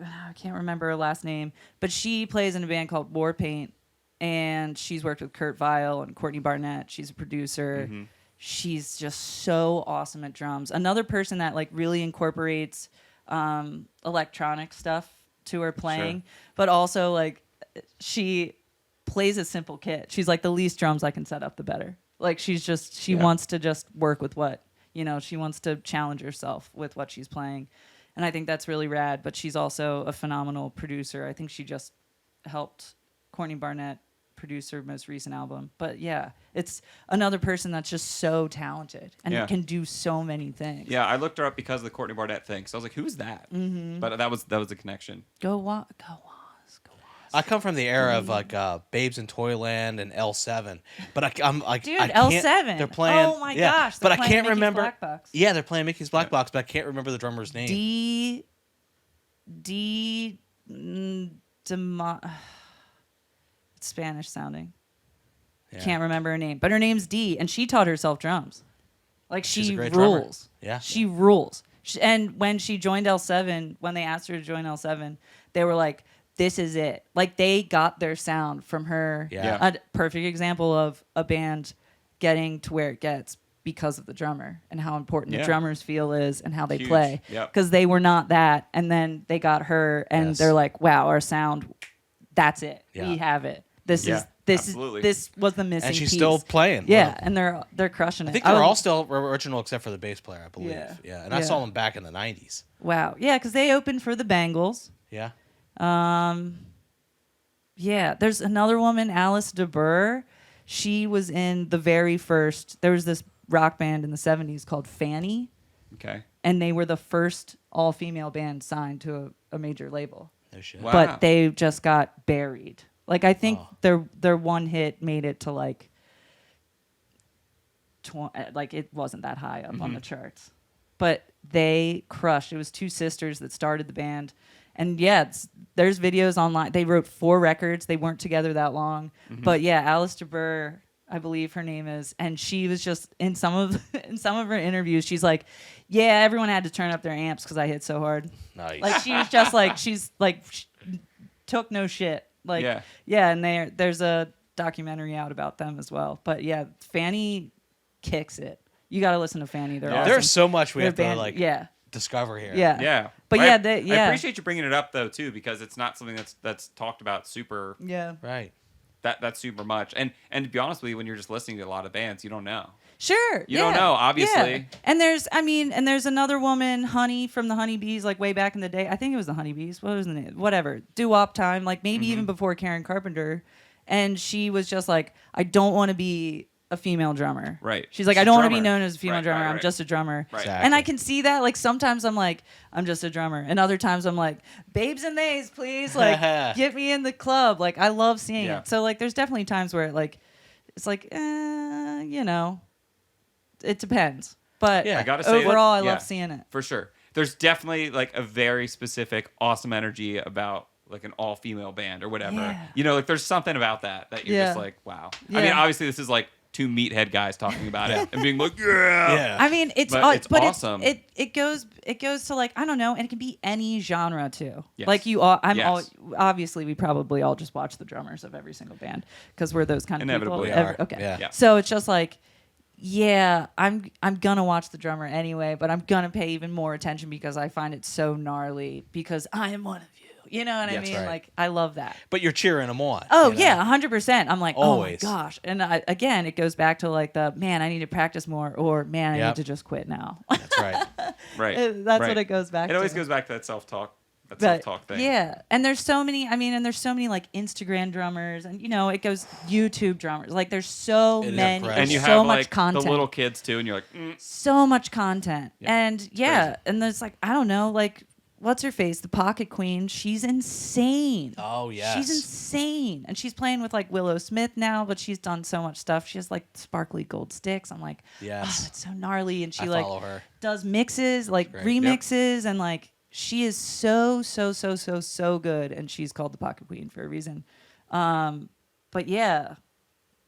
I can't remember her last name, but she plays in a band called Warpaint. And she's worked with Kurt Vile and Courtney Barnett. She's a producer. Mm-hmm. She's just so awesome at drums. Another person that like really incorporates electronic stuff to her playing, but also like she plays a simple kit. She's like, the least drums I can set up, the better. Like she wants to just work with what, you know, she wants to challenge herself with what she's playing. And I think that's really rad, but she's also a phenomenal producer. I think she just helped Courtney Barnett produce her most recent album. But yeah, it's another person that's just so talented and can do so many things. Yeah, I looked her up because of the Courtney Barnett thing. So I was like, who's that? Mm-hmm. But that was the connection. Go Waz. I come from the era of like Babes in Toyland and L7, but I'm like, Dude, I can't- L7. They're playing. Oh my yeah, gosh, but they're I playing can't Mickey's remember. Black Box. Yeah, they're playing Mickey's Black Box, but I can't remember the drummer's name. It's Spanish sounding. Yeah. Can't remember her name, but her name's Dee, and she taught herself drums. Like She's she a great drummer. rules. Yeah. She rules. And when she joined L7, when they asked her to join L7, they were like, "This is it." Like they got their sound from her. Yeah. A perfect example of a band getting to where it gets because of the drummer and how important the drummer's feel is and how they Huge. play. Yep. Because they were not that, and then they got her, and Yes. they're like, "Wow, our sound, that's it. Yeah. We have it. This Yeah, is this absolutely. is this was the missing And she's piece." still playing. Yeah, Wow. and they're crushing it. I think they're was- all still original except for the bass player, I believe. Yeah. Yeah, and I Yeah. saw them back in the '90s. Wow. Yeah, because they opened for the Bangles. Yeah. Yeah, there's another woman, Alice DeBurr. She was in the very first. There was this rock band in the '70s called Fanny, Okay. and they were the first all-female band signed to a major label. No shit. Wow. But they just got buried. Like I think Oh. their one hit made it to like like it wasn't that high up on the charts. But they crushed. It was two sisters that started the band. And yeah, there's videos online. They wrote 4 records. They weren't together that long. But yeah, Alice DeBurr, I believe her name is, and she was just in some of her interviews, she's like, "Yeah, everyone had to turn up their amps because I hit so hard." Nice. Like she was just like took no shit. Like Yeah. and there's a documentary out about them as well. But yeah, Fanny kicks it. You got to listen to Fanny. They're Yeah. awesome. There's so much we Their have to band- like yeah. discover here. Yeah. Yeah. But I- yeah, I appreciate you bringing it up though too, because it's not something that's talked about super Yeah. Right. that's super much. And to be honest with you, when you're just listening to a lot of bands, you don't know. Sure. You don't know, obviously. Yeah. And there's another woman, Honey from the Honeybees, like way back in the day. I think it was the Honeybees. What was the name? Whatever. Doo-wop time, like maybe even before Karen Carpenter. And she was just like, I don't want to be a female drummer. Right. She's like, She's I a don't want to be drummer. known as a female Right, drummer. right, I'm right. just a drummer. Right. Exactly. And I can see that. Like sometimes I'm like, I'm just a drummer. And other times I'm like, babes and theys, please. Like, get me in the club. Like, I love seeing Yeah. it. So like there's definitely times where it's like, you know, it depends. But Yeah. I gotta say that- overall, I yeah. love seeing it. For sure. There's definitely like a very specific, awesome energy about like an all-female band or whatever. Yeah. You know, like there's something about that you're Yeah. just like, wow. I mean, Yeah. obviously this is like two meathead guys talking about it and being like, yeah. I mean, it's But it's awesome. It goes to like I don't know, and it can be any genre too. Yes. Like you all, Yes. obviously we probably all just watch the drummers of every single band because we're those kind of Inevitably people. are. Okay, Yeah. so it's just like, yeah, I'm gonna watch the drummer anyway, but I'm gonna pay even more attention because I find it so gnarly because I am one of you. You know what I That's mean? right. Like I love that. But you're cheering them on. Oh you know? yeah, 100%. I'm like, Always. oh my gosh, and again, it goes back to like the man, I need to practice more, or man, I Yep. need to just quit now. That's right. Right. That's right. what it goes back to. It always goes back to that self-talk. That But, self-talk thing. yeah, and there's so many. I mean, and there's so many like Instagram drummers, and it goes YouTube drummers. Like there's so It is many, impressive. And you there's have so much like content, the little kids too, and you're like, so much content, Yeah, and yeah, crazy. and there's like I don't know, like what's her face, the Pocket Queen. She's insane. Oh, yes. she's insane, and she's playing with like Willow Smith now, but she's done so much stuff. She has like sparkly gold sticks. I'm like, Yes. oh, it's so gnarly, and she I like follow her. does mixes, like Great. remixes, and like she is so good, and she's called the Pocket Queen for a reason. But yeah,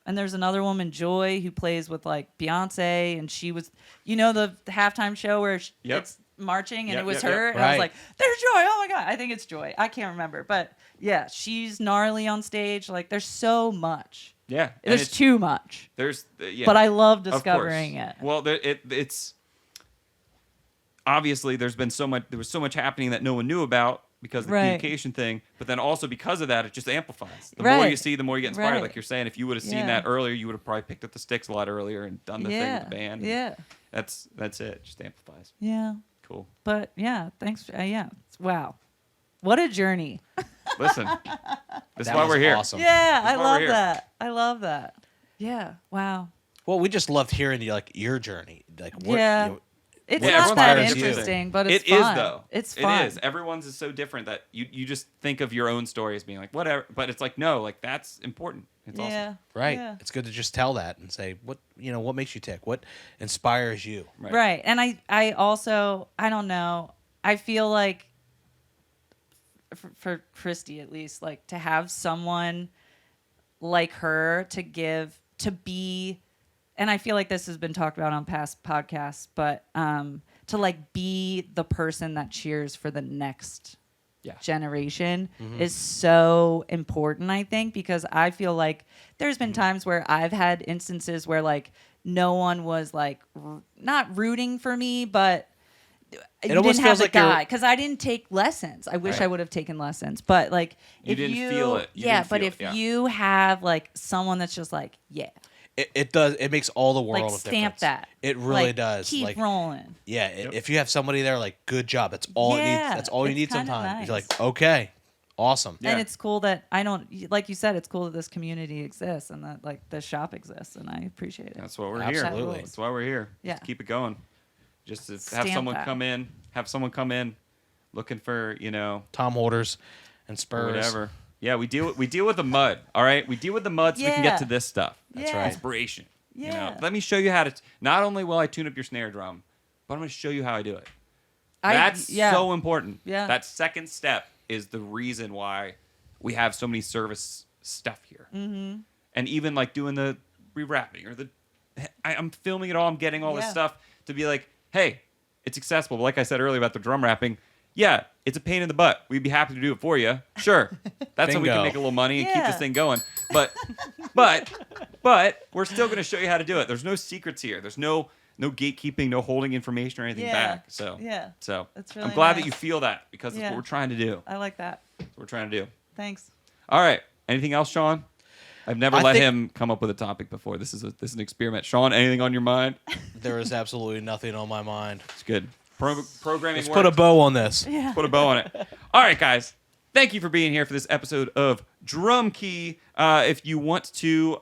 and there's another woman, Joy, who plays with like Beyonce, and she was, the halftime show where Yep. it's marching, and Yep, it was yep, her, yep. and I was Right. like, "There's Joy! Oh my god!" I think it's Joy. I can't remember, but yeah, she's gnarly on stage. Like, there's so much. yeah. And There's it's- too much. There's, yeah. But I love Of course. discovering it. Well, it's obviously there was so much happening that no one knew about because of the Right. communication thing, but then also because of that, it just amplifies. The Right. more you see, the more you get inspired. Right. Like you're saying, if you would have seen Yeah. that earlier, you would have probably picked up the sticks a lot earlier and done the thing Yeah. with the band. Yeah. That's it. It just amplifies. Yeah. Cool. But yeah, thanks. Yeah. Wow. What a journey. Listen, this is That why was we're here. awesome. Yeah, I why we're love here. that. I love that. Yeah. Wow. Well, we just loved hearing your journey. Like, what, Yeah. you know, It's Yeah, not everyone's that inspires you. interesting, but it's It is fun. though. It's fun. It is. Everyone's is so different that you just think of your own story as being like whatever, but it's like no, like that's important. It's Yeah. awesome. right. Yeah. It's good to just tell that and say what makes you tick, what inspires you. Right. And I also, I don't know, I feel like for Christy at least, like to have someone like her to be, and I feel like this has been talked about on past podcasts, but to like be the person that cheers for the next Yeah. generation is so important, I think, because I feel like there's been times where I've had instances where like no one was like not rooting for me, but you almost didn't have feels the like you're- guy because I didn't take lessons. I wish Right. I would have taken lessons, but like You if didn't you feel it. You yeah, didn't but feel if it, yeah. you have like someone that's just like It does. It makes all the world like of stamp difference. that, It really like, does. keep like, rolling. yeah. If you have somebody there, like, good job. That's all it needs. Yeah, That's all you it's need. kinda Sometimes you're nice. like, okay, awesome. Yeah. And it's cool that I don't, like you said, it's cool that this community exists and that like this shop exists, and I appreciate it. That's why we're Absolutely. here. That's why we're here. Yeah. Just keep it going. Just to have Stamp someone that. come in. Have someone come in, looking for Tom Holders and Spurs. whatever. Yeah, we deal with the mud. All right, we deal with the mud so we can get Yeah. to this stuff. That's right. Inspiration. Yeah. Let me show you how to. Not only will I tune up your snare drum, but I'm going to show you how I do it. I- That's yeah. so important. Yeah. That second step is the reason why we have so many service stuff here. Mm-hmm. And even like doing the rewrapping or I'm filming it all. I'm getting all this Yeah. stuff to be like, hey, it's accessible. But like I said earlier about the drum wrapping, yeah, it's a pain in the butt. We'd be happy to do it for you. Sure. That's how we can Bingo. make a little money and keep Yeah. this thing going. But we're still going to show you how to do it. There's no secrets here. There's no gatekeeping, no holding information or anything Yeah. back. So Yeah. So That's really I'm glad nice. that you feel that because that's Yeah. what we're trying to do. I like that. That's what we're trying to do. Thanks. All right. Anything else, Shawn? I've never I let think- him come up with a topic before. This is an experiment. Shawn, anything on your mind? There is absolutely nothing on my mind. It's good. Programming Let's works. put a bow on this. Yeah. Put a bow on it. All right, guys. Thank you for being here for this episode of Drum Key. If you want to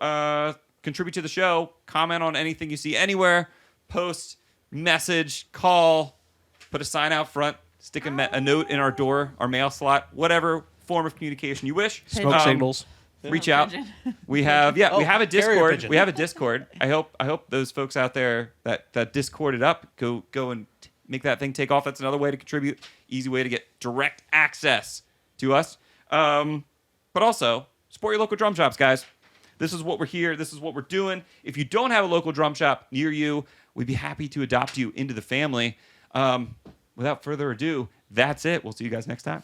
contribute to the show, comment on anything you see anywhere, post, message, call, put a sign out front, stick a note in our door, our mail slot, whatever form of communication you wish. Smoke signals. Reach out. Pigeon. We have we Oh, have a carrier Discord. pigeon. We have a Discord. I hope those folks out there that Discorded up go and make that thing take off. That's another way to contribute. Easy way to get direct access to us. But also support your local drum shops, guys. This is what we're here. This is what we're doing. If you don't have a local drum shop near you, we'd be happy to adopt you into the family. Without further ado, that's it. We'll see you guys next time.